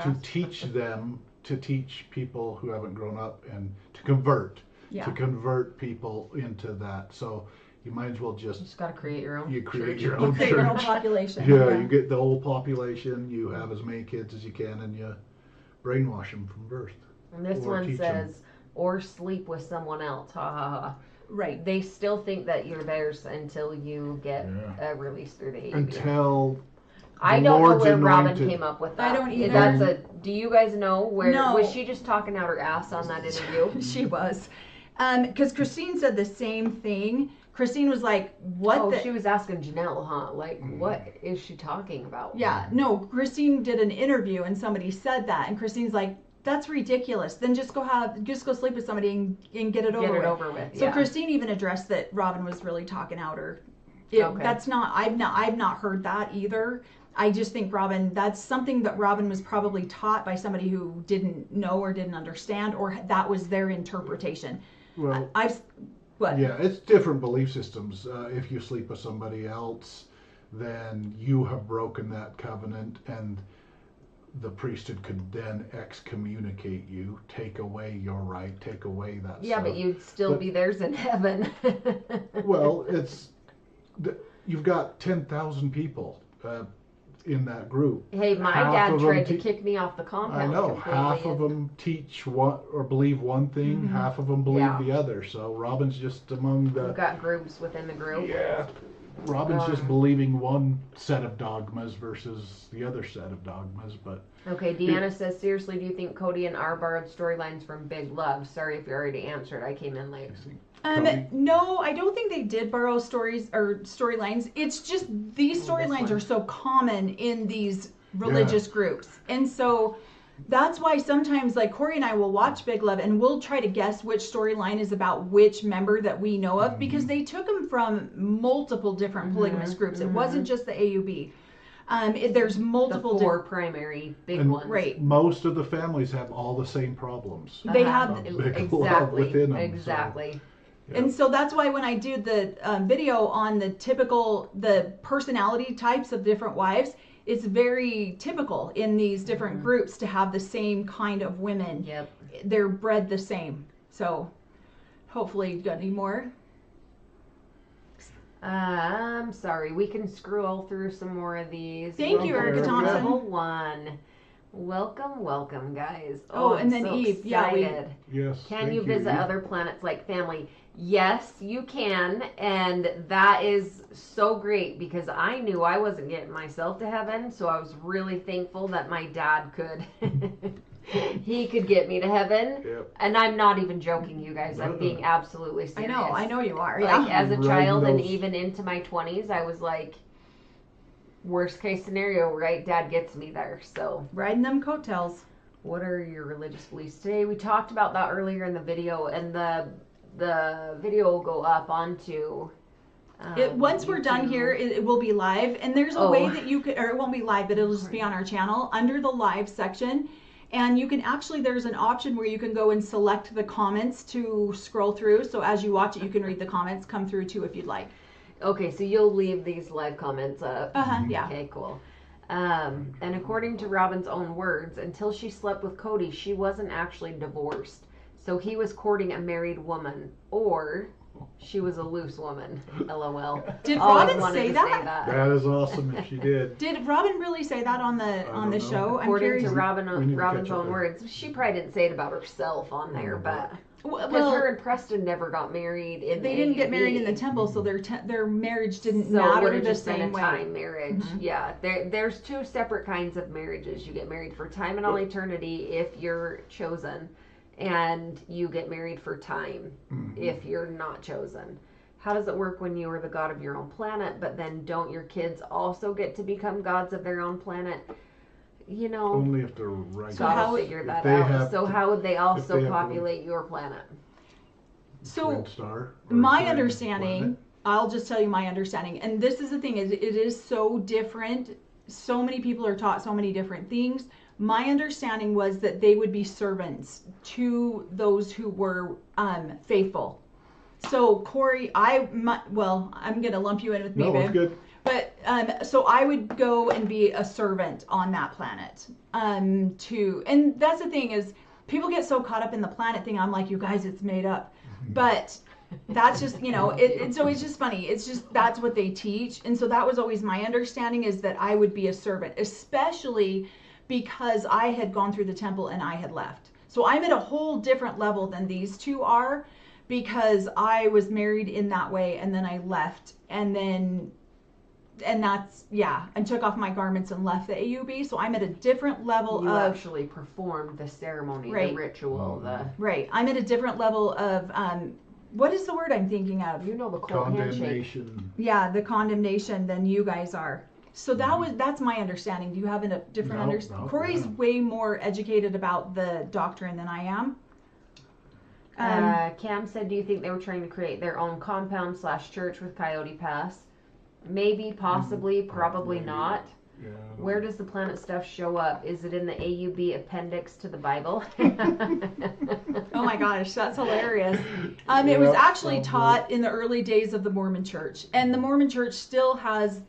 to teach them, to teach people who haven't grown up, and to convert people into that. So you might as well You just got to create your own. you create church. your own Create your own church. population. Yeah, you get the whole population, you have as many kids as you can, and you brainwash them from birth. And this Or one teach says, or sleep with someone else. Ha ha ha. Right. They still think that you're theirs until you get a release through the AUB. Until I don't know Lord's where Robin anointed. came up with that. I don't either. Do you guys know where? No. Was she just talking out her ass on that interview? She was. Because Christine said the same thing. Christine was like, what Oh, the... she was asking Janelle, huh? Like, what is she talking about? Yeah, no, Christine did an interview and somebody said that. And Christine's like, that's ridiculous. Then just go sleep with somebody and get it over with. So yeah. Christine even addressed that Robin was really talking out her. Okay. That's not, I've not heard that either. I just think that's something that Robin was probably taught by somebody who didn't know or didn't understand, or that was their interpretation. Well, What? yeah, it's different belief systems. If you sleep with somebody else, then you have broken that covenant, and the priesthood could then excommunicate you, take away your right, take away that Yeah, stuff. but you'd still be theirs in heaven. Well, you've got 10,000 people in that group. Hey, my Half dad of tried them to kick me off the compound. I know. completely. Half of them teach one or believe one thing, half of them believe the other. So Robin's just among the... We've got groups within the group. Yeah. Robin's just believing one set of dogmas versus the other set of dogmas, but... Okay, Deanna says, seriously, do you think Cody and R borrowed storylines from Big Love? Sorry if you already answered. I came in late. No, I don't think they did borrow stories or storylines. It's just these storylines are so common in these religious groups. And so that's why sometimes, like, Corey and I will watch Big Love and we'll try to guess which storyline is about which member that we know of, because they took them from multiple different polygamous groups. It wasn't just the AUB. There's multiple The four primary big ones. Right. Most of the families have all the same problems. They have Big love within them. Exactly. And so that's why when I do the video on the personality types of different wives, it's very typical in these different groups to have the same kind of women. Yep. They're bred the same. So Hopefully you got any more. I'm sorry. We can scroll through some more of these. Thank you, Erica Thompson. Level 1. Welcome, guys. Oh, and then I'm so Eve. excited. Yes. Can you visit other planets like family? Yes, you can. And that is so great because I knew I wasn't getting myself to heaven. So I was really thankful that my dad could. He could get me to heaven. Yep. And I'm not even joking, you guys. I'm being absolutely serious. I know you are. Like, Yeah. as a child and even into my 20s, I was like, worst case scenario, right? Dad gets me there. So, Riding them coattails. what are your religious beliefs today? We talked about that earlier in the video, and the video will go up onto. Once we're done here, it will be live, and there's a way that you could, or it won't be live, but it'll just be on our channel under the live section. And you can actually, there's an option where you can go and select the comments to scroll through. So as you watch it, you can read the comments come through too if you'd like. Okay, so you'll leave these live comments up. Yeah. Okay, cool. And according to Robin's own words, until she slept with Cody, she wasn't actually divorced. So he was courting a married woman, or she was a loose woman. LOL. Did Always Robin wanted say to that? That is awesome if she did. Did Robin really say that on the don't know. show? I'm According curious. to We need to Robin's catch up own there. words, she probably didn't say it about herself on there, but because Well, her and Preston never got married in they the didn't get AUB. married in the temple, so their marriage didn't So it matter would have the just been same a way. time marriage. Yeah, there's two separate kinds of marriages. You get married for time and all eternity if you're chosen, and you get married for time if you're not chosen. How does it work when you are the god of your own planet, but then don't your kids also get to become gods of their own planet? You know, Only if they're right. So how- figure that they out. have So to- how would they also they have to- populate your planet? So Twin star, or my twin understanding, planet. I'll just tell you my understanding, and this is the thing, is it is so different. So many people are taught so many different things. My understanding was that they would be servants to those who were faithful. So Corey, I'm gonna lump you in with me, No, babe. it's good. But so I would go and be a servant on that planet. And that's the thing is, people get so caught up in the planet thing. I'm like, you guys, it's made up. But that's just, it's always just funny. It's just, that's what they teach. And so that was always my understanding, is that I would be a servant, especially because I had gone through the temple and I had left. So I'm at a whole different level than these two are, because I was married in that way and then I left, and took off my garments and left the AUB. So I'm at a different level You of actually performed the ceremony, Right. the ritual, right. I'm at a different level of what is the word I'm thinking of? you know, the cold handshake. Condemnation. Yeah, the condemnation than you guys are. So that's my understanding. Do you have a different No, understanding? no, Corey's yeah. way more educated about the doctrine than I am. Cam said, do you think they were trying to create their own compound/church with Coyote Pass? Maybe, possibly, probably maybe. not. Yeah. Where does the planet stuff show up? Is it in the AUB appendix to the Bible? Oh my gosh, that's hilarious. It was Yeah, actually sounds taught in the early days of the Mormon Church, and the Mormon Church still has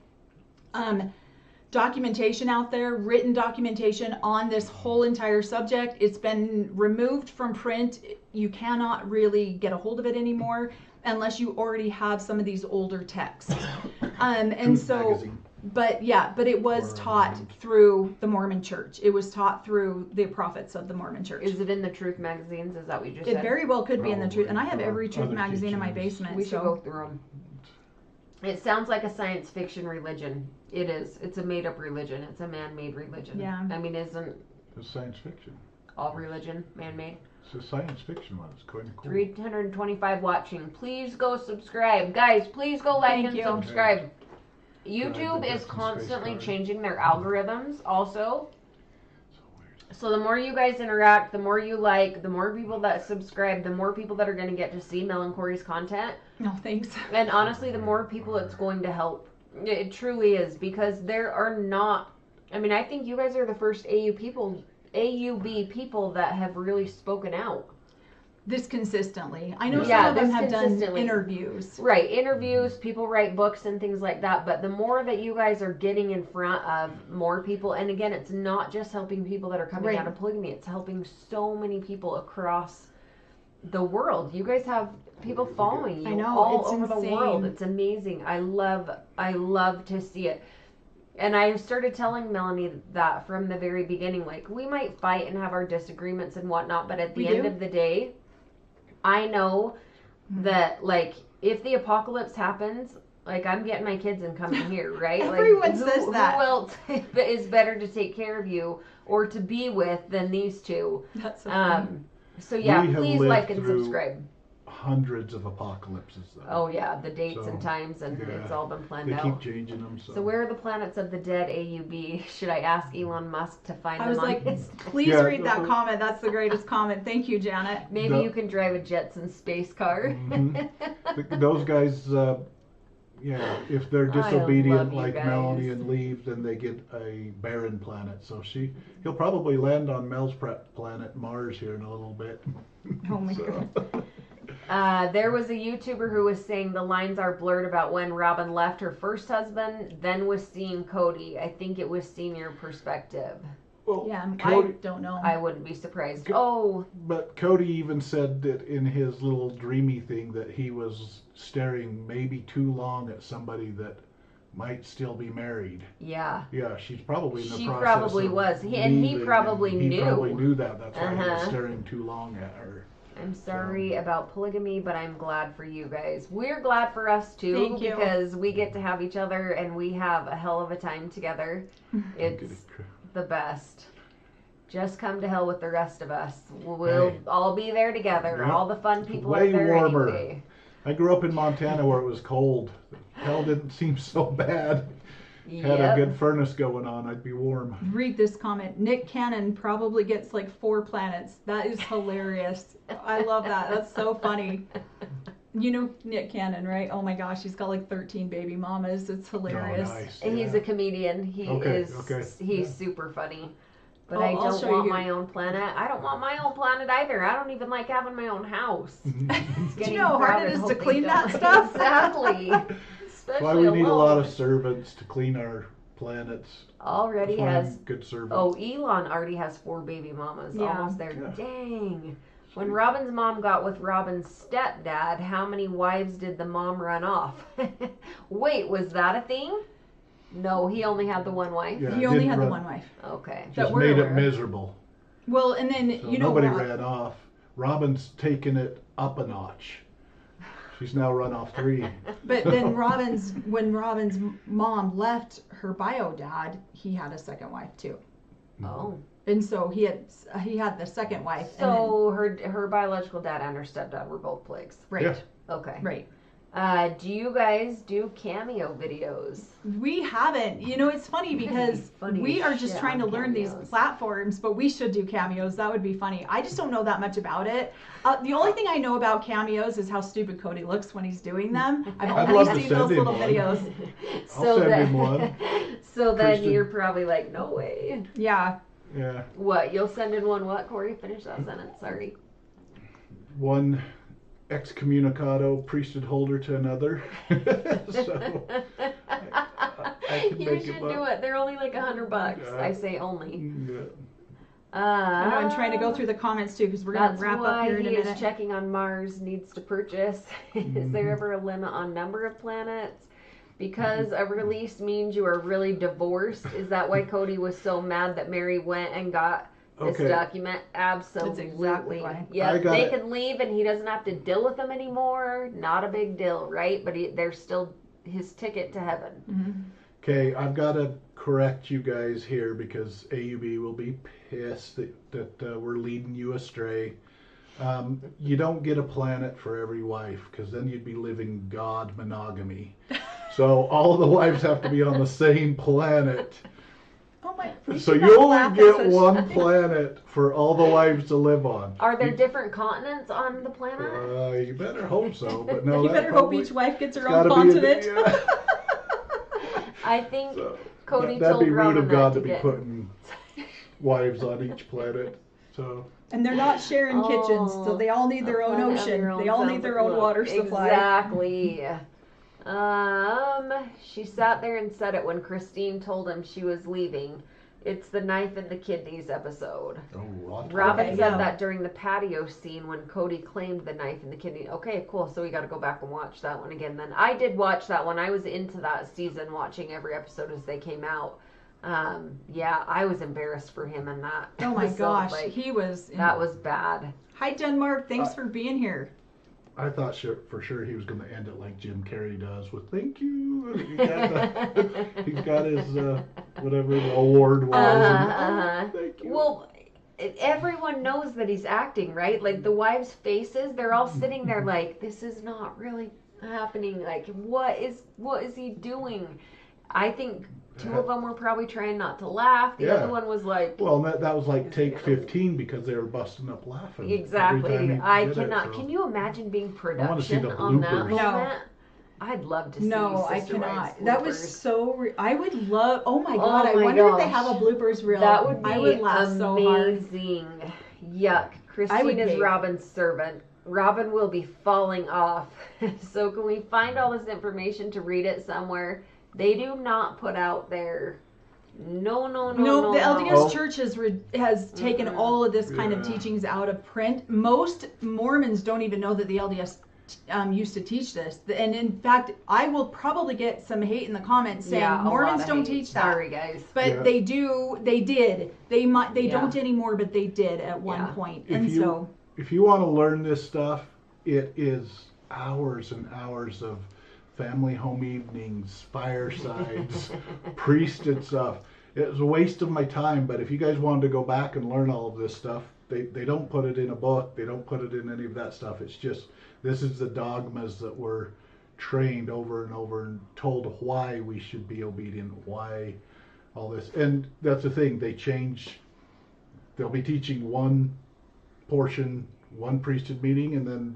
documentation out there, written documentation on this whole entire subject. It's been removed from print. You cannot really get a hold of it anymore unless you already have some of these older texts. And Truth so, magazine. but it was Or, taught through the Mormon Church. It was taught through the prophets of the Mormon Church. Is it in the Truth magazines? Is that what you just It said? very well could be in the Truth, Probably. and I have every Truth Other magazine in my teachings. basement. We should so go through them. It sounds like a science fiction religion. It is. It's a made-up religion. It's a man-made religion. Yeah. I mean, isn't It's science fiction. all religion man-made? It's a science fiction one. It's kind of cool. 325 watching. Please go subscribe. Guys, please go like Thank and you. subscribe. the YouTube is distance constantly space card. changing their algorithms also. So weird. So the more you guys interact, the more you like, the more people that subscribe, the more people that are going to get to see Mel and Corey's content. no thanks. And honestly, the more people it's going to help. It truly is, because there are not, I mean, I think you guys are the first AUB people that have really spoken out. This consistently. I know Yeah, some of them this have done consistently. interviews. Right, interviews, people write books and things like that, but the more that you guys are getting in front of more people, and again, it's not just helping people that are coming Right. out of polygamy, it's helping so many people across the world. You guys have people following you I know, all it's over insane. the world. It's amazing. I love to see it. And I started telling Melanie that from the very beginning. Like, we might fight and have our disagreements and whatnot, but at the end of the day, I know that, like, if the apocalypse happens, like, I'm getting my kids and coming here, right? Everyone like, says that. Who else is better to take care of you or to be with than these two? That's so funny. So yeah, We have please lived like and through subscribe. Hundreds of apocalypses, though. Oh yeah, the dates So, and times, and yeah, it's all been planned They out. keep changing them. So where are the planets of the dead, AUB? Should I ask Elon Musk to find I them was on like, his... please Yeah, read that comment. That's the greatest comment. Thank you, Janet. Maybe you can drive a Jetson space car. Those guys, yeah, if they're I love disobedient you like guys. Melanie and leave, then they get a barren planet. So he'll probably land on Mel's planet Mars here in a little bit. Oh my God. There was a YouTuber who was saying the lines are blurred about when Robin left her first husband, then was seeing Cody. I think it was senior perspective. Well, Yeah, Cody, I don't know. I wouldn't be surprised. but Cody even said that in his little dreamy thing that he was staring maybe too long at somebody that might still be married. Yeah. Yeah, she's probably in the She process. probably of was. He leaving, probably and he knew. probably knew that. That's why he was Uh-huh. staring too long at her. I'm sorry about polygamy, but I'm glad for you guys. We're glad for us too, Thank you. because we get to have each other and we have a hell of a time together. It's the best. Just come to hell with the rest of us. We'll Hey. all be there together. Yep. All the fun people Way are there warmer. anyway. I grew up in Montana where it was cold. Hell didn't seem so bad. Had a Yep. good furnace going on. I'd be warm. Read this comment. Nick Cannon probably gets like 4 planets. That is hilarious. I love that. That's so funny. You know Nick Cannon, right? Oh my gosh, he's got like 13 baby mamas. It's hilarious. Oh, nice. And he's a comedian. He's Yeah. super funny. But Oh, I I'll don't show want you. my own planet. I don't want my own planet either. I don't even like having my own house. It's Do you getting know how hard crowded. it is to Hope they clean that don't. stuff? Exactly. That's why Especially we need a alone. lot of servants to clean our planets. Already Find has. good servants. Oh, Elon already has 4 baby mamas. Yeah. Almost there. Yeah. Dang. When Robin's mom got with Robin's stepdad, how many wives did the mom run off? Wait, was that a thing? No, he only had the one wife. Yeah, He only didn't had the run- one wife. Okay. that Just we're made aware it of. miserable. Well, and then So you know nobody Rob- ran off. Robin's taken it up a notch. She's now run off 3. But then when Robin's mom left her bio dad, he had a second wife too. Oh. And so he had the second wife. So her biological dad and her stepdad were both plagues. and then, right, Yeah. Okay. right. Do you guys do cameo videos? We haven't. You know, it's funny because Funny we as are just shit trying to on learn these cameos. platforms, but we should do cameos. That would be funny. I just don't know that much about it. The only thing I know about cameos is how stupid Cody looks when he's doing them. I've I'd only love to seen send those him little one. videos. I'll send him one. So then Priesthood. you're probably like, no way. Yeah. Yeah. What? You'll send in one what, Corey? Finish that sentence. Sorry. One excommunicado priesthood holder to another. So I can You make should him do up. it. They're only like $100. Yeah. I say only. Yeah. I know, I'm trying to go through the comments too because we're going to That's wrap why up here in a he is minute. checking on Mars, needs to purchase. Is there ever a limit on number of planets? Because a release means you are really divorced. Is that why Cody was so mad that Mary went and got this Okay. document? Absolutely. exactly why. Yeah, I got they it. can leave and he doesn't have to deal with them anymore. Not a big deal, right? But they're still his ticket to heaven. Mhm. Okay, I've got to correct you guys here because AUB will be pissed that we're leading you astray. You don't get a planet for every wife because then you'd be living God monogamy. So all the wives have to be on the same planet. Oh my! we So should you not laugh only at get such one things. planet for all the wives to live on. Are there different continents on the planet? You better hope so, but no. You that better hope probably- each wife gets her it's own gotta be continent. yeah. I think So, Cody that'd told be rude Robin of God that to be get- putting wives on each planet. So And they're not sharing kitchens, so they all need their A own planet of ocean. your own They all need sounds their like own look. water supply. Exactly. She sat there and said it when Christine told him she was leaving. It's the knife in the kidneys episode. Oh, Robin Okay, said yeah. that during the patio scene when Cody claimed the knife in the kidney. Okay, cool. So we got to go back and watch that one again. Then I did watch that one. I was into that season, watching every episode as they came out. Yeah, I was embarrassed for him in that. Oh my episode. gosh, Like, he was. that was bad. Hi Denmark, thanks for being here. I thought for sure he was going to end it like Jim Carrey does with "Thank you." He got his whatever the award was. And, thank you. Well, everyone knows that he's acting, right? Like the wives' faces, they're all sitting there like, this is not really happening. Like, what is he doing? I think two of them were probably trying not to laugh. The other one was like, well, that was like take 15 because they were busting up laughing. every exactly. time he I did cannot. it, so. Can you imagine being wanna see production the on that bloopers. moment? No. I'd love to see. No, I Sister cannot. Wives That was bloopers. so. I would love. Oh my god! Oh I my wonder if they gosh. have a bloopers reel. That would be I would laugh so hard. amazing. Yuck. would Christine is pay. Robin's servant. Robin will be falling off. So can we find all this information to read it somewhere? They do not put out there. No. No, the LDS no. Church has taken all of this kind of Yeah. teachings out of print. Most Mormons don't even know that the LDS used to teach this. And in fact, I will probably get some hate in the comments saying Yeah, a lot Mormons of don't hate. teach that. Sorry, guys. But Yeah. they do. They did. They might. They Yeah. don't anymore, but they did at one Yeah. point. If And you- so If you want to learn this stuff, it is hours and hours of family home evenings, firesides, priesthood stuff. It was a waste of my time, but if you guys wanted to go back and learn all of this stuff, they don't put it in a book. They don't put it in any of that stuff. It's just, this is the dogmas that were trained over and over and told why we should be obedient, why all this. And that's the thing, they'll be teaching one portion, one priesthood meeting, and then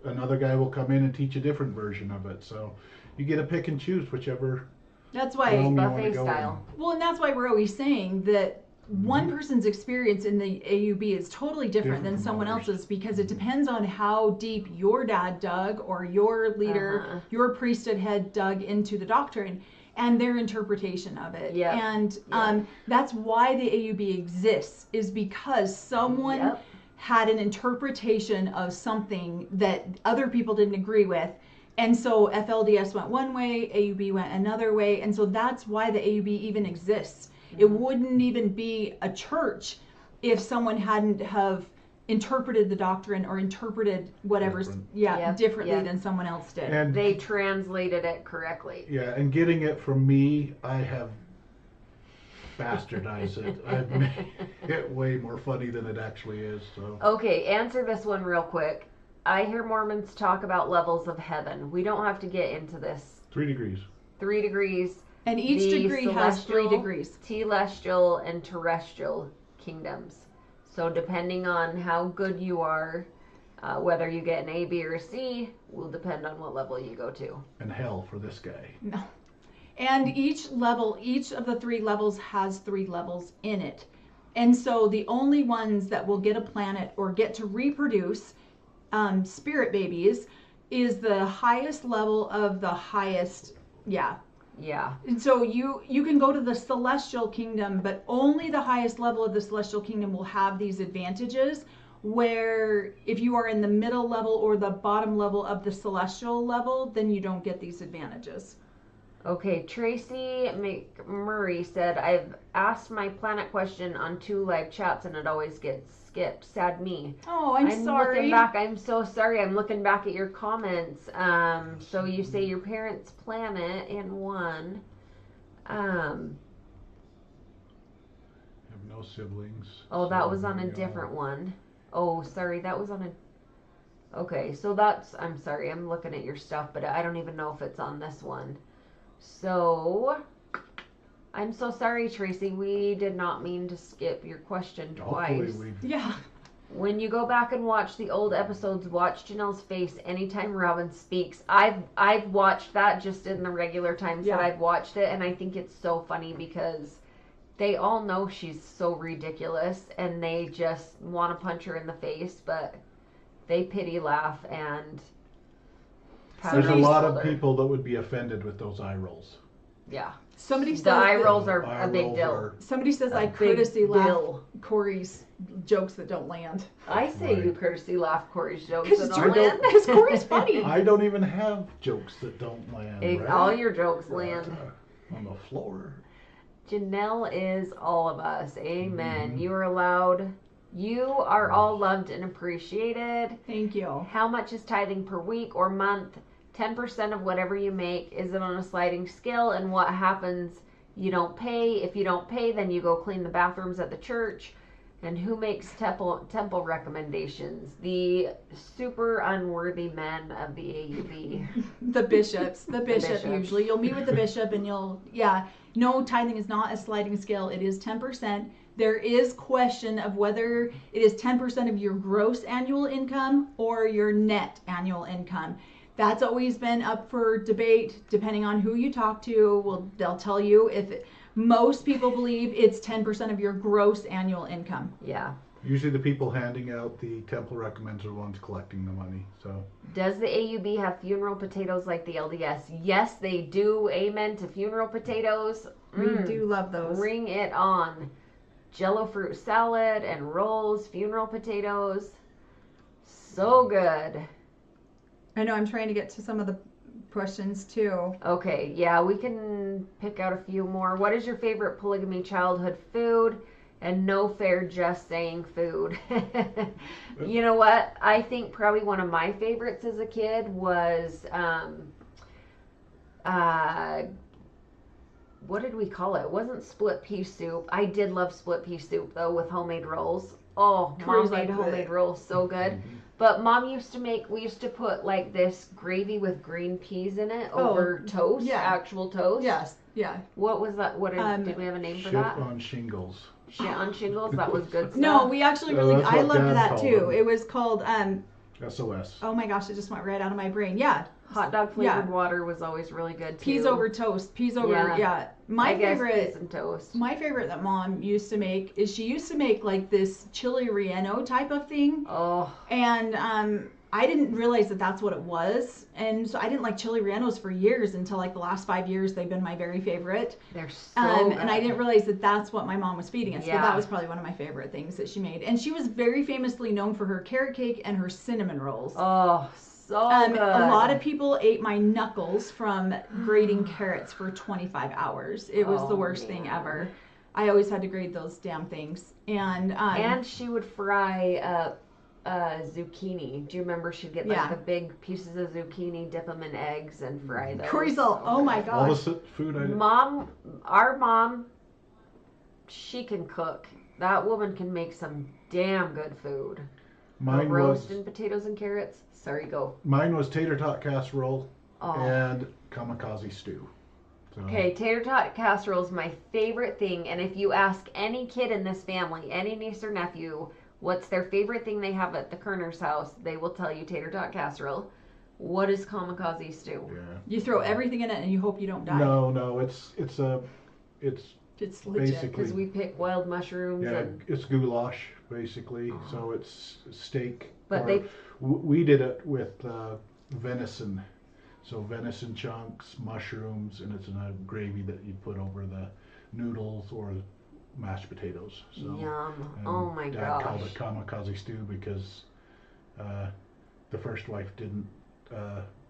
another guy will come in and teach a different version of it. So you get to pick and choose whichever that's why. realm you want Buffet to go style. Well, and that's why we're always saying that one person's experience in the AUB is totally different than Different from someone others. else's, because it depends on how deep your dad dug or your leader, your priesthood head dug into the doctrine and their interpretation of it. Yep. And that's why the AUB exists, is because someone Yep. had an interpretation of something that other people didn't agree with. And so FLDS went one way, AUB went another way. And so that's why the AUB even exists. It wouldn't even be a church if someone hadn't have interpreted the doctrine or interpreted whatever's Different. Yep, differently yep. than someone else did. And They translated it correctly. yeah, and getting it from me, I have bastardized it. I've made it way more funny than it actually is. So Okay, answer this one real quick. I hear Mormons talk about levels of heaven. We don't have to get into this. 3 degrees. 3 degrees. And each the degree has 3 celestial, degrees. Telestial, and terrestrial kingdoms. So depending on how good you are, whether you get an A, B, or a C, will depend on what level you go to. And hell for this guy. No. And each of the 3 levels has 3 levels in it. And so the only ones that will get a planet or get to reproduce spirit babies is the highest level of the highest, Yeah. And so you can go to the celestial kingdom, but only the highest level of the celestial kingdom will have these advantages, where if you are in the middle level or the bottom level of the celestial level, then you don't get these advantages. Okay, Tracy McMurray said, I've asked my planet question on 2 live chats and it always gets skipped. Sad me. Oh, I'm sorry. Looking back, I'm so sorry. I'm looking back at your comments. So you say your parents' planet in 1. Have no siblings. Oh, that so was on a there you go. different one. Oh, sorry, that was on a... Okay, so that's... I'm sorry, I'm looking at your stuff, but I don't even know if it's on this one. So... I'm so sorry, Tracy. We did not mean to skip your question twice. Hopefully Yeah. When you go back and watch the old episodes, watch Janelle's face anytime Robin speaks. I've watched that just in the regular times that I've watched it, and I think it's so funny because they all know she's so ridiculous, and they just want to punch her in the face, but they pity laugh and pat There's her a on the lot of shoulder. people that would be offended with those eye rolls. Yeah. Somebody The says eye that- rolls are Eye a big rolls deal. are- Somebody says I big courtesy laugh deal. Corey's jokes that don't land. I say Right. you courtesy laugh Corey's jokes Because that don't land. Corey's funny. I don't even have jokes that don't land. Right? All your jokes land. On the floor. Janelle is all of us. Amen. Mhm. You are allowed. You are all loved and appreciated. Thank you. How much is tithing per week or month? 10% of whatever you make. Is it on a sliding scale? And what happens? You don't pay. If you don't pay, then you go clean the bathrooms at the church. And who makes temple recommendations? The super unworthy men of the AUB. The bishops. The bishop bishops. usually. You'll meet with the bishop and no, tithing is not a sliding scale. It is 10%. There is question of whether it is 10% of your gross annual income or your net annual income. That's always been up for debate depending on who you talk to. Well, they'll tell you most people believe it's 10% of your gross annual income. Yeah. Usually the people handing out the temple recommends are the ones collecting the money. So Does the AUB have funeral potatoes like the LDS? Yes, they do. Amen to funeral potatoes. We do love those. Bring it on. Jello fruit salad and rolls, funeral potatoes. So good. I know I'm trying to get to some of the questions too. Okay, yeah, we can pick out a few more. What is your favorite polygamy childhood food? And no fair, just saying food. You know what? I think probably one of my favorites as a kid was, what did we call it? It wasn't split pea soup. I did love split pea soup though with homemade rolls. Oh, Corey's mom made like homemade that. rolls so good. But mom used to we used to put like this gravy with green peas in it over toast, yeah. actual toast. Yes, yeah. What was that? Did we have a name for shit that? on shingles. Shit on shingles. That was good stuff. No, we actually Oh, really, that's I what loved Dad that called too. it. It was called, SOS. oh my gosh, it just went right out of my brain. Yeah. Hot dog flavored water was always really good too. Peas over toast. Peas over, Yeah. My I guess favorite. peas and toast. My favorite that mom used to make is she used to make like this chili relleno type of thing. Oh, And I didn't realize that that's what it was. And so I didn't like chili rellenos for years until like the last 5 years they've been my very favorite. they're so good. And I didn't realize that that's what my mom was feeding us. But Yeah. that was probably one of my favorite things that she made. And she was very famously known for her carrot cake and her cinnamon rolls. Oh, so good. A lot of people ate my knuckles from grating carrots for 25 hours. It was the Oh, worst thing man. ever. I always had to grate those damn things. And she would fry up zucchini. Do you remember she'd get like Yeah. the big pieces of zucchini, dip them in eggs, and fry those? Corey's all, oh my All gosh. the food I Our mom, she can cook. That woman can make some damn good food. mine Roast was and potatoes and carrots. Sorry, go. tater tot casserole Oh. and kamikaze stew. So, Okay, tater tot casserole is my favorite thing, and if you ask any kid in this family, any niece or nephew, what's their favorite thing they have at the Kerner's house, they will tell you tater tot casserole. What is kamikaze stew? Yeah. You throw everything in it and you hope you don't die. No, it's It's legit. basically Because we pick wild mushrooms and it's goulash basically. So it's steak. But or they- we did it with venison. So venison chunks, mushrooms, and it's in a gravy that you put over the noodles or mashed potatoes. So yum. and Oh my Dad called gosh. it kamikaze stew because the first wife didn't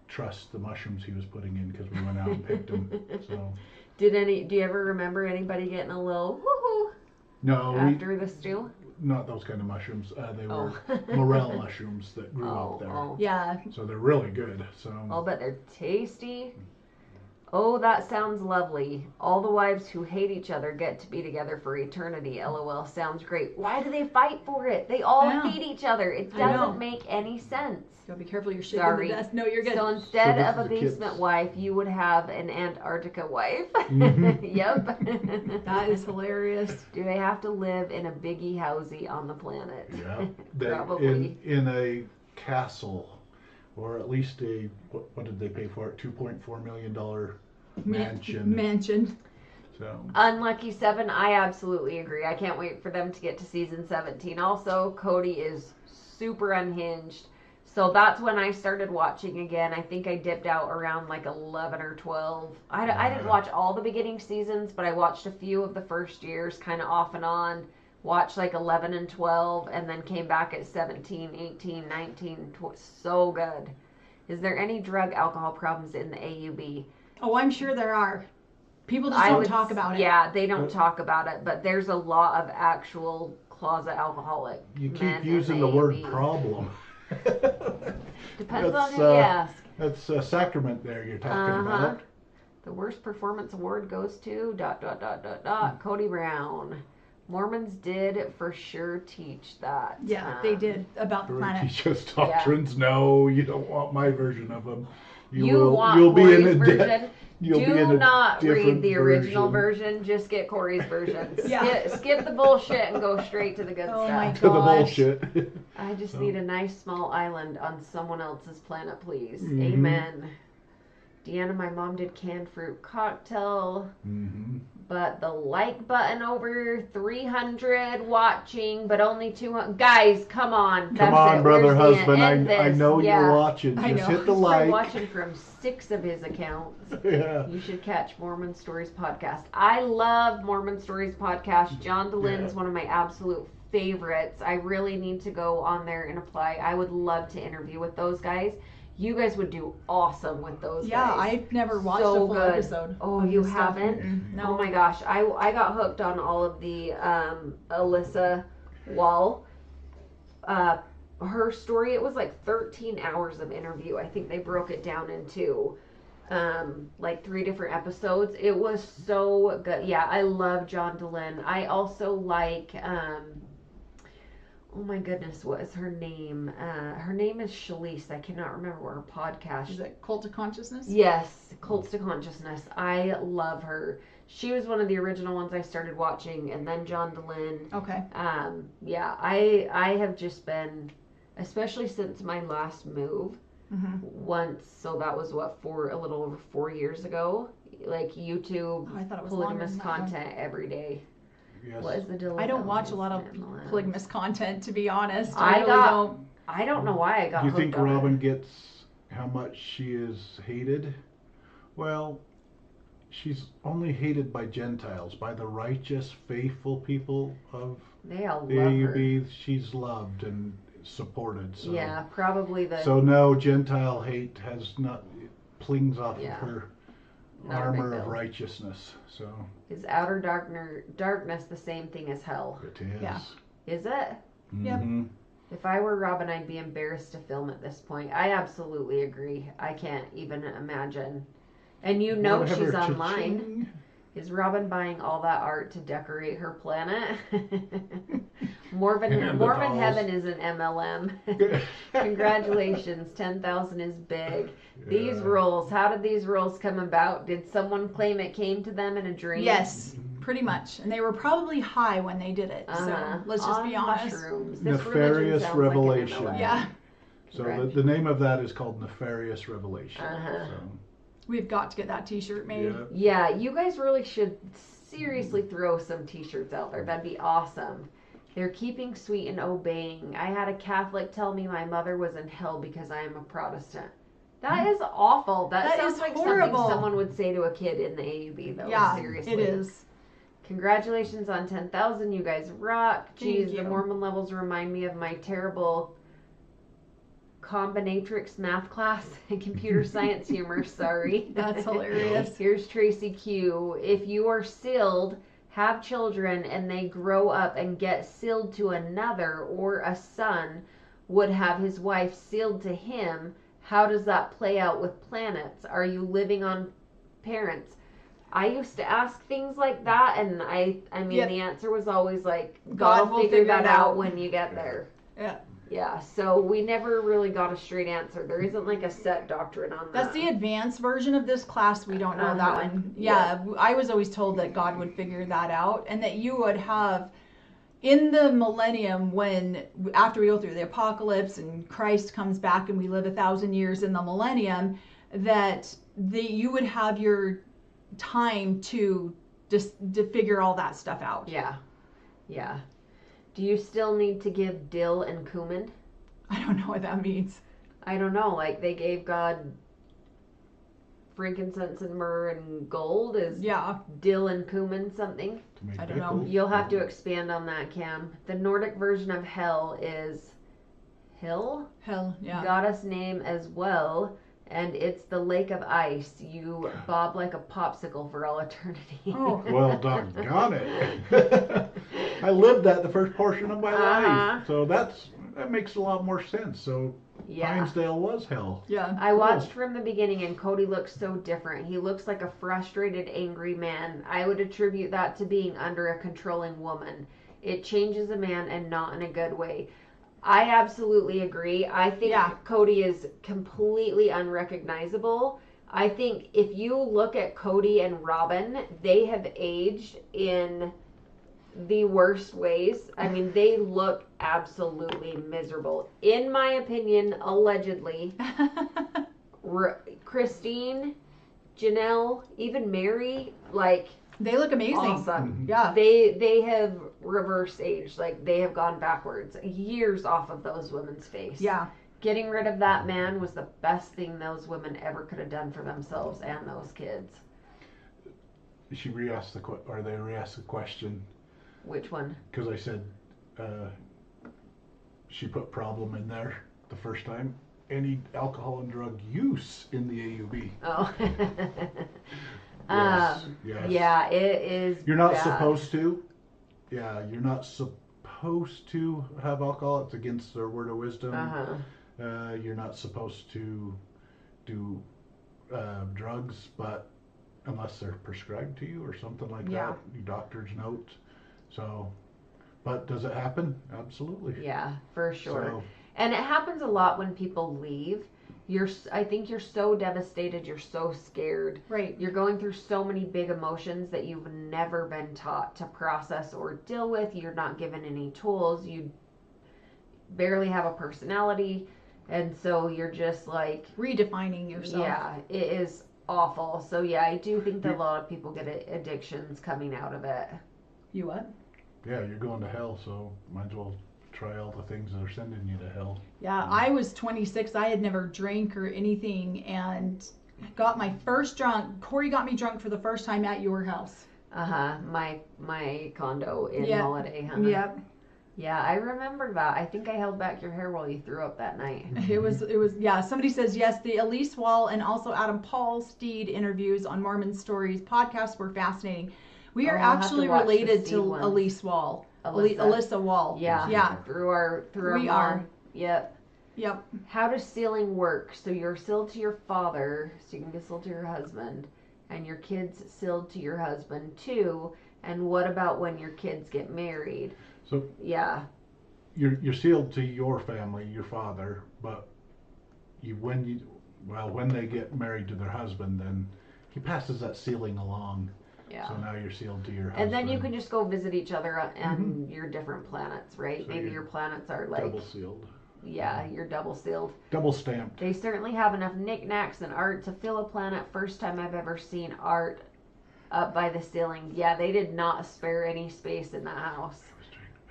trust the mushrooms he was putting in because we went out and picked them. So Do you ever remember anybody getting a little woohoo no, after the stew? not those kind of mushrooms. They were Oh. morel mushrooms that grew out there. Oh. Yeah. So they're really good. So I'll bet they're tasty. Oh, that sounds lovely. All the wives who hate each other get to be together for eternity. LOL. Sounds great. Why do they fight for it? They all I know. hate each other. It I know. doesn't make any sense. Gotta be careful you're shaking Sorry. the dust. No, you're good. So instead So this of a is the kids. basement wife, you would have an Antarctica wife. Mhm. Yep. That is hilarious. Do they have to live in a biggie housey on the planet? yeah, Probably. in a castle, or at least a what did they pay for it? $2.4 million mansion. Mansion. So Unlucky 7, I absolutely agree. I can't wait for them to get to season 17. Also, Cody is super unhinged, So that's when I started watching again. I think I dipped out around like 11 or 12. I didn't watch all the beginning seasons, but I watched a few of the first years, kind of off and on. Watched like 11 and 12, and then came back at 17, 18, 19. So good. Is there any drug alcohol problems in the AUB? Oh, I'm sure there are. People just don't talk about it. Yeah, they don't talk about it, but there's a lot of actual closet alcoholic. You keep using the word problem. Depends on who you ask. That's a sacrament there you're talking about. The worst performance award goes to ... Cody Brown. Mormons did for sure teach that. Yeah, they did about the planet. Teach us doctrines. Yeah. No, you don't want my version of them. You'll be in a version. Do not read the original version. Just get Corey's version. Skip the bullshit and go straight to the good stuff. My gosh. To the bullshit. I just need a nice small island on someone else's planet, please. Amen. Deanna, my mom did canned fruit cocktail. But the like button over 300 watching, but only 200. Guys, come on. Come on, brother husband. I know you're watching. Just hit the like. He's watching from 6 of his accounts. Yeah. You should catch Mormon Stories podcast. I love Mormon Stories podcast. John DeLynne's one of my absolute favorites. I really need to go on there and apply. I would love to interview with those guys. You guys would do awesome with those guys. Yeah, I've never watched a full episode. Oh, you haven't? No. Oh my gosh. I got hooked on all of the Alyssa Wall. Her story, it was like 13 hours of interview. I think they broke it down into like 3 different episodes. It was so good. Yeah, I love John DeLynne. I also like... oh my goodness, what is her name? Her name is Shalise. I cannot remember what her podcast is. It Cult of Consciousness? Yes, Cults to Consciousness. I love her. She was one of the original ones I started watching, and then John DeLynne. Okay. Yeah, I have just been, especially since my last move, once, so that was a little over 4 years ago, like YouTube, polygamous content every day. Yes. What is the deal? I don't watch a lot of polygamous content, to be honest. I don't know why I got hooked on it. You think Robin gets how much she is hated? Well, she's only hated by Gentiles, by the righteous, faithful people of the AUB. She's loved and supported. So. Yeah, probably the... So no, Gentile hate has not... Clings off of her armor of righteousness. So is outer darkness the same thing as hell? It is. Yeah. Is it? Yep. If I were Robin, I'd be embarrassed to film at this point. I absolutely agree. I can't even imagine. And you know she's online. Is Robin buying all that art to decorate her planet? Mormon Heaven is an MLM. Congratulations, 10,000 is big. Yeah. These rules, how did these rules come about? Did someone claim it came to them in a dream? Yes, pretty much. And they were probably high when they did it. So let's just be honest. Mushrooms. Nefarious Revelation. Like yeah. So the name of that is called Nefarious Revelation. So. We've got to get that t-shirt made. Yeah, you guys really should seriously throw some t-shirts out there. That'd be awesome. They're keeping sweet and obeying. I had a Catholic tell me my mother was in hell because I am a Protestant. That is awful. That sounds like horrible. Something someone would say to a kid in the AUB, though. Yeah, seriously. It is. Congratulations on 10,000. You guys rock. Jeez, the Mormon levels remind me of my terrible combinatrix math class and computer science humor. Sorry. That's hilarious. Here's Tracy Q. If you are sealed, have children, and they grow up and get sealed to another, or a son would have his wife sealed to him, how does that play out with planets? Are you living on parents? I used to ask things like that, and I mean, the answer was always like, God will figure that out when you get there. Yeah. Yeah, so we never really got a straight answer. There isn't like a set doctrine on that. That's the advanced version of this class. We don't know that one. Yeah, I was always told that God would figure that out, and that you would have, in the millennium, after we go through the apocalypse and Christ comes back and we live 1,000 years in the millennium, that you would have your time to figure all that stuff out. Yeah. Do you still need to give dill and cumin? I don't know what that means. I don't know, like they gave God frankincense and myrrh and gold. Is Yeah. dill and cumin something? To make I don't know. pickles. You'll have to expand on that, Cam. The Nordic version of hell is Hill, Hell, yeah. goddess name as well, and it's the lake of ice. You bob like a popsicle for all eternity. Oh. Well, doggone it. I lived that the first portion of my life. So that makes a lot more sense. So Yeah. Hinesdale was hell. Yeah. I watched from the beginning and Cody looks so different. He looks like a frustrated, angry man. I would attribute that to being under a controlling woman. It changes a man and not in a good way. I absolutely agree. I think Yeah. Cody is completely unrecognizable. I think if you look at Cody and Robin, they have aged in the worst ways. I mean, they look absolutely miserable. In my opinion, allegedly, Christine, Janelle, even Mary, like, They look amazing. awesome. Yeah. They have reverse aged, like they have gone backwards years off of those women's face. Yeah. Getting rid of that man was the best thing those women ever could have done for themselves and those kids. She re-asked they re-asked the question Which one? because I said she put problem in there the first time. Any alcohol and drug use in the AUB? Oh. Yes. Yeah, it is. You're not bad. supposed to. Yeah, you're not supposed to have alcohol. It's against their word of wisdom. Uh-huh. You're not supposed to do drugs, but unless they're prescribed to you or something like Yeah. that, your doctor's note. So, but does it happen? Absolutely. Yeah, for sure. So, And it happens a lot when people leave. I think you're so devastated, you're so scared. Right. You're going through so many big emotions that you've never been taught to process or deal with. You're not given any tools. You barely have a personality. And so you're just like, Redefining yourself. yeah, it is awful. So yeah, I do think that a lot of people get addictions coming out of it. You what? yeah, you're going to hell, so might as well try all the things that are sending you to hell. Yeah, I was 26. I had never drank or anything and got my first drunk. Corey got me drunk for the first time at your house. Uh-huh. My condo in Yeah. Holiday, huh? Yep. Yeah, I remember that. I think I held back your hair while you threw up that night. It was, yeah. Somebody says, yes, the Elise Wall and also Adam Paul Steed interviews on Mormon Stories podcasts were fascinating. We are I'll have to actually watch the related Steed to ones. Elise Wall. Alyssa. Alyssa Wall. Yeah. Yeah. Through our We mom. are. Yep. Yep. How does sealing work? So you're sealed to your father, so you can get sealed to your husband, and your kids sealed to your husband too. And what about when your kids get married? So Yeah. you're sealed to your family, your father, but when they get married to their husband, then he passes that sealing along. Yeah. So now you're sealed to your husband. And then you can just go visit each other on your different planets, right? So Maybe you're your planets are like, double sealed, yeah, you're double sealed. double stamped. They certainly have enough knickknacks and art to fill a planet. First time I've ever seen art up by the ceiling. Yeah, they did not spare any space in that house.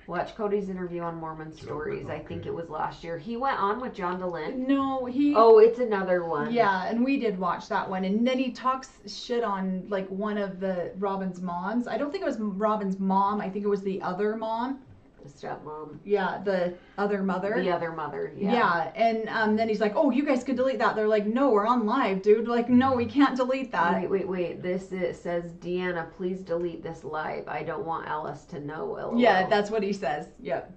Watch Cody's interview on Mormon Stories. I think it was last year. He went on with John DeLynn. No, he. Oh, it's another one. Yeah, and we did watch that one, and then he talks shit on like one of the Robin's moms. I don't think it was Robin's mom. I think it was the other mom. The stepmom. Yeah, the other mother. The other mother. Yeah. Yeah, and then he's like, "Oh, you guys could delete that." They're like, "No, we're on live, dude. Like, no, we can't delete that." Wait. It says, Deanna, please delete this live. I don't want Alice to know. LOL. Yeah, that's what he says. Yep.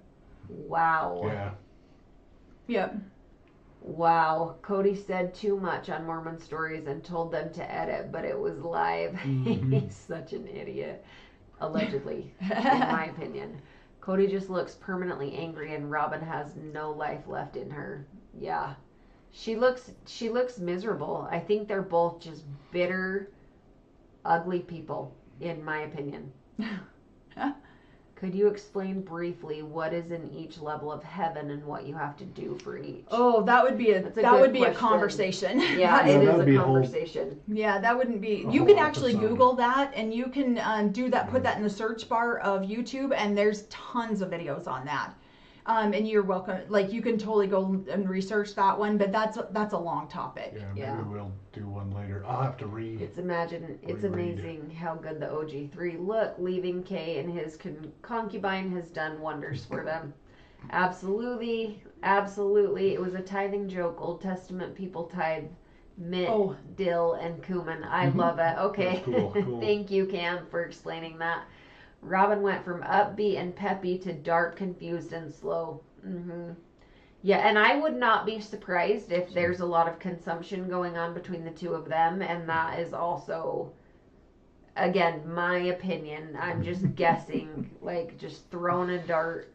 Wow. Yeah. Yep. Wow. Cody said too much on Mormon Stories and told them to edit, but it was live. Mhm. He's such an idiot. Allegedly, in my opinion. Cody just looks permanently angry and Robin has no life left in her. Yeah. She looks miserable. I think they're both just bitter, ugly people, in my opinion. Could you explain briefly what is in each level of heaven and what you have to do for each? Oh, that would be That's a good a question. conversation. Yeah, Yeah, it is that'd a be a whole- conversation. Yeah, that wouldn't be. A You whole can actually episode. Google that, and you can do that. Put that in the search bar of YouTube, and there's tons of videos on that. And you're welcome. Like you can totally go and research that one, but that's a long topic. Yeah, maybe we'll do one later. I'll have to read. It's amazing how good the OG3 look. Leaving Kay and his concubine has done wonders for them. Absolutely. It was a tithing joke. Old Testament people tithe mint, dill, and cumin. I love it. Okay. Cool. Thank you, Cam, for explaining that. Robin went from upbeat and peppy to dark, confused, and slow. Yeah, and I would not be surprised if there's a lot of consumption going on between the two of them, and that is also, again, my opinion. I'm just guessing, like just throwing a dart.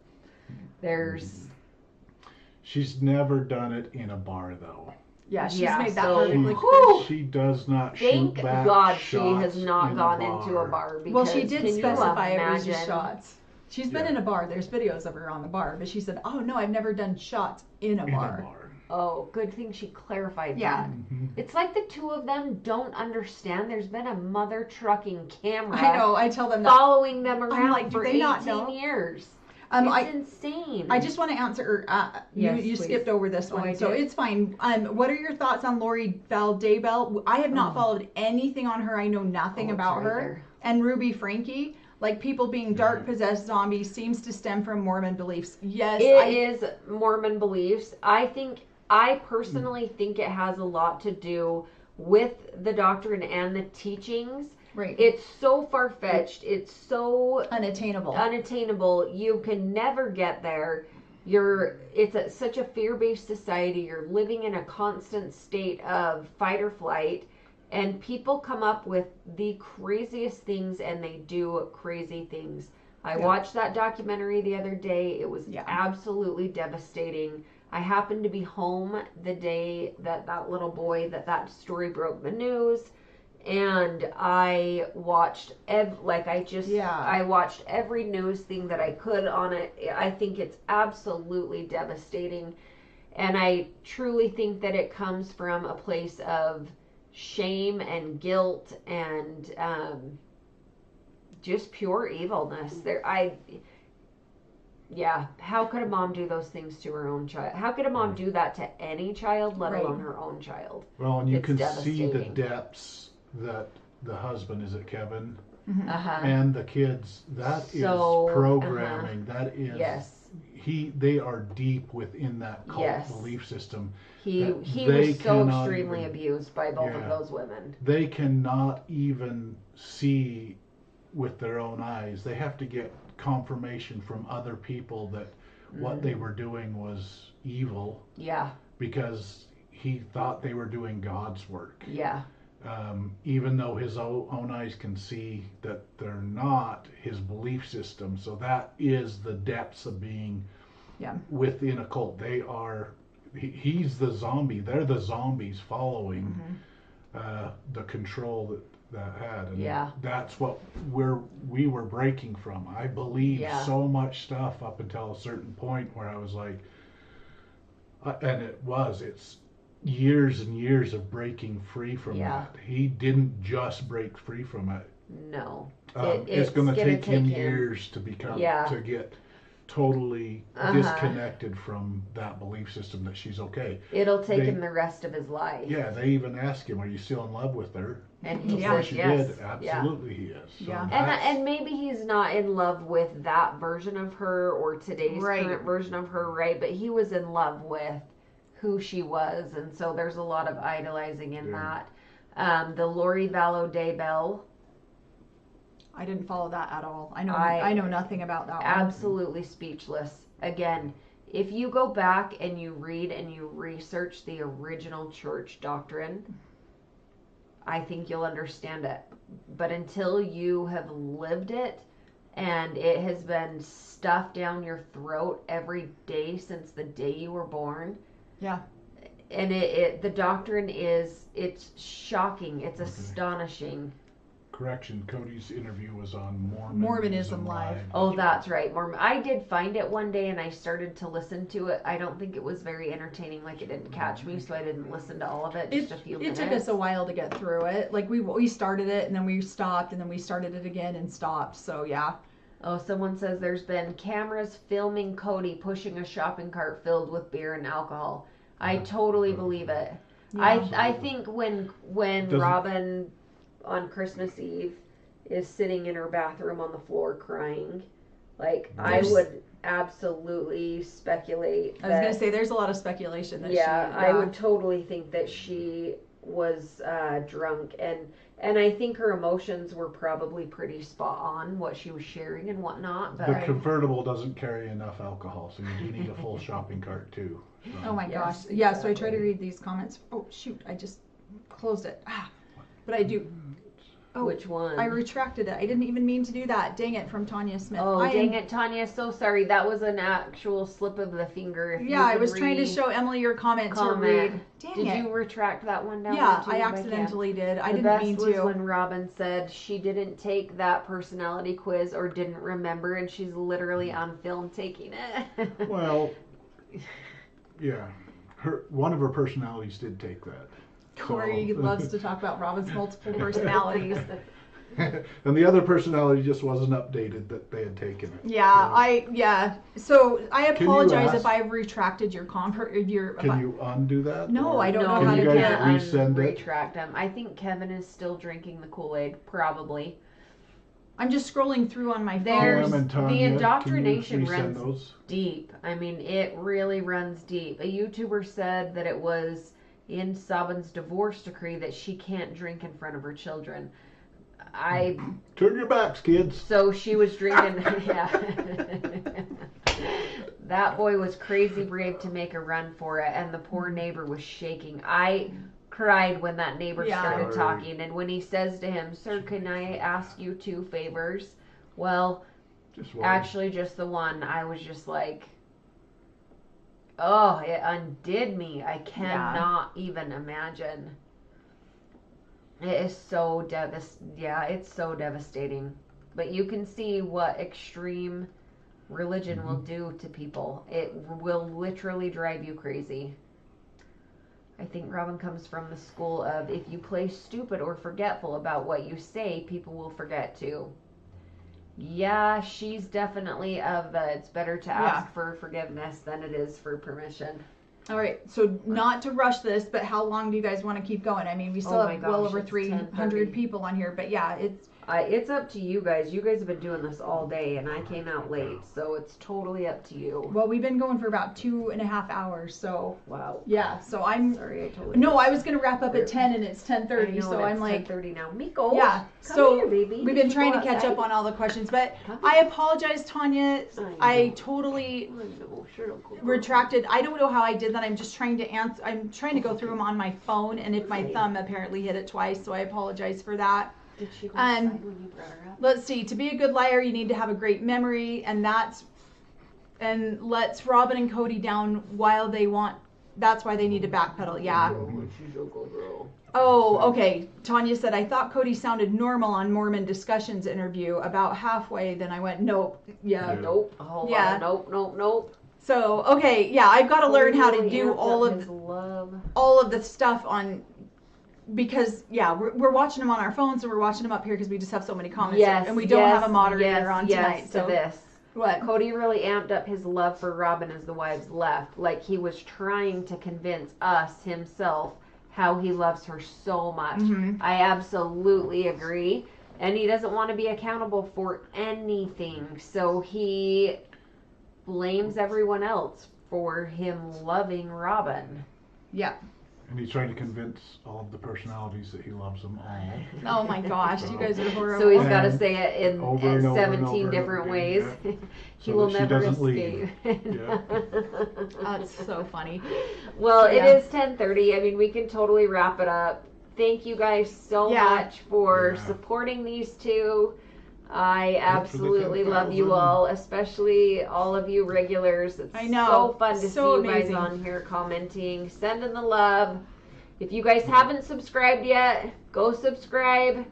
She's never done it in a bar, though. Yeah, she's made that perfectly clear. She does not Thank shoot back God shots she has not gone into a bar. Because well, she did specify it was imagine? just shots. She's been in a bar. There's videos of her on the bar, but she said, "Oh no, I've never done shots in a bar." Oh, good thing she clarified that. It's like the two of them don't understand. There's been a mother trucking camera. I know. I tell them following them around like, for 18 years. It's insane. I just want to answer. You skipped over this one, so it's fine. What are your thoughts on Lori Daybell? I have not followed anything on her. I know nothing about her. And Ruby Frankie, like people being dark possessed zombies, seems to stem from Mormon beliefs. Yes, it is Mormon beliefs. I personally think it has a lot to do with the doctrine and the teachings. Right. It's so far-fetched. It's so unattainable. You can never get there. It's such a fear-based society. You're living in a constant state of fight or flight, and people come up with the craziest things, and they do crazy things. I watched that documentary the other day. It was absolutely devastating. I happened to be home the day that little boy, that story broke the news. And I watched I watched every news thing that I could on it. I think it's absolutely devastating, and I truly think that it comes from a place of shame and guilt and just pure evilness. How could a mom do those things to her own child? How could a mom do that to any child, let alone her own child? Well, and you can see the depths that the husband, is it Kevin, and the kids, that is programming. That is they are deep within that cult belief system. He was so extremely abused by both of those women. They cannot even see with their own eyes. They have to get confirmation from other people that what they were doing was evil. Yeah. Because he thought they were doing God's work. Yeah. Even though his own eyes can see that they're not, his belief system. So that is the depths of being within a cult. They are, he's the zombie. They're the zombies following the control that had. And that's what we were breaking from. I believed so much stuff up until a certain point where I was like, it's years and years of breaking free from that. He didn't just break free from it. No. It's going to take him years to become to get totally disconnected from that belief system that she's okay. It'll take him the rest of his life. Yeah, they even ask him, "Are you still in love with her?" And he says yes. Absolutely, he is. So and maybe he's not in love with that version of her or today's current version of her, right? But he was in love with who she was, and so there's a lot of idolizing in that. The Lori Daybell. I didn't follow that at all. I know nothing about that one. Absolutely speechless. Again, if you go back and you read and you research the original church doctrine, I think you'll understand it. But until you have lived it and it has been stuffed down your throat every day since the day you were born, and the doctrine it's shocking. It's astonishing. Correction, Cody's interview was on Mormonism Live. Oh, that's right. I did find it one day and I started to listen to it. I don't think it was very entertaining. Like, it didn't catch me, so I didn't listen to all of it. Just a few minutes. It took us a while to get through it. Like, we started it and then we stopped and then we started it again and stopped. So, Oh, someone says there's been cameras filming Cody pushing a shopping cart filled with beer and alcohol. I totally believe it. Yeah. I think when Robin on Christmas Eve is sitting in her bathroom on the floor crying, like I would absolutely speculate. I was gonna say there's a lot of speculation that I would totally think that she was drunk, and I think her emotions were probably pretty spot on what she was sharing and whatnot. But The convertible doesn't carry enough alcohol, so you do need a full shopping cart too. So. Oh my gosh. Yes, Yeah, so I exactly. try to read these comments. Oh shoot, I just closed it. But I do. Oh, which one? I retracted it. I didn't even mean to do that. Dang it, from Tanya Smith. Oh, dang it, Tanya. So sorry. That was an actual slip of the finger. If Yeah, I was trying to show Emily your comment to read. Dang Did it. you retract that one down? Yeah, too, I by accidentally did. I the didn't best mean was to. when Robin said she didn't take that personality quiz or didn't remember, and she's literally on film taking it. Well, yeah, one of her personalities did take that. Corey So- loves to talk about Robin's multiple personalities. And the other personality just wasn't updated that they had taken it. Yeah, So I you apologize ask- if I've retracted your Can you undo that? No, or- I don't no, know how Can to you do guys that. resend it? retract them. I think Kevin is still drinking the Kool-Aid, probably. I'm just scrolling through on my phone. There's Pam and the Tanya, indoctrination can you resend runs those? deep. I mean, it really runs deep. A YouTuber said that it was in Sabin's divorce decree that she can't drink in front of her children. Turn your backs, kids. So she was drinking. Yeah. That boy was crazy brave to make a run for it, and the poor neighbor was shaking. I cried when that neighbor Yeah. started Sorry. talking, and when he says to him, "Sir, can I ask you 2 favors?" Well, Just one. actually, just the one. I was just like, oh, it undid me. I cannot even imagine. It is so it's so devastating. But you can see what extreme religion will do to people. It will literally drive you crazy. I think Robin comes from the school of if you play stupid or forgetful about what you say, people will forget too. Yeah, she's definitely of the it's better to ask for forgiveness than it is for permission. All right, so not to rush this, but how long do you guys want to keep going? I mean, we still Oh have my well gosh, over it's 300 10:30. people on here, but yeah, It's up to you guys. You guys have been doing this all day, and I came out late, so it's totally up to you. well, we've been going for about 2.5 hours, so Wow. yeah, so I'm, Sorry, I totally. no, I was going to wrap up at 10 and it's 10:30, I know, so and I'm it's like, 10:30 now. Miko. yeah, come so here, baby. we've been Go trying to catch outside. up on all the questions, but Come I apologize, Tanya. I know. totally No, sure, don't go. retracted. I don't know how I did that. I'm just trying to answer. I'm trying to go through them on my phone, and if my thumb apparently hit it twice, so I apologize for that. Did she go Um, outside when you brought her up? Let's see. To be a good liar, you need to have a great memory, and lets Robin and Cody down while they want. That's why they need to backpedal. Yeah. She's a good girl. Oh, okay. Tanya said, I thought Cody sounded normal on Mormon Discussions interview. About halfway, then I went, nope. Yeah. Yeah. Nope. A whole Yeah. lot of nope. So, okay, yeah, I've got to learn how to Really do amped all up of his love. the stuff on, because yeah, we're watching them on our phones and we're watching them up here because we just have so many comments, Yes, and we don't have a moderator yes, on yes tonight. to So this. what? Cody really amped up his love for Robin as the wives left. Like he was trying to convince us himself how he loves her so much. Mhm. I absolutely agree. And he doesn't want to be accountable for anything. So he blames everyone else for him loving Robin. Yeah. And he's trying to convince all of the personalities that he loves them all. Oh my gosh, you guys are horrible. So he's got to And say it in over and over and 17 over and different over ways. again, He So will that she never doesn't escape. leave. Yeah. That's so funny. Well, Yeah. it is 10:30. I mean, we can totally wrap it up. Thank you guys so Yeah. much for Yeah. supporting these two. I Good for the absolutely love you 10,000. all, especially all of you regulars. It's I know. so fun to So see you amazing. guys on here commenting, sending the love. If you guys haven't subscribed yet, go subscribe.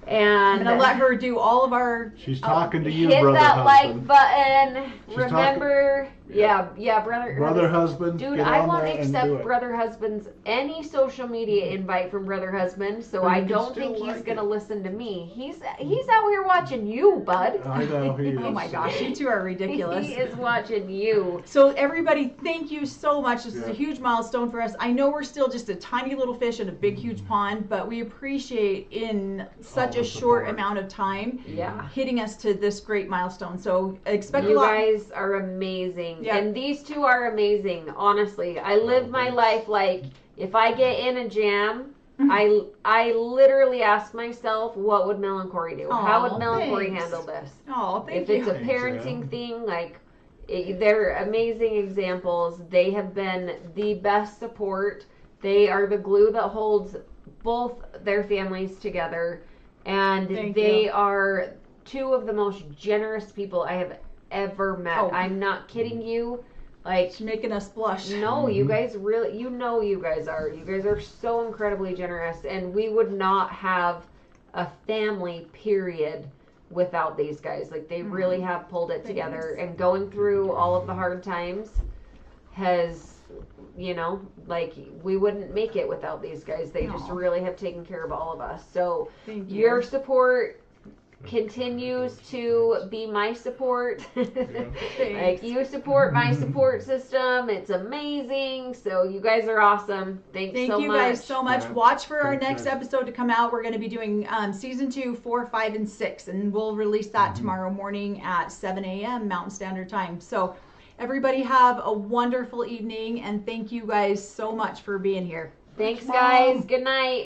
I'm And gonna let her do all of our. She's talking to you, hit brother that husband. like button. She's Remember, Yeah. brother husband. Dude, get I on won't there and do accept it. brother husband's any social media invite from brother husband, so I you can don't still think he's like gonna it. listen to me. He's out here watching you, bud. I know he is. Oh my gosh, you two are ridiculous. He is watching you. So everybody, thank you so much. This is Yeah. a huge milestone for us. I know we're still just a tiny little fish in a big, huge pond, but we appreciate in such All a the short support. amount of time Yeah. hitting us to this great milestone. So expect a You lot. guys are amazing. Yeah. And these two are amazing, honestly. I live my life like if I get in a jam, I literally ask myself, what would Mel and Corey do? How would Aw, Mel and Corey thanks. handle this? Oh, thank If you. it's a Thanks, parenting Em. thing, like they're amazing examples. They have been the best support. They are the glue that holds both their families together, and Thank they you. are two of the most generous people I have ever met. Oh. I'm not kidding you. Like, She's making us blush. no, you guys really, you guys are. You guys are so incredibly generous, and we would not have a family, period, without these guys. Like, they really have pulled it together, and going through all of the hard times has, like, we wouldn't make it without these guys. They just Aw. really have taken care of all of us. So, Thank you. your support continues to be my support. Like, you support my support system. It's amazing. So you guys are awesome. Thanks Thank so you much. guys so much. Yeah. Watch for our Thanks, next guys. episode to come out. We're going to be doing season 2, 4, 5, and 6, and we'll release that tomorrow morning at 7 a.m. Mountain Standard Time. So everybody have a wonderful evening, and thank you guys so much for being here. Thanks, Mom. guys. Good night.